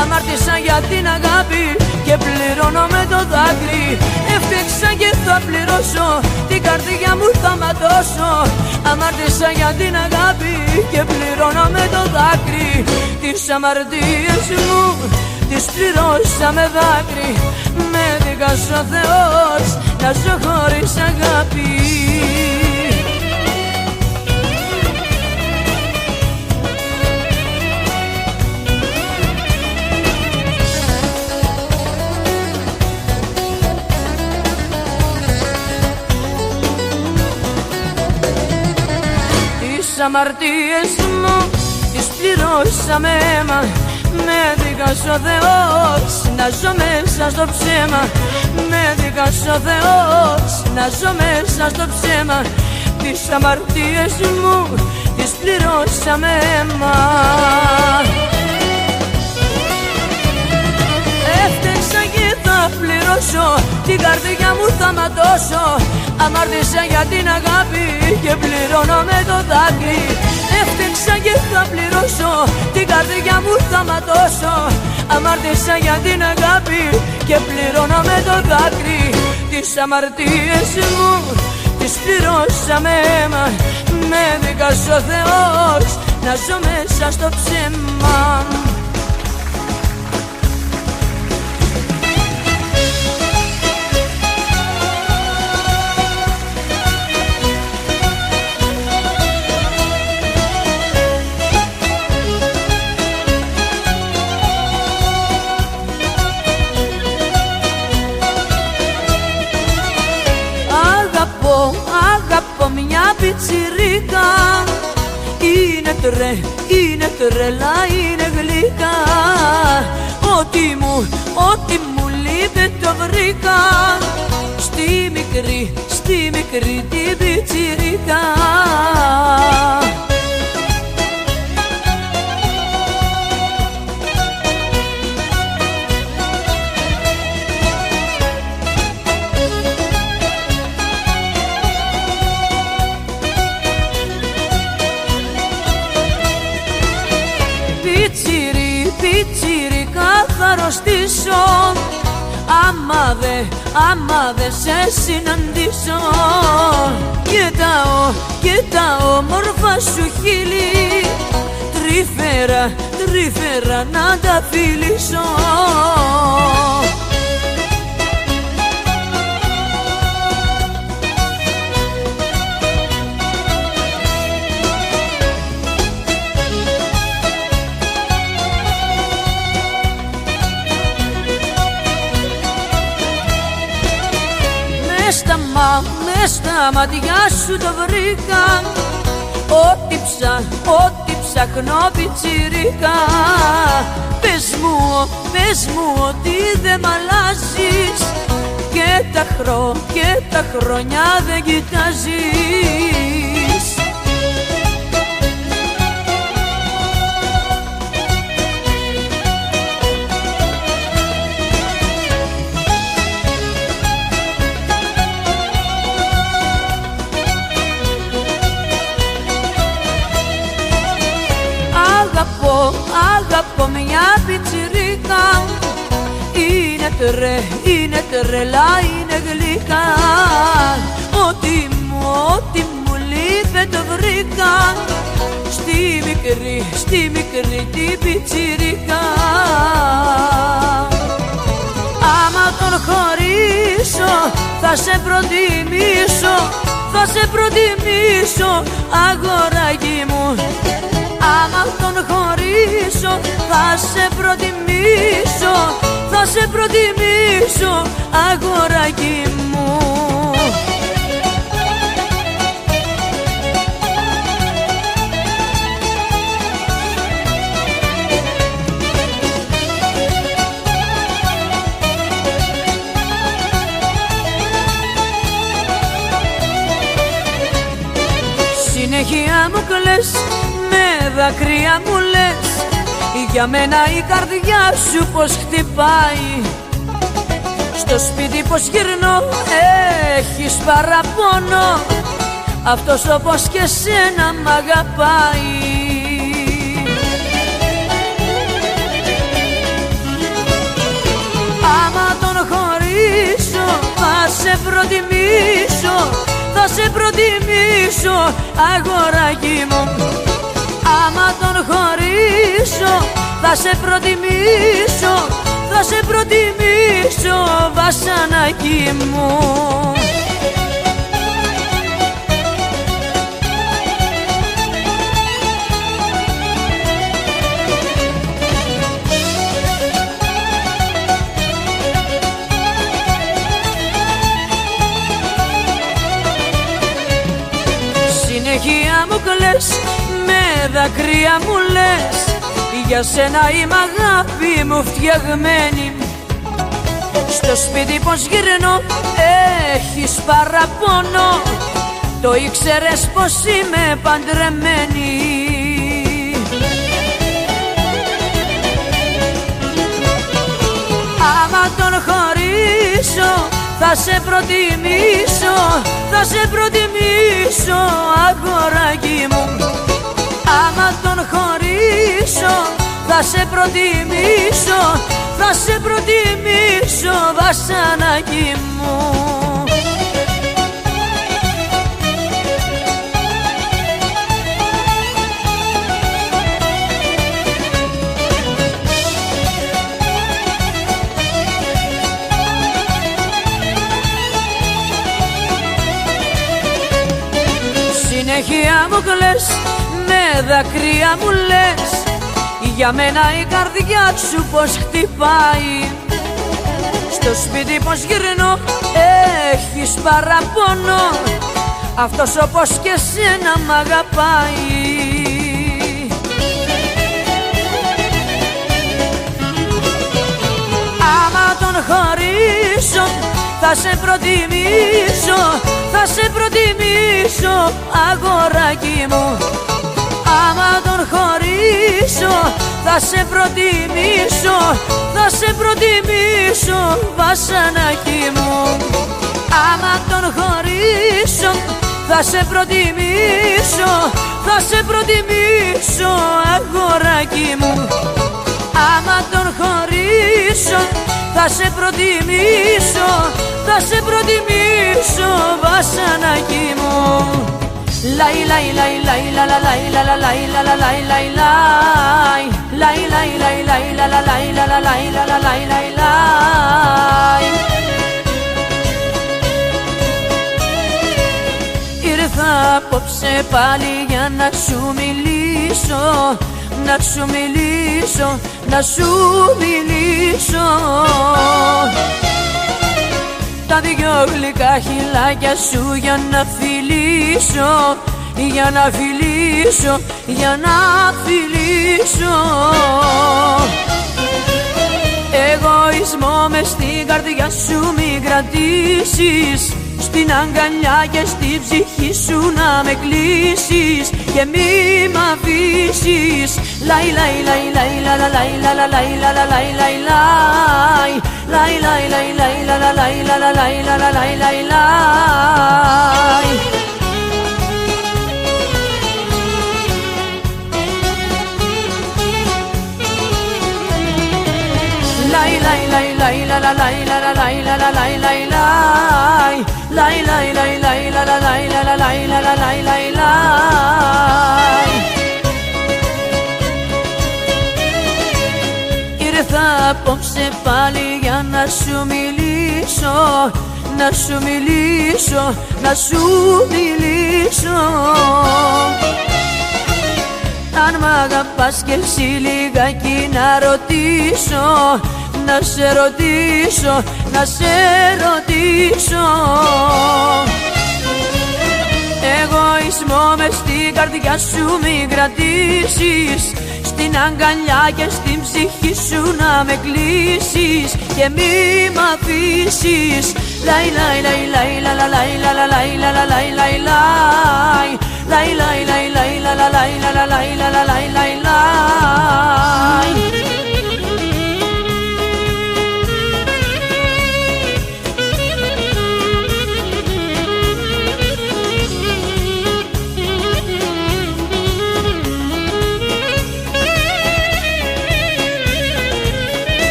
Αμάρτησα για την αγάπη και πληρώνω με το δάκρυ. Έφτεξα Αμάρτησα και θα πληρώσω, την καρδιά μου θα ματώσω. Αμάρτησα για την αγάπη και πληρώνω με το δάκρυ. Τις αμαρτίες μου τις πληρώσα με δάκρυ. Με δίκασε ο Θεός να ζω χωρίς αγάπη. Τις αμαρτίες μου τις πληρώσα με αίμα. Με δίκασε ο Θεός να ζω μέσα στο ψέμα. Με δίκασε ο Θεός να ζω μέσα στο ψέμα. Τις αμαρτίες μου τις πληρώσα με αίμα. Έφτεξα και θα πληρώσω, την καρδιά μου θα ματώσω. Αμάρτησα για την αγάπη και πληρώνω με το δάκρυ. Έφτεξα και θα πληρώσω, την καρδιά μου θα ματώσω. Αμάρτησα για την αγάπη και πληρώνω με το δάκρυ. Τις αμαρτίες μου τις πληρώσα με αίμα. Με δίκασε ο Θεός να ζω μέσα στο ψέμα. Αγαπώ μια πιτσιρίκα. Είναι τρελά, είναι γλυκά. Ό,τι μου λείπει το βρήκα στη μικρή την πιτσιρίκα. Πιτσιρίκα θα αρρωστήσω άμα δε σε συναντήσω. Κοιτάω όμορφα σου χείλη, τρυφερά να τα φιλήσω. Μες στα μάτια σου το βρήκα. Ό,τι ψάχνω πιτσιρίκα. Πες μου ότι δεν μ' αλλάζεις και τα χρόνια δεν κοιτάζεις. Αγαπώ μια πιτσιρίκα. Είναι τρελά, είναι γλυκά. Ό,τι μου λείπει το βρήκα στη μικρή την πιτσιρίκα. Άμα τον χωρίσω θα σε προτιμήσω αγοράκι μου. Άμα τον χωρίσω θα σε προτιμήσω αγοράκι μου. Συνέχεια μου κλαις, με δάκρυα μου λες, για μένα η καρδιά σου πως χτυπάει. Στο σπίτι πως γυρνώ, έχεις παραπονό, αυτός όπως και σένα μ' αγαπάει. Άμα τον χωρίσω θα σε σε προτιμήσω, θα σε προτιμήσω αγοράκι μου. Άμα τον χωρίσω θα σε προτιμήσω, θα σε προτιμήσω βασανάκι μου. Συνεχεία μου κλαις, με δάκρυα μου λες, για σένα είμαι αγάπη μου φτιαγμένη. Στο σπίτι πως γυρνώ έχεις παραπονό, το ήξερες πως είμαι παντρεμένη. Άμα τον χωρίσω θα σε προτιμήσω, θα σε προτιμήσω αγοράκι μου. Άμα τον χωρίσω θα σε προτιμήσω, θα σε προτιμήσω βασανάκι μου. Συνέχεια μου κλαις, με δάκρυα μου λες, για μένα η καρδιά σου πως χτυπάει. Στο σπίτι πως γυρνώ έχεις παραπονό, αυτός όπως και σένα μ' αγαπάει. Άμα τον χωρίσω θα σε προτιμήσω, θα σε προτιμήσω αγοράκι μου. Άμα τον χωρίσω θα σε προτιμήσω, θα σε προτιμήσω βασανάκι μου. Άμα τον χωρίσω θα σε προτιμήσω, θα σε προτιμήσω αγοράκι μου. Άμα τον χωρίσω θα σε προτιμήσω, θα σε προτιμήσω βασανάκι μου. Λαϊ λαϊ λαϊ λαϊ λα λα λαϊ λα λα λαϊ λα λα λαϊ λαϊ λαϊ λαϊ λαϊ λαϊ λαϊ λα λα λαϊ λα λα λαϊ λα λα λαϊ λαϊ λαϊ. Ήρθα απόψε πάλι για να σου μιλήσω, να σου μιλήσω, να σου μιλήσω. Τα δυο γλυκά χειλάκια σου για να φιλήσω, για να φιλήσω, για να φιλήσω. Εγωισμό μες στην καρδιά σου μην κρατήσεις, στην αγκαλιά και στην ψυχή σου να με κλείσεις και μη μ' αφήσεις. Λαϊ λαϊ λαϊ λαϊ λα λα λαϊ λα λα λαϊ λα λα λαϊ λαϊ λαϊ λαϊ λαϊ λαϊ λαϊ λα λα λαϊ λα λα λαϊ λα λα λαϊ λαϊ λαϊ. Lay lay lay lay la la lay la la lay la la lay lay lay lay lay lay lay la la lay la la lay la la lay lay lay. Ήρθα απόψε πάλι για να σου μιλήσω, να σου μιλήσω, να σου μιλήσω. Αν μ' αγαπάς κι εσύ λιγάκι να ρωτήσω, να σε ρωτήσω, να σε ρωτήσω. Εγωισμό μες στην καρδιά σου μην κρατήσεις, στην αγκαλιά και στην ψυχή σου να με κλείσεις και μη μ' αφήσεις. Λαϊ λαϊ λαϊ λαϊ λα λα λαϊ λα λα λαϊ λα λα λαϊ λαϊ λαϊ λαϊ λαϊ λαϊ λαϊ λα λα λαϊ λα λα λαϊ λα λα λαϊ λαϊ λαϊ.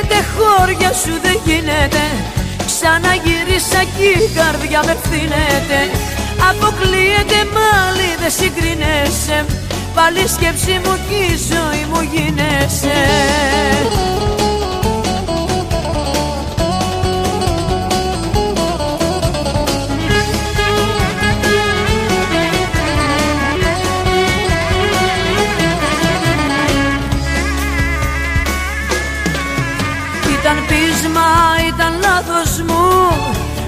Αποκλείεται χώρια σου δεν γίνεται, ξαναγυρίσα κι η καρδιά με ευθύνεται. Αποκλείεται μάλι δεν συγκρίνεσαι, πάλι σκέψη μου κι η ζωή μου γίνεσαι. Ήταν πείσμα, ήταν λάθος μου,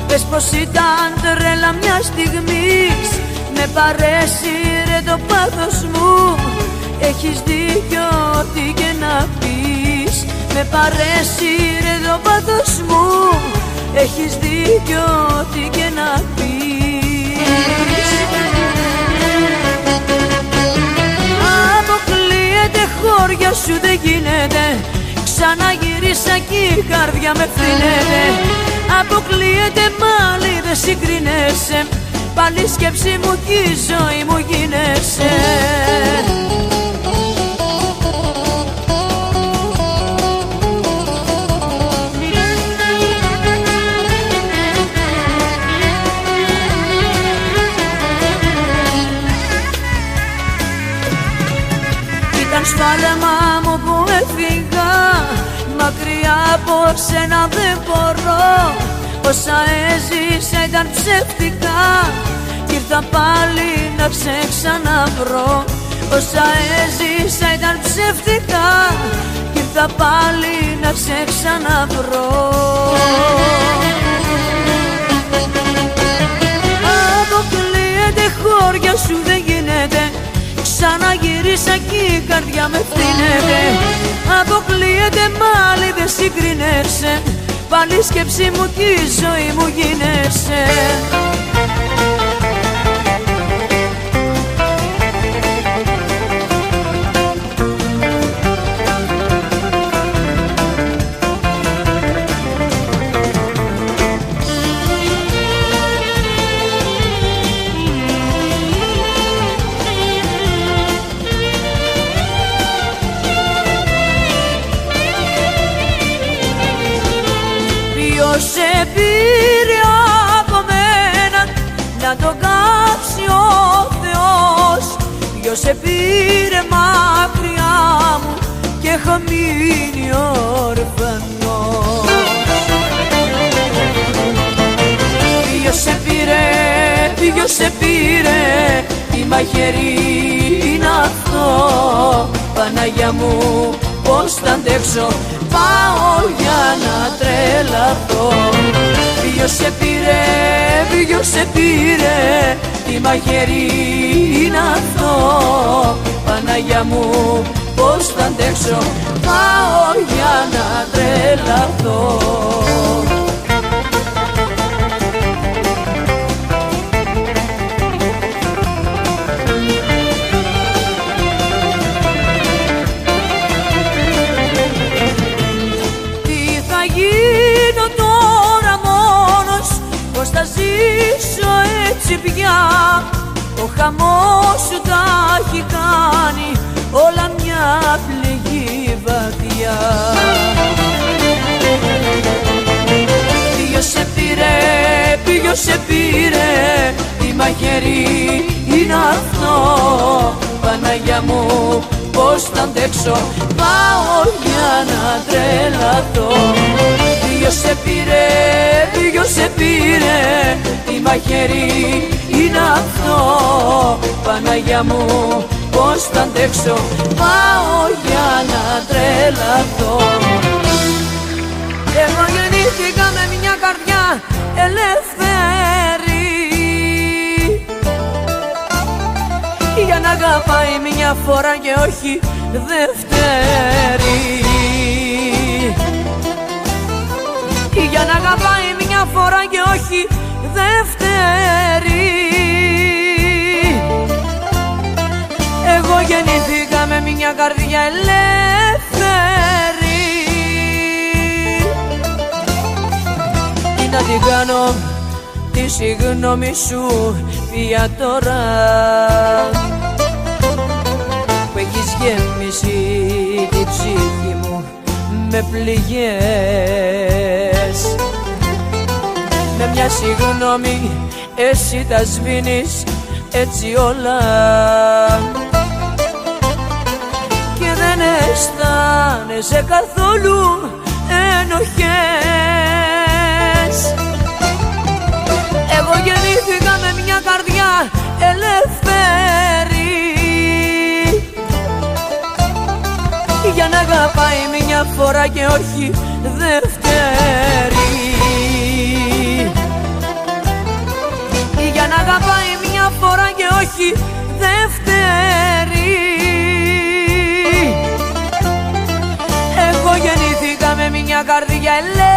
πες πως ήταν τρέλα μια στιγμής. Με παρέσυρε το πάθος μου, έχεις δίκιο τι και να πεις. Με παρέσυρε το πάθος μου, έχεις δίκιο τι και να πεις. Αποκλείεται χώρια σου δεν γίνεται, ξαναγυρίσα κι η καρδιά με ευθύνεται. Αποκλείεται μάλι δεν συγκρίνεσαι, πάλι σκέψη μου κι η ζωή μου γίνεσαι. Ήταν σφάλμα μου που έφυγα, μακριά από σένα δεν μπορώ. Όσα έζησα ήταν ψεύτικα, κι ήρθα πάλι να σε ξαναβρω. Όσα έζησα ήταν ψεύτικα, κι ήρθα πάλι να σε ξαναβρω. Αποκλείεται χώρια σου δεν γίνεται, ξαναγυρίσα κι η καρδιά με ευθύνεται. Αποκλείεται μάλι δεν συγκρίνεσαι, πάλι σκέψη μου κι η ζωή μου γίνεσαι. Ποιος σε πήρε από μένα να το κάψει ο Θεός. Ποιος σε πήρε μακριά μου και έχω μείνει ορφανός. Ποιος σε πήρε, ποιος σε πήρε, τι μαχαίρι είναι αυτό. Παναγιά μου πώς θα αντέξω, πάω για να τρελαθώ. Ποιος σε πήρε, ποιος σε πήρε, τι μαχαίρι είναι αυτό. Παναγιά μου πώς θα αντέξω, πάω για να τρελαθώ. Γίνω τώρα μόνος, πώς θα ζήσω έτσι πια. Ο χαμός σου τα έχει κάνει όλα μια πληγή βαθιά. Ποιος σε πήρε, ποιος σε πήρε, τι μαχαίρι είναι αυτό. Παναγιά μου πώς θα αντέξω, πάω για να τρελαθώ. Ποιος σε πήρε, ποιος σε πήρε, τι μαχαίρι είναι αυτό. Παναγιά μου πώς θα αντέξω, πάω για να τρελαθώ. Εγώ γεννήθηκα με μια καρδιά ελεύθερη, για να αγαπάει μια φορά και όχι δεύτερη. Για να αγαπάει μια φορά και όχι δεύτερη. Εγώ γεννήθηκα με μια καρδιά ελεύθερη. Τι να την κάνω τη συγγνώμη σου πια τώρα, που έχεις γεμίσει την ψυχή μου με με πληγές. Με μια συγγνώμη εσύ τα σβήνεις έτσι όλα και δεν αισθάνεσαι καθόλου ενοχές. Εγώ γεννήθηκα με μια καρδιά ελεύθερη για να αγαπάει μια φορά και όχι δεύτερη, για να αγαπάει μια φορά και όχι δεύτερη. Εγώ γεννήθηκα με μια καρδιά ελεύθερη.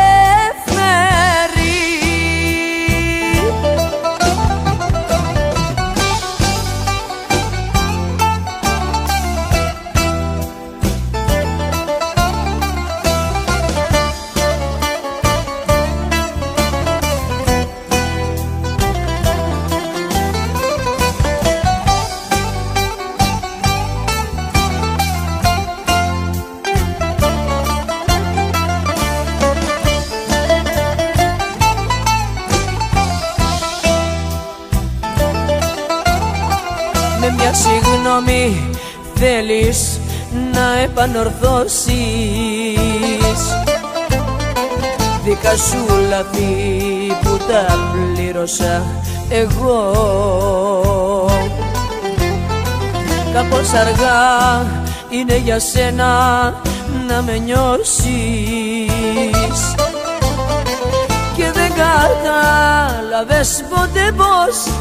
Με μια συγγνώμη θέλεις να επανορθώσεις δικά σου λάθη που τα πλήρωσα εγώ. Κάπως αργά είναι για σένα να με νιώσεις και δεν κατάλαβες ποτέ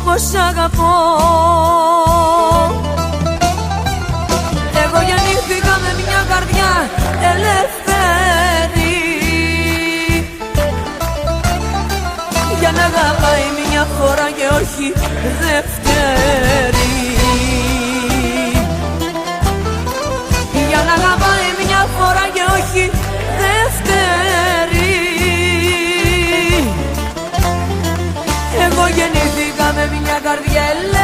πως αγαπώ. Εγώ γεννήθηκα με μια καρδιά ελεύθερη για να αγαπάει μια φορά και όχι δεύτερη, για να αγαπάει μια φορά και όχι δεύτερη. Εγώ γεννήθηκα με μια καρδιά ελεύθερη.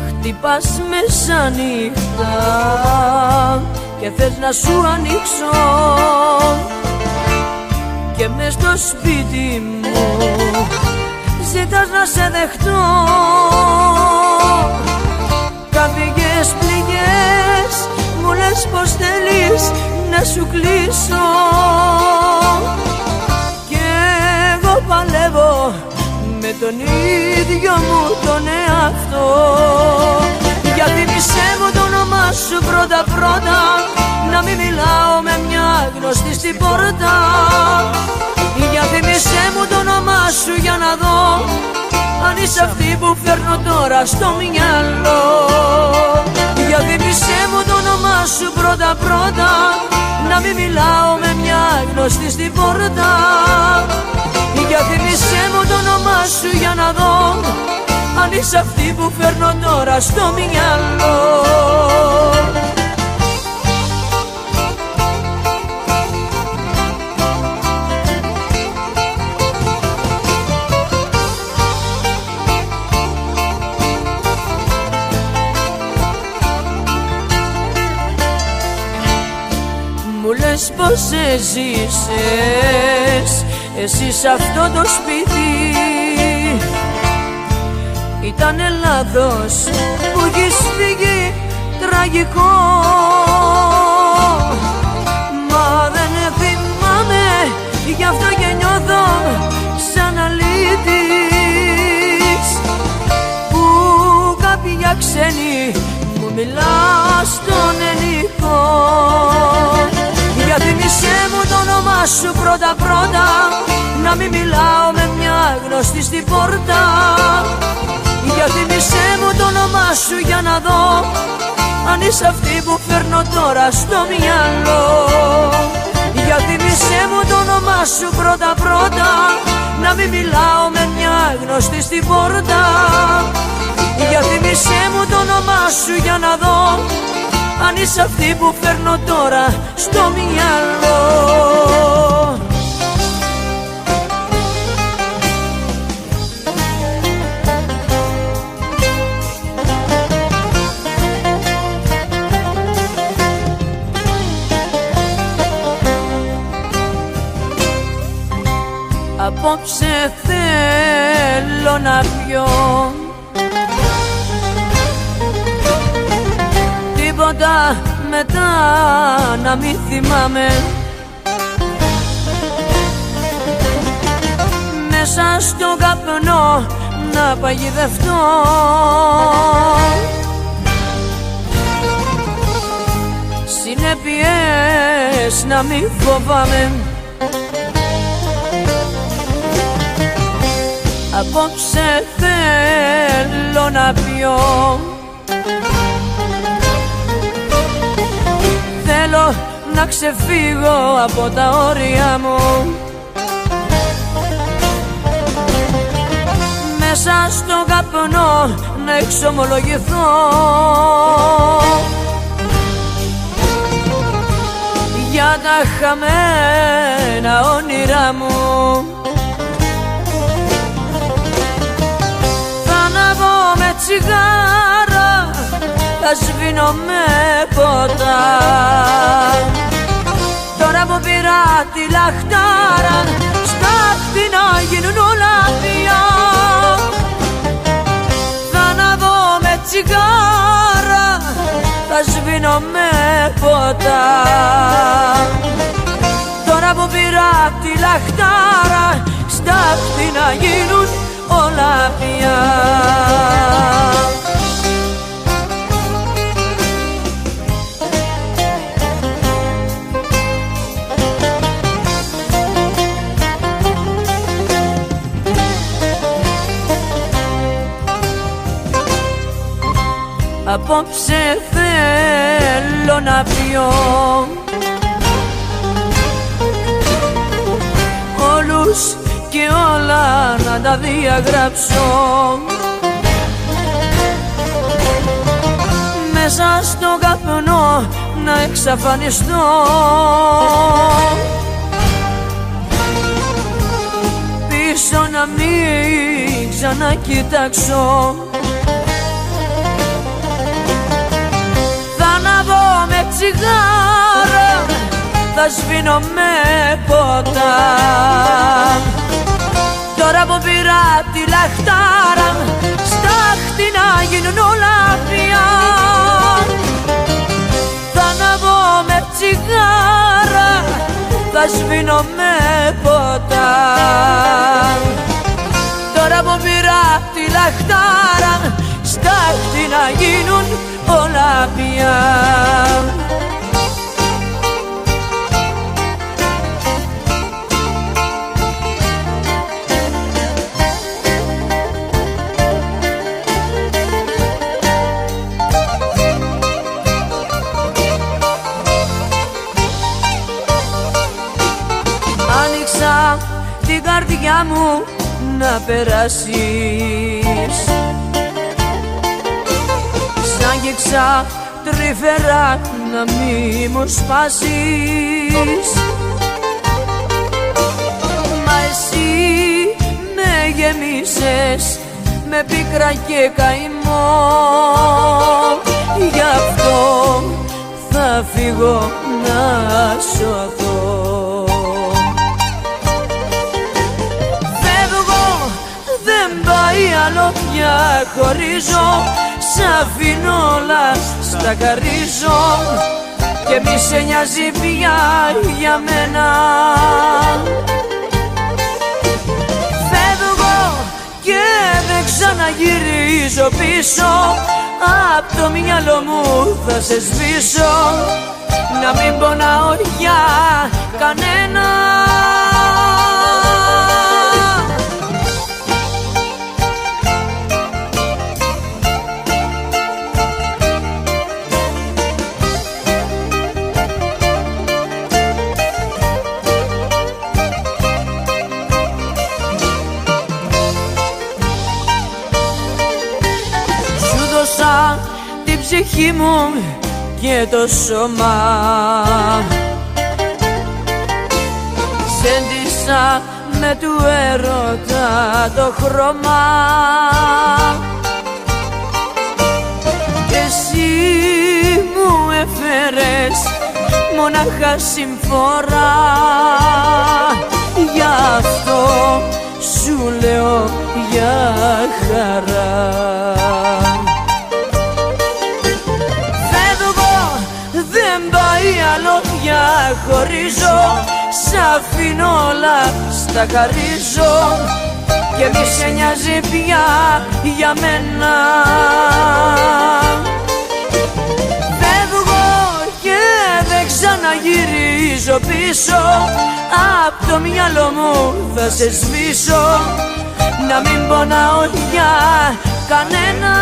Χτυπάς μεσάνυχτα και θες να σου ανοίξω και μες στο σπίτι μου ζητάς να σε δεχτώ. Καφηγές, πληγές, μου λες πως θέλεις να σου κλείσω και εγώ παλεύω με τον ίδιο μου τον εαυτό. Για θύμισέ μου το όνομά σου πρώτα πρώτα, να μην μιλάω με μια γνωστή στην πόρτα. Για θύμισέ μου το όνομά σου για να δω αν είσαι αυτή που φέρνω τώρα στο μυαλό. Για θύμισέ μου το όνομά σου πρώτα πρώτα, να μην μιλάω με μια γνωστή στην πόρτα. Για θύμισέ μου το όνομά σου για να δω αν είσαι αυτή που φέρνω τώρα στο μυαλό. Μου λες πως έζησες εσύ σ' αυτό το σπίτι, ήτανε λάθος που έχεις φύγει τραγικό. Μα δεν θυμάμαι, γι' αυτό και νιώθω σαν αλήτης που κάποια ξένη μου μιλά στον ελληνικό. Για θύμισέ μου το όνομά σου πρώτα πρώτα, να μην μιλάω με μια γνωστή στην πόρτα. Για θύμισέ μου το όνομά σου για να δω αν είσαι αυτή που φέρνω τώρα στο μυαλό. Για θύμισέ μου το όνομά σου πρώτα πρώτα, να μην μιλάω με μια γνωστή στην πόρτα. Για θύμισέ σου για να δω αν είσαι αυτή που φέρνω τώρα στο μυαλό. Απόψε θέλω να πιω τίποτα μετά να μην θυμάμαι. Μέσα στο καπνό να παγιδευτώ, συνέπειες να μην φοβάμαι. Απόψε θέλω να πιω, θέλω να ξεφύγω από τα όρια μου. Μέσα στο καπνό να εξομολογηθώ για τα χαμένα όνειρά μου. Με τσιγάρα, θα σβήνω με ποτά. Τώρα που πήρα τη λαχτάρα, στάχτη να γίνουν όλα πια. Θα αναβώ με τσιγάρα, θα σβήνω με ποτά. Τώρα που πήρα τη λαχτάρα, στάχτη να γίνουν όλα πια. Απόψε θέλω να πιω όλους και όλα να τα διαγράψω. Μέσα στο καπνό να εξαφανιστώ, πίσω να μην ξανακοιτάξω. Θα αναβώ με τσιγάρα, θα σβήνω με ποτά. Τώρα που πήρα τη λαχτάρα, στάχτη να γίνουν όλα πια. Θα αναβώ με τσιγάρα, θα σβήνω με ποτά. Τώρα που πήρα τη λαχτάρα, στάχτη να γίνουν όλα πια. Άνοιξα την καρδιά μου να περάσεις, σ' άγγιξα τρυφερά να μη μου σπάσεις. Μα εσύ με γεμίσες με πίκρα και καημό, γι' αυτό θα φύγω να σωθώ. Φεύγω, δεν πάει άλλο πια, χωρίζω, σ' αφήνω όλα, στα χαρίζω και μη σε νοιάζει πια για μένα. Φεύγω και δεν ξαναγυρίζω πίσω, απ' το μυαλό μου θα σε σβήσω, να μην πονάω για κανένα. Σου δώσα την ψυχή μου και το σώμα. Ζέντισα με του έρωτα το χρώμα κι εσύ μου έφερες μονάχα συμφόρα. Γι' αυτό σου λέω για χαρά. Φεύγω, δεν πάει άλλο πια, χωρίζω, σ' αφήνω όλα, στα χαρίζω και μη σε νοιάζει πια για μένα. Φεύγω και δεν ξαναγυρίζω πίσω, απ' το μυαλό μου θα σε σβήσω, να μην πονάω για κανένα.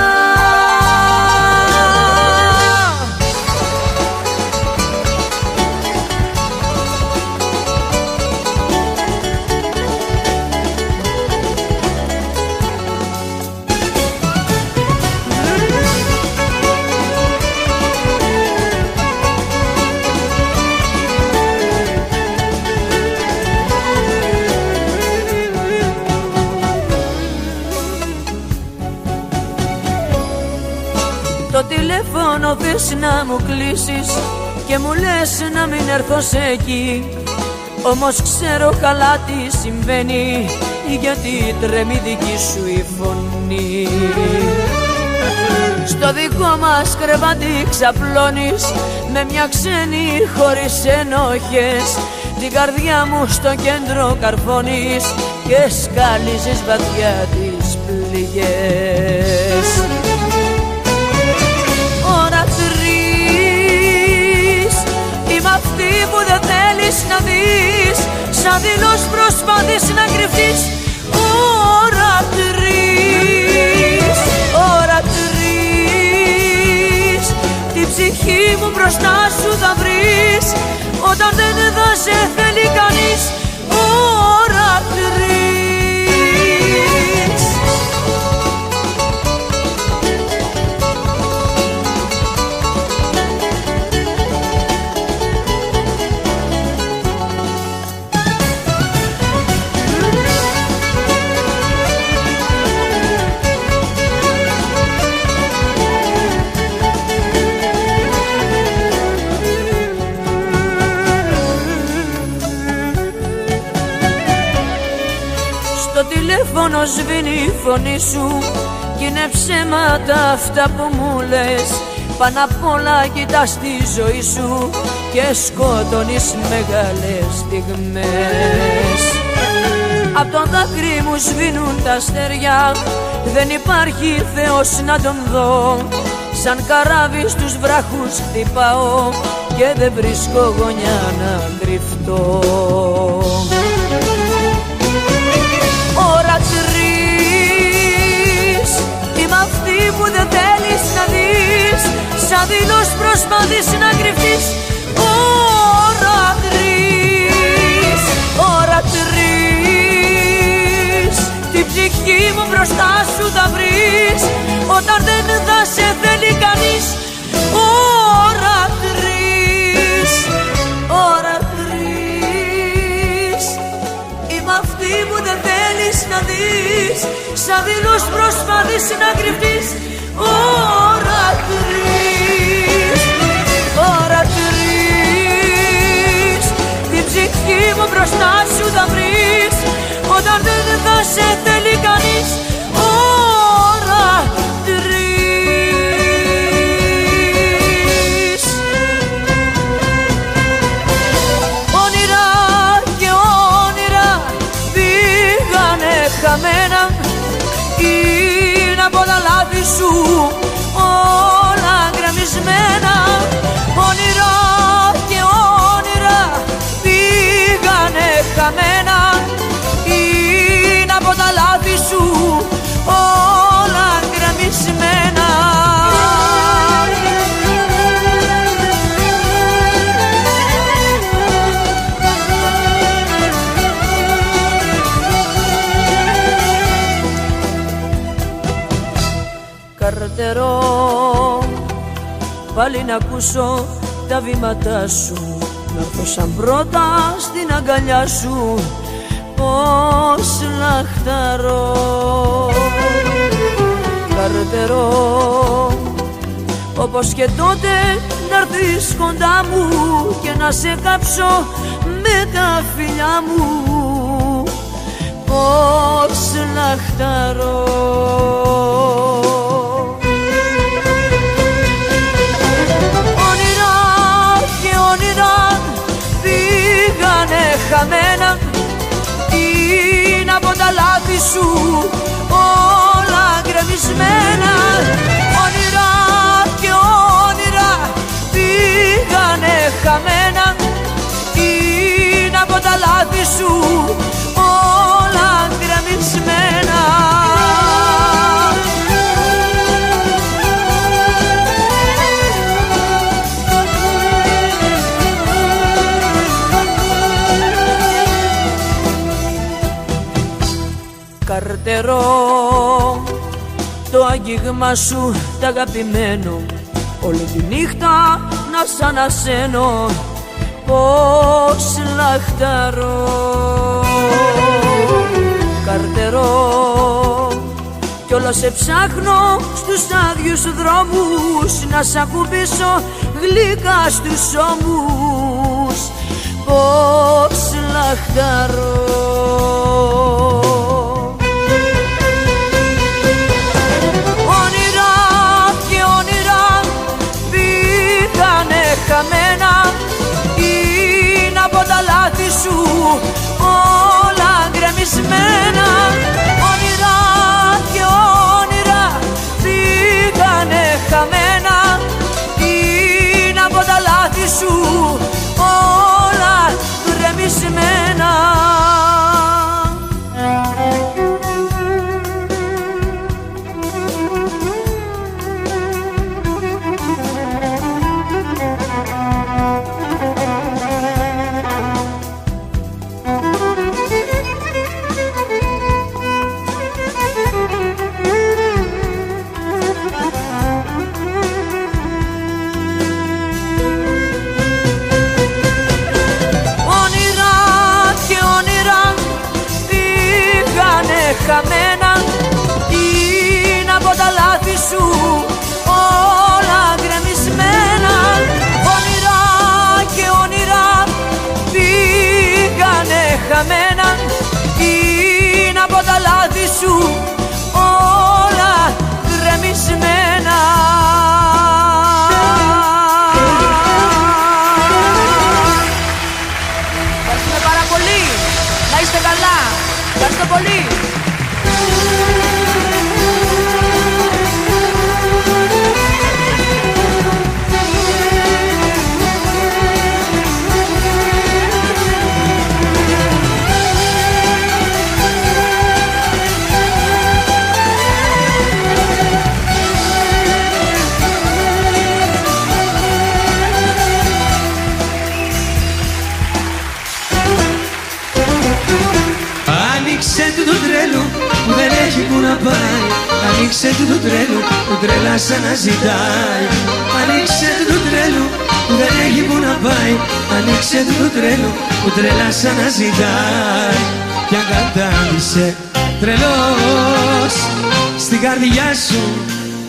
Το τηλέφωνο θες να μου κλείσεις και μου λες να μην έρθω σε εκεί, όμως ξέρω καλά τι συμβαίνει, γιατί τρέμει δική σου η φωνή. Στο δικό μας κρεβάτι ξαπλώνεις με μια ξένη χωρίς ενοχές, την καρδιά μου στο κέντρο καρφώνεις και σκάλιζεις βαθιά τις πληγές. Αυτή που δεν θέλεις να δεις, σαν δειλός προσπαθείς να κρυφτείς. Ώρα 3, ώρα 3, την ψυχή μου μπροστά σου θα βρεις, όταν δεν θα σε θέλει κανείς. Ώρα 3. Το τηλέφωνο σβήνει η φωνή σου κι είναι ψέματα αυτά που μου λες. Πάνω απ' όλα κοιτάς τη ζωή σου και σκοτώνεις μεγάλες στιγμές. Απ' το δάκρυ μου σβήνουν τα αστέρια, δεν υπάρχει Θεός να τον δω. Σαν καράβι στους βράχους χτυπάω και δεν βρίσκω γωνιά να κρυφτώ. Ώρα 3, είμαι αυτή που δεν θέλεις να δεις, σαν δειλός προσπαθείς να κρυφτείς. Ώρα 3, ώρα 3, την ψυχή μου μπροστά σου θα βρεις, όταν δεν θα σε θέλει κανείς. Ώρα 3, ώρα 3, είμαι αυτή που δεν θέλεις να δεις, σαν δειλός προσπαθείς να κρυφτείς. Ώρα 3, ώρα 3, την ψυχή μου μπροστά σου θα βρεις, όταν δεν θα σε θέλει κανείς. Ώρα 3. Όνειρα και όνειρα πήγανε χαμένα, είναι από τα λάθη σου όλα γκρεμισμένα. Όνειρα και όνειρα πήγανε χαμένα, είναι από τα λάθη σου όλα γκρεμισμένα. Καρτερό πάλι να ακούσω τα βήματά σου, να έρθω σαν πρώτα στην αγκαλιά σου, πως λαχταρώ. Καρτερώ όπως και τότε να έρθεις κοντά μου και να σε κάψω με τα φιλιά μου, πως λαχταρώ. Όνειρα και όνειρα πήγανε χαμένα, είναι από τα λάθη σου όλα γκρεμισμένα. Όνειρα και όνειρα πήγανε χαμένα, είναι από τα λάθη σου όλα γκρεμισμένα. Καρτερώ το αγγίγμα σου τ' αγαπημένο, όλη τη νύχτα να σ' ανασένω, πως λαχταρώ. Καρτερώ κι όλο σε ψάχνω στους άδειους δρόμους, να σ' ακουμπήσω γλυκά στους ώμους, πως λαχταρώ. Χαμένα, είναι από τα λάθη σου όλα γκρεμισμένα. Όνειρα και όνειρα πήγανε χαμένα, είναι από τα λάθη σου όλα γκρεμισμένα. Χαμένα, είναι από τα λάθη σου όλα γκρεμισμένα. Όνειρα και όνειρα πήγανε χαμένα, είναι από τα λάθη σου όλα γκρεμισμένα. Ευχαριστούμε πάρα πολύ. Να είστε καλά. Ευχαριστώ πολύ. Άνοιξε του το τρέλο που δεν έχει που να πάει, άνοιξε του το τρέλο που τρέλα σαν να ζητάει. Άνοιξε του το τρέλο που δεν έχει που να πάει, άνοιξε του το τρέλο που τρέλα σαν να ζητάει. Κι αν κατάντησε τρελός στην καρδιά σου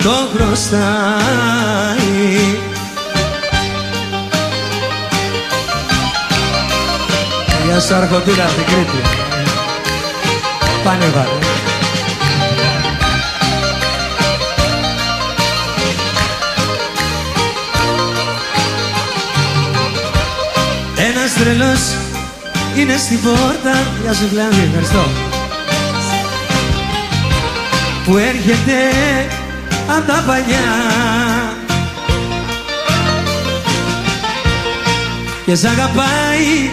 το χρωστάει. Γεια σου αρχοντούρα από την Κρήτη. Πάνε βάλε. Ένας τρελός είναι στην πόρτα. Γεια σου Κλάμη, ευχαριστώ. Που έρχεται απ' τα παλιά και σ' αγαπάει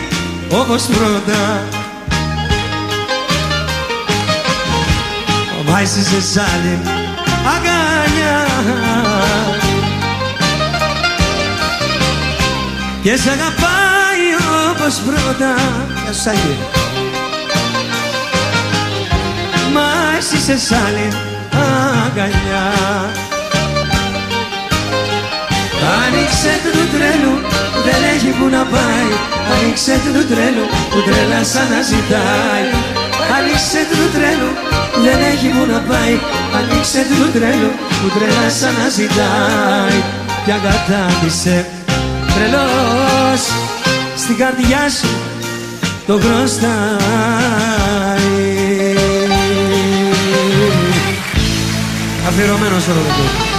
όπως πρώτα. Βάζεις σε σ' άλλη αγκαλιά και σ' αγαπάει όπως πρώτα. Γεια σου Άγγελ. Μα εσύ σε σ' άλλη αγκαλιά. Ανοίξε του τρέλου που δεν έχει που να πάει. Ανοίξε του τρέλου που τρέλα σαν να ζητάει. Ανοίξε του τρέλου που δεν έχει που να πάει. Ανοίξε του τρέλου που τρέλα σαν να ζητάει. Πια κατάντησε τρελός στην καρδιά σου το χρωστάει. Αφιερωμένος όλο το παιδί.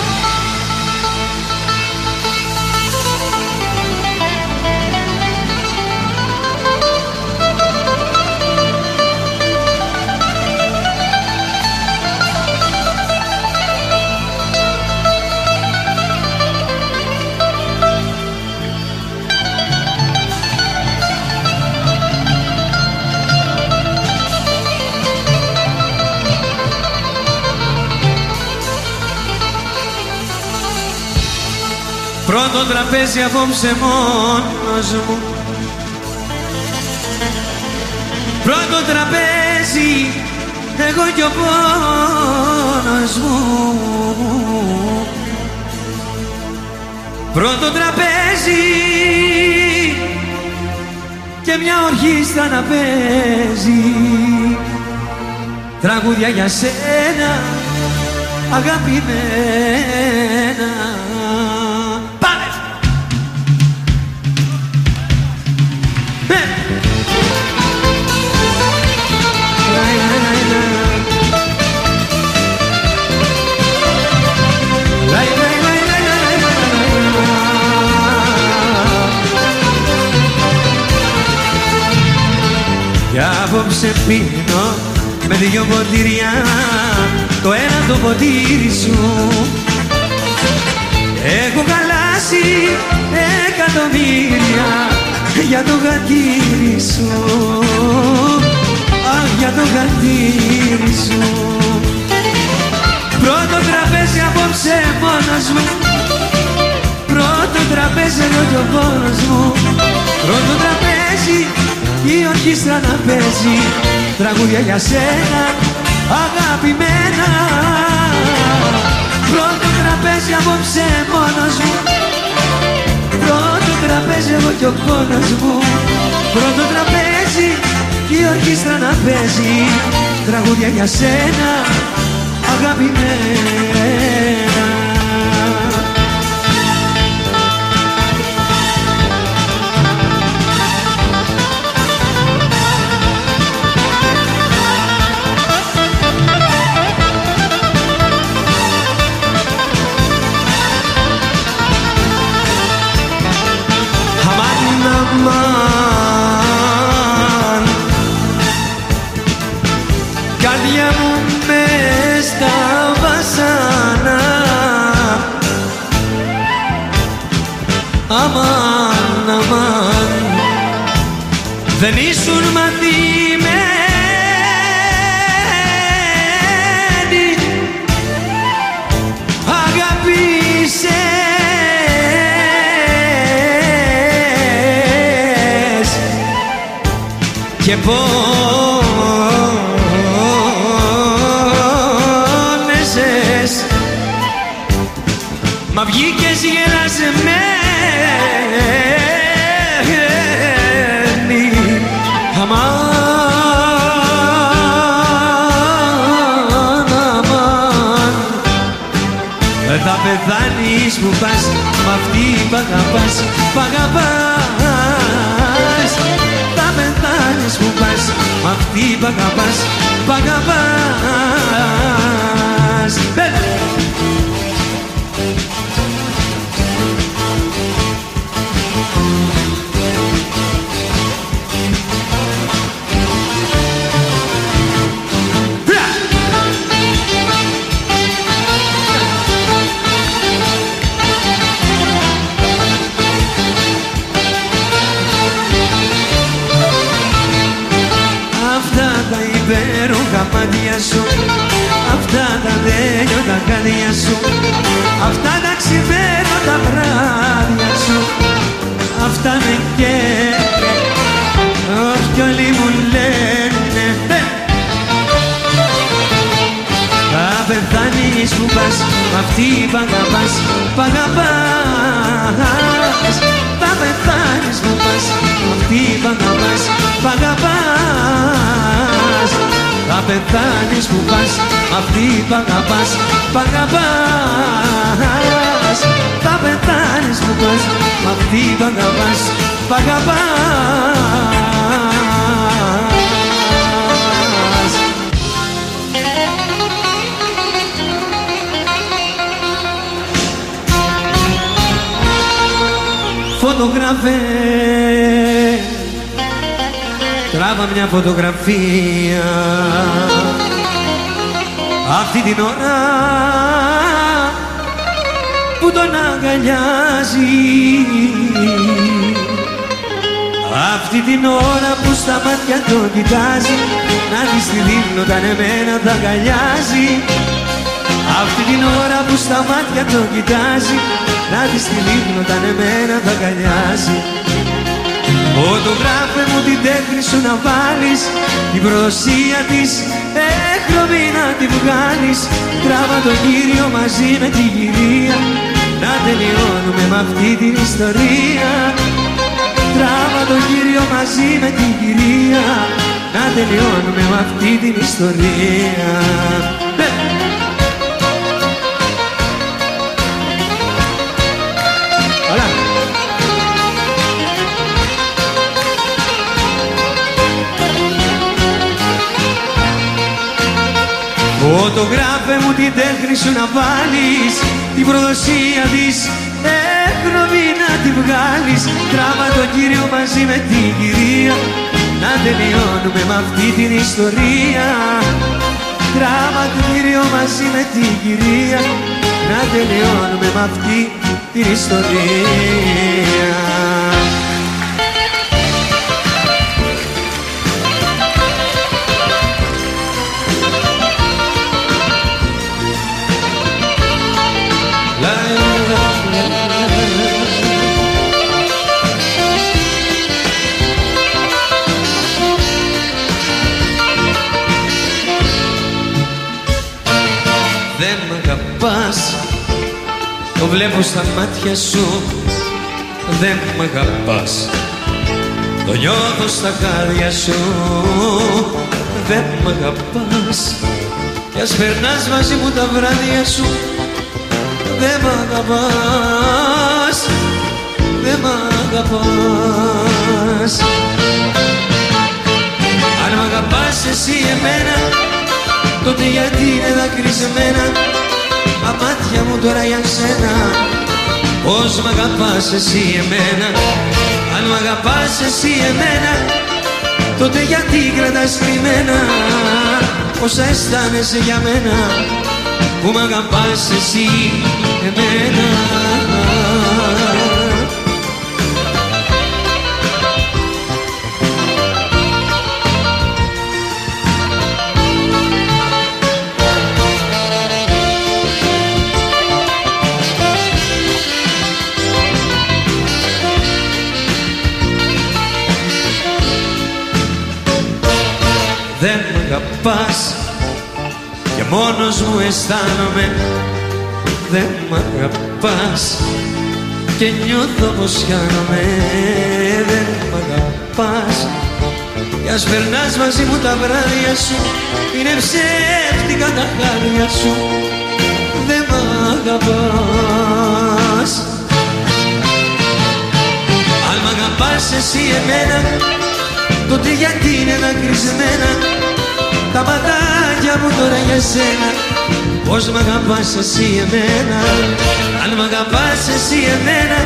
Πρώτο τραπέζι απόψε μόνος μου. Πρώτο τραπέζι εγώ κι ο πόνος μου. Πρώτο τραπέζι και μια ορχήστρα να παίζει τραγούδια για σένα αγαπημένα. Κι απόψε πίνω με δυο ποτήρια, το ένα το ποτήρι σου. Έχω χαλάσει εκατομμύρια για το χατήρι σου. Αχ, για το χατήρι σου. Πρώτο τραπέζι απόψε μόνος μου. Πρώτο τραπέζι εγώ κι ο πόνος μου. Πρώτο τραπέζι η ορχήστρα να παίζει τραγούδια για σένα αγαπημένα. Πρώτο τραπέζι απόψε μόνος μου. Πρώτο τραπέζι εγώ κι ο πόνος μου. Πρώτο τραπέζι η ορχήστρα να παίζει τραγούδια για σένα αγαπημένα. Καρδιά μου μες στα βασάνα, αμάν, αμάν, δεν ήσουν μαντημένοι, αγάπησες και πόνεσες, μα βγήκες γελασμένη. Αμάν, αμάν, θα πεθάνεις που πας μ' αυτή που αγαπάς, που αγαπάς. Θα πεθάνεις που πας μ' αυτή που αγαπάς, που αγαπάς. Υπέροχα μάτια σου, αυτά τα τέλειωτα καρδιά σου, αυτά τα ξημέρωτα βράδια σου, αυτά με καίνε, όχι κι όλοι μου λένε. Θα πεθάνεις που πας, μ' αυτή που αγαπάς, που αγαπάς. θα πεθάνεις που πας, αυτή που αγαπάς, που αγαπάς. Θα πεθάνεις που πας, αυτή που αγαπάς, που αγαπάς. Θα πεθάνεις που πας, αυτή που αγαπάς, που αγαπάς. Φωτογράφε, τράβα μια φωτογραφία αυτή την ώρα που τον αγκαλιάζει, αυτή την ώρα που στα μάτια τον κοιτάζει, να δεις τι δείχνονταν εμένα θα αγκαλιάζει. Αυτή την ώρα που στα μάτια τον κοιτάζει, να δεις τι δείχνονταν εμένα θα αγκαλιάζει. Φωτογράφε μου την τέχνη σου να βάλεις, την προδοσία της έχρωμη να τη βγάλεις. Τράβα τον Κύριο μαζί με την κυρία, να τελειώνουμε με αυτή την ιστορία. Τράβα τον Κύριο μαζί με την κυρία, να τελειώνουμε με αυτή την ιστορία. Φωτογράφε μου την τέχνη σου να βάλεις, την προδοσία της έχρωμη να τη βγάλεις. Τράβα τον Κύριο μαζί με την κυρία, να τελειώνουμε με αυτή την ιστορία. Τράβα τον Κύριο μαζί με την κυρία, να τελειώνουμε με αυτή την ιστορία. Δεν μ' αγαπάς, το βλέπω στα μάτια σου. Δεν μ' αγαπάς, το νιώθω στα χάδια σου. Δεν μ' αγαπάς, κι ας περνάς μαζί μου τα βράδια σου. Δεν μ' αγαπάς, δεν μ' αγαπάς. Αν μ' αγαπάς εσύ εμένα, τότε γιατί είναι δακρυσμένα τα μάτια μου τώρα για σένα. Πώς μ' αγαπάς εσύ εμένα, αν μ' αγαπάς εσύ εμένα, τότε γιατί κρατάς κρυμμένα όσα αισθάνεσαι για μένα, που μ' αγαπάς εσύ εμένα. Δεν μ' αγαπάς και μόνος μου αισθάνομαι. Δεν μ' αγαπάς και νιώθω πως χάνομαι. Δεν μ' αγαπάς, κι ας περνάς μαζί μου τα βράδια σου, είναι ψεύτικα τα χάδια σου. Δεν μ' αγαπάς. Αν μ' αγαπάς εσύ εμένα, τότε γιατί είναι δακρυσμένα τα ματάκια μου τώρα για σένα. Πώς μ' αγαπάς εσύ εμένα, αν μ' αγαπάς εσύ εμένα,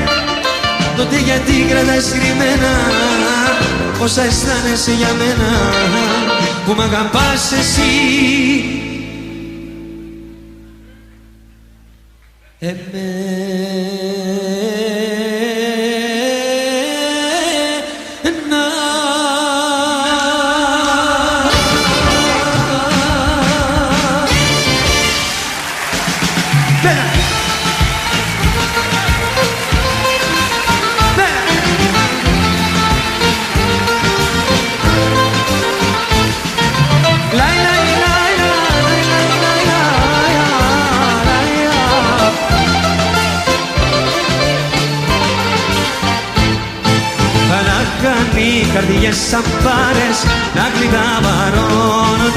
τότε γιατί κρατάς κρυμμένα όσα αισθάνεσαι για μένα, που μ' αγαπάς εσύ εμένα. καρδιές σαν πάρες να κλειδαβαρώνουν,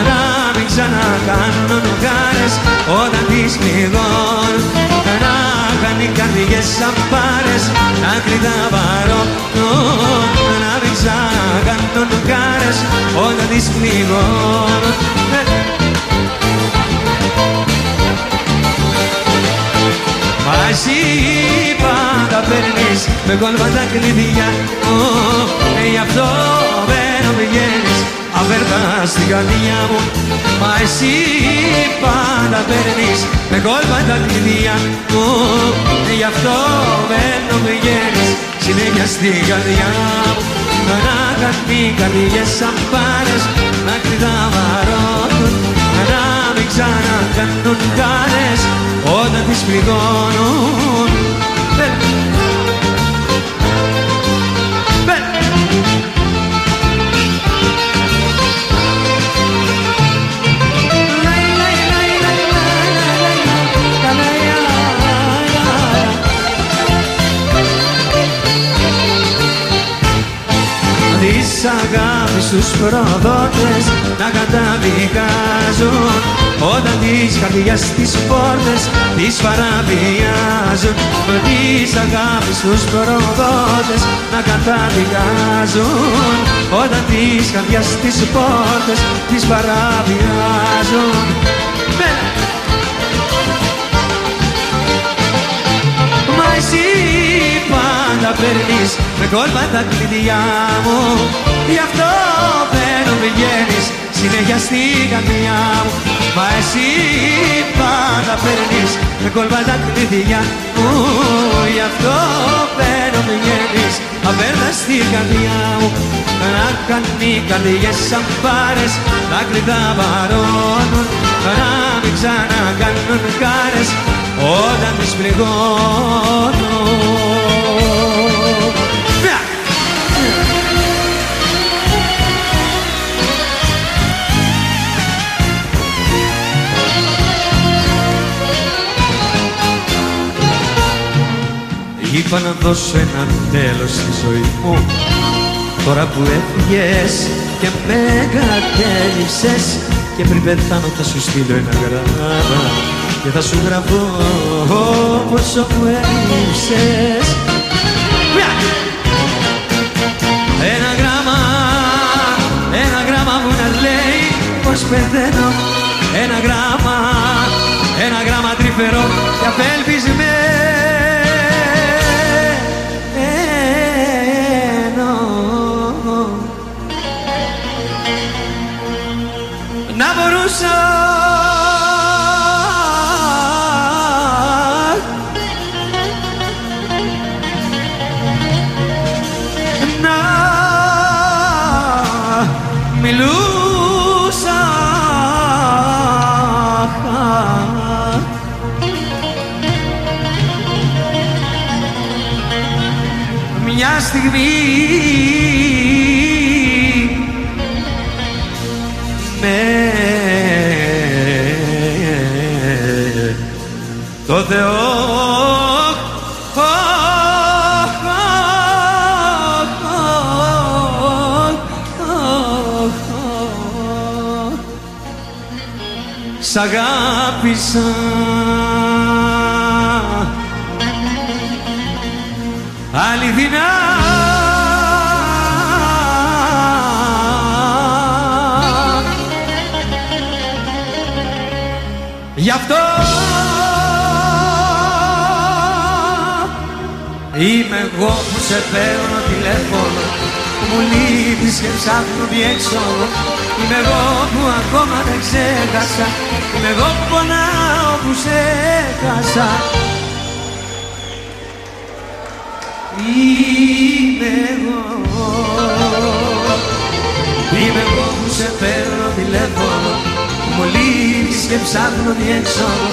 να μην ξανακάνουν χάρες όταν τις πληγώνουν. Να κάνει καρδιές σαν πάρες να κλειδαβαρώνουν, να μην ξανακάνουν χάρες όταν τις πληγώνουν. Μαζί πάντα παίρνεις με κόλπα τα κλειδιά μου, γι' αυτό δεν πηγαίνεις αβέρτα στην καρδιά μου. Μα εσύ πάντα παίρνεις με κόλπα τα κλειδιά μου, γι' αυτό δεν πηγαίνεις συνέχεια στην καρδιά μου. Να κάνει καρδιές σαν πάρες να κλειδαβαρώνουν, να μην ξανακάνουν κάνες όταν τις πληγώνουν. Της αγάπης τους προδότες να καταδικάζουν, όταν τις καρδιάς τις πόρτες τις παραβιάζουν. Της αγάπης τους προδότες να καταδικάζουν, όταν τις καρδιάς τις πόρτες τις παραβιάζουν. Μα εσύ πάντα παίρνεις με κόλπα τα κλειδιά μου, γι' αυτό δεν πηγαίνεις συνέχεια στην καρδιά μου. Μα εσύ πάντα παίρνεις με κόλπα τα κλειδιά μου, γι' αυτό δεν πηγαίνεις αβέρτα στην καρδιά μου. Να κάνει καρδιές σαν πάρες να κλειδαβαρώνουν, να μην ξανακάνουν χάρες όταν τις πληγώνουν. Είπα να δώσω ένα τέλος στη ζωή μου, τώρα που έφυγες και με κατέληψες, και πριν πεθάνω θα σου στείλω ένα γράμμα και θα σου γραφώ πόσο μου έλειψες. Ένα γράμμα που να λέει πως πεθαίνω, ένα γράμμα τρυφερό και απελπισμένο, να μπορούσα να μιλούσα μια στιγμή το Θεό σ' αγάπησα, αληθινά. Γι' αυτό είμαι εγώ που σε παίρνω τηλέφωνο, που μου λείπεις και ψάχνω διέξοδο. Είμαι εγώ που ακόμα δεν ξέχασα, είμαι εγώ που πονάω που σε έχασα. Είμαι εγώ που σε παίρνω τηλέφωνο, που μου λείπεις και ψάχνω διέξοδο.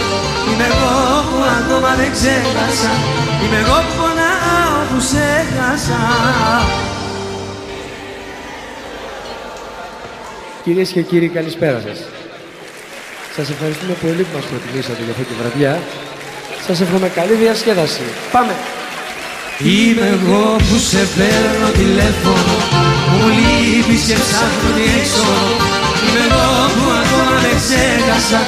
Είμαι εγώ που ακόμα δεν ξέχασα, είμαι εγώ που πονάω που σε έχασα. Κυρίες και κύριοι, καλησπέρα σας. Σας ευχαριστούμε πολύ που μας προτιμήσατε για αυτή τη βραδιά. Σας εύχομαι καλή διασκέδαση. Πάμε! Είμαι εγώ που σε παίρνω τηλέφωνο, μου λείπεις και ψάχνω διέξοδο. Είμαι εγώ που ακόμα δεν ξέχασα,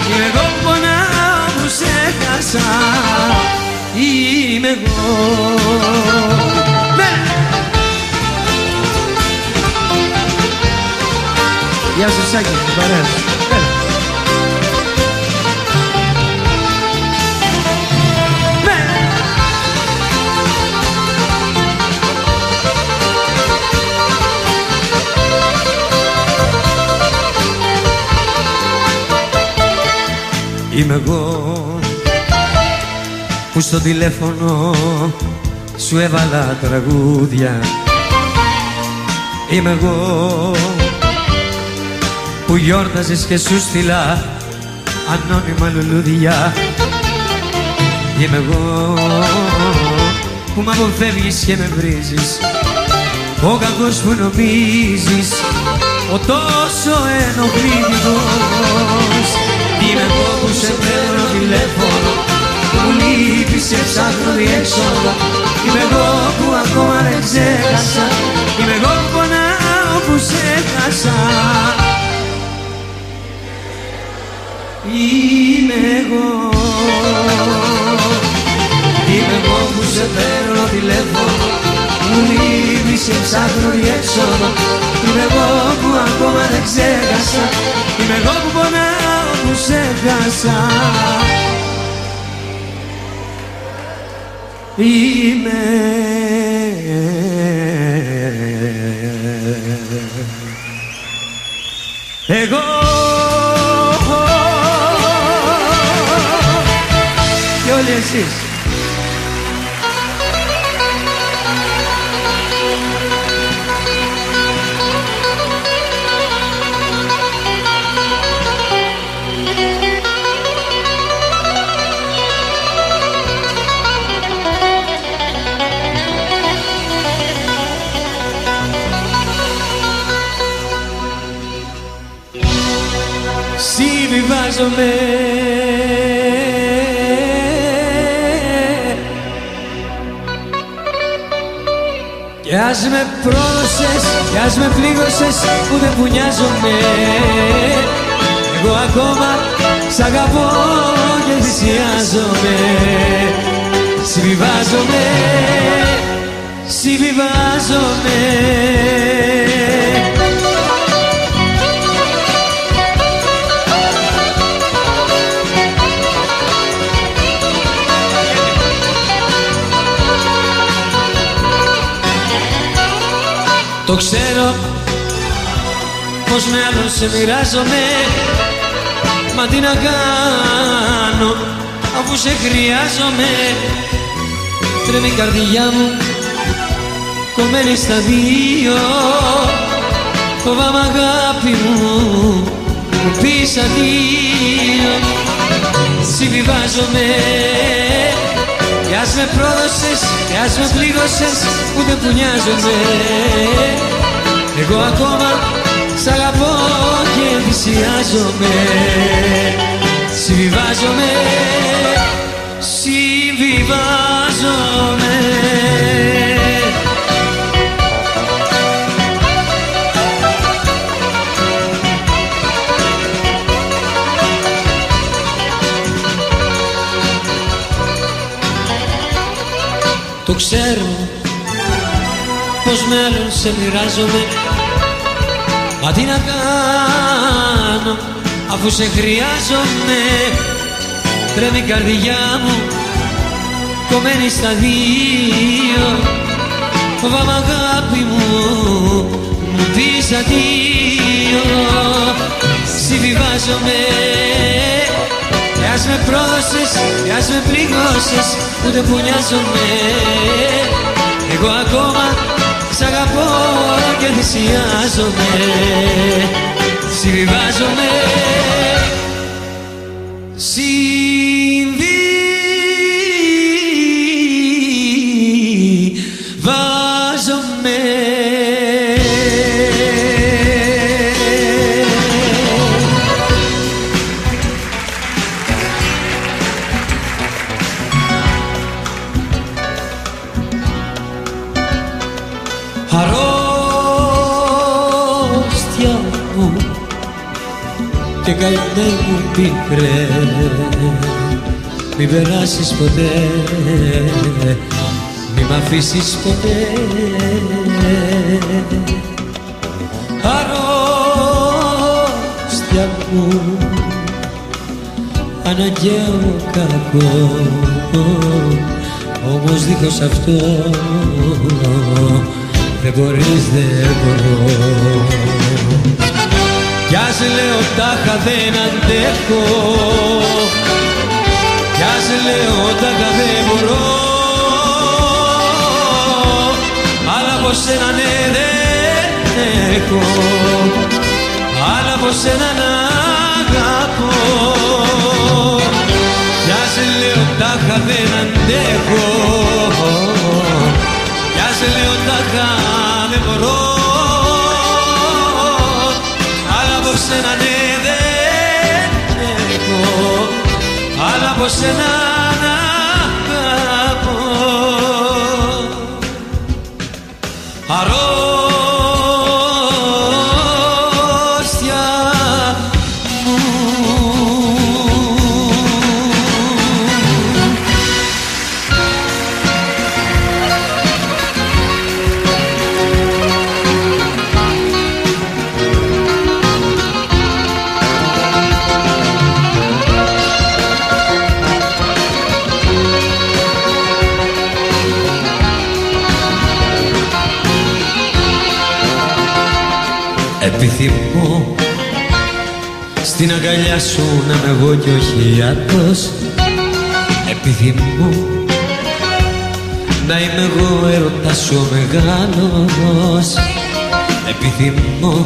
είμαι εγώ που πονάω που σε χάσα. Είμαι εγώ. Γεια σου Σάκη, παρέα σου. Είμαι εγώ που στο τηλέφωνο σου έβαλα τραγούδια. Είμαι εγώ που γιόρταζες και σου στείλα ανώνυμα λουλούδια. Είμαι εγώ που μ' αποφεύγεις και με βρίζεις, ο κακός που νομίζεις, ο τόσο ενοχλητικός. Είμαι εγώ που σε παίρνω τηλέφωνο, μου λείπεις και ψάχνω διέξοδο. Είμαι εγώ που ακόμα δεν ξέχασα, είμαι εγώ που πονάω που σε χάσα. Είμαι εγώ. Είμαι εγώ που σε παίρνω τηλέφωνο, μου λείπεις και ψάχνω διέξοδο. Είμαι εγώ που ακόμα δεν ξέχασα, είμαι εγώ που πονάω που σε χάσα. Είμαι εγώ. Και όλοι εσείς. Συμβιβάζομαι κι ας με πρόδωσες κι ας με πλήγωσες, ούτε που νοιάζομαι. Εγώ ακόμα σ' αγαπώ και θυσιάζομαι. Συμβιβάζομαι, συμβιβάζομαι. Το ξέρω πως με άλλον σε μοιράζομαι, μα τι να κάνω αφού σε χρειάζομαι. Τρέμει η καρδιά μου κομμένη στα δύο, φοβάμαι αγάπη μου πεις αδείο. Συμβιβάζομαι κι ας με πρόδωσες κι ας με πλήγωσες, ούτε που νοιάζομαι. Εγώ ακόμα σ' αγαπώ και θυσιάζομαι. Συμβιβάζομαι, συμβιβάζομαι. Το ξέρω πως με άλλον σε μοιράζομαι, μα τι να κάνω αφού σε χρειάζομαι. Τρέμει η καρδιά μου κομμένη στα δύο, φοβάμαι αγάπη μου μου πεις αδείο. Συμβιβάζομαι κι ας με πρόδωσες κι ας με πληγώσες, ούτε που νοιάζομαι. Εγώ ακόμα σ' αγαπώ και θυσιάζομαι. Συμβιβάζομαι, συμβιβάζομαι. αρρώστια μου και καημέ μου πίκρε, μην περάσεις ποτέ, μη μ' αφήσεις ποτέ. Αρρώστια μου, αναγκαίο κακό, όμως δίχως αυτό δεν μπορείς, δεν μπορώ. Κι ας λέω τάχα δεν αντέχω, κι ας λέω τάχα δεν μπορώ, αλλά από σένα ναι δεν έχω, αλλά από σένα να αγαπώ. Κι ας λέω τάχα δεν αντέχω, κι ας λέω τάχα δεν μπορώ, αλλά από σένα ναι δεν έχω, αλλά από σένα να αγαπώ. Αρρώστια μου. Επιθυμώ στην αγκαλιά σου να είμαι εγώ κι όχι άλλος. Επιθυμώ να είμαι εγώ έρωτας σου μεγάλος. Επιθυμώ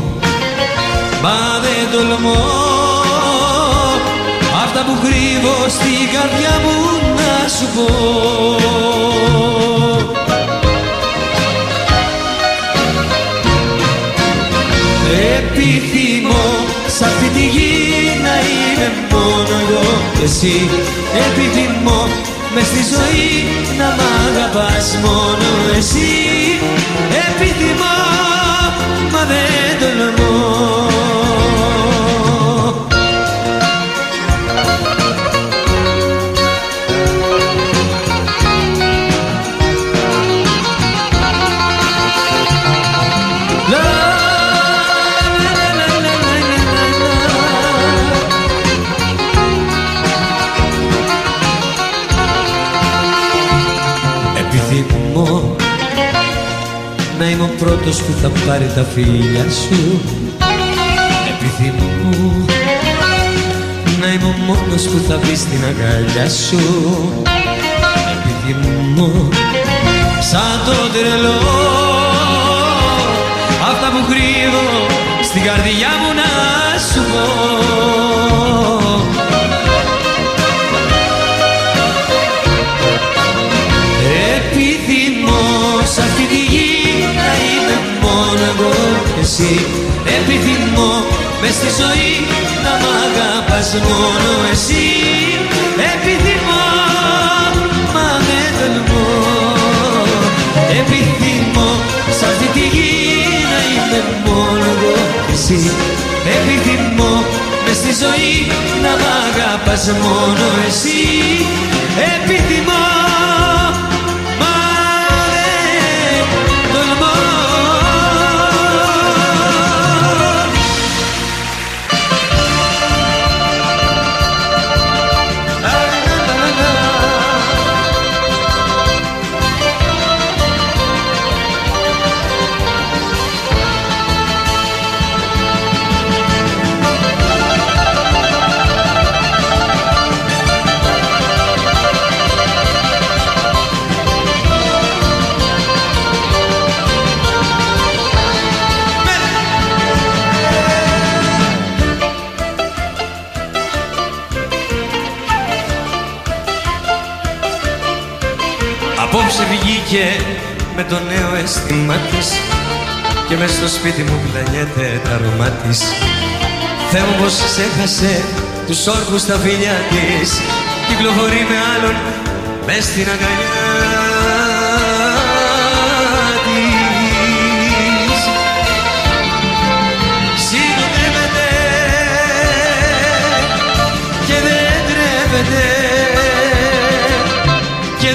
μα δεν τολμώ αυτά που κρύβω στην καρδιά μου να σου πω. Επιθυμώ σ' αυτή τη γη να είμαι μόνο εγώ και εσύ. Επιθυμώ μες στη ζωή να μ' αγαπάς μόνο εσύ. Επιθυμώ μα δεν τολμώ. Επιθυμώ να είμαι ο πρώτος που θα πάρει τα φίλια σου. Επιθυμώ να είμαι ο μόνος που θα μπει στην αγκαλιά σου. Επιθυμώ σαν το τρελό αυτά που κρύβω στην καρδιά μου να σου πω. Επιθυμώ σ' αυτή τη γη να είμαι μόνο εγώ και εσύ. Επιθυμώ μες στη ζωή να μ' αγαπάς μόνο εσύ. Επιθυμώ μα δεν τολμώ. Επιθυμώ σ' αυτή τη γη να είμαι μόνο εγώ και εσύ. Επιθυμώ μες στη ζωή να μ' αγαπάς μόνο εσύ. Επιθυμώ απόψε βγήκε με το νέο αίσθημα της και μες στο σπίτι μου πλανιέται τα αρώμα της. Θεέ μου πως ξέχασε τους όρκους στα φιλιά της, κυκλοφορεί με άλλον μες στην αγκαλιά της.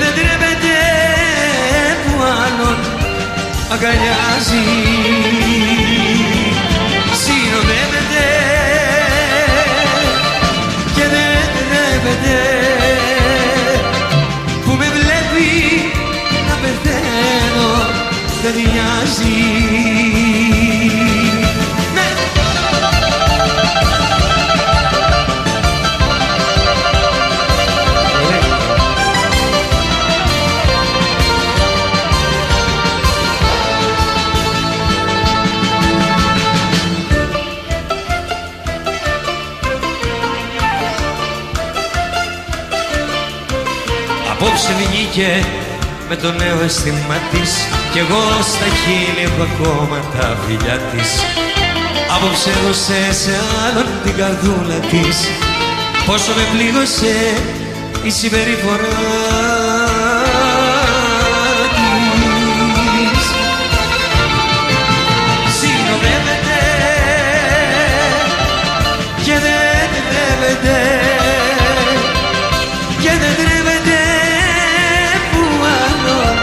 δεν τρέπεται που άλλον αγκαλιάζει. Συνοδεύεται και δεν τρέπεται που με βλέπει να πεθαίνω, δεν νοιάζει. Απόψε βγήκε με το νέο αίσθημα της κι εγώ στα χείλη έχω ακόμα τα φιλιά της. Απόψε έδωσε σε άλλον την καρδούλα της, πόσο με πλήγωσε η συμπεριφορά της. Συνοδεύεται και δεν τρέπεται και δεν τρέπεται που άλλον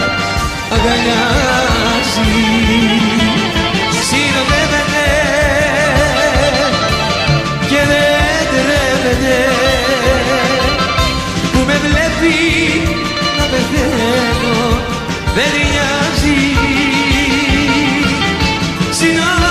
αγκαλιάζει. Συνοδεύεται και δεν τρέπεται που με βλέπει να πεθαίνω, δεν νοιάζει. Συνοδεύεται.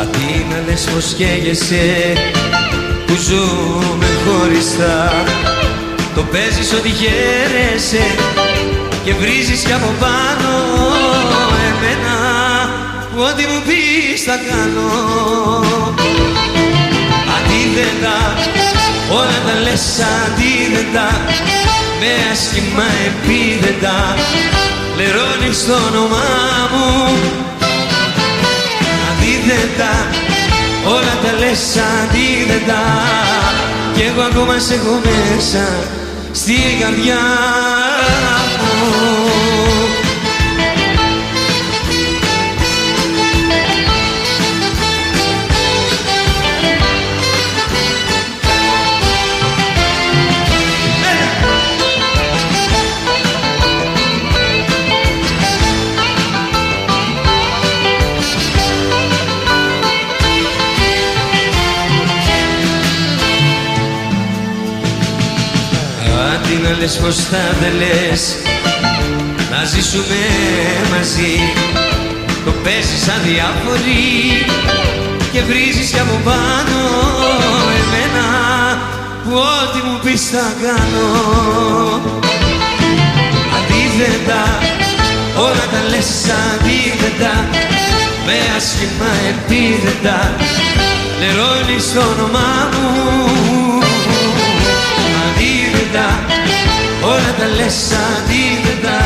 Αντί να λες πως καίγεσαι που ζούμε χωριστά, το παίζεις ότι χαίρεσαι και βρίζεις κι από πάνω εμένα που ό,τι μου πεις θα κάνω. Αντίθετα, όλα τα λες αντίθετα, με άσχημα επίθετα, λερώνεις το όνομά μου. Αντίθετα, όλα τα λες αντίθετα κι εγώ ακόμα σε έχω μέσα στην καρδιά μου. Αντί να λες πως θα θέλες να ζήσουμε μαζί, το παίζεις αδιάφορη και βρίζεις κι από πάνω εμένα που ό,τι μου πεις θα κάνω. Αντίθετα, όλα τα λες αντίθετα, με άσχημα επίθετα, λερώνεις το όνομά μου. Αντίθετα, όλα τα λες αντίθετα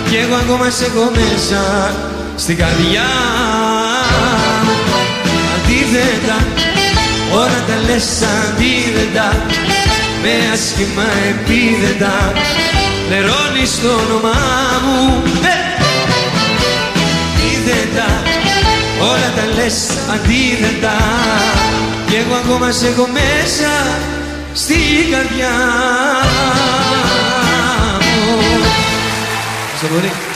κι εγώ ακόμα σε έχω μέσα στην καρδιά μου. Αντίθετα, όλα τα λες αντίθετα, με άσχημα επίθετα, λερώνεις το όνομά μου. Αντίθετα, όλα τα λες αντίθετα κι εγώ ακόμα σε έχω μέσα στην καρδιά μου. Στο πολύ.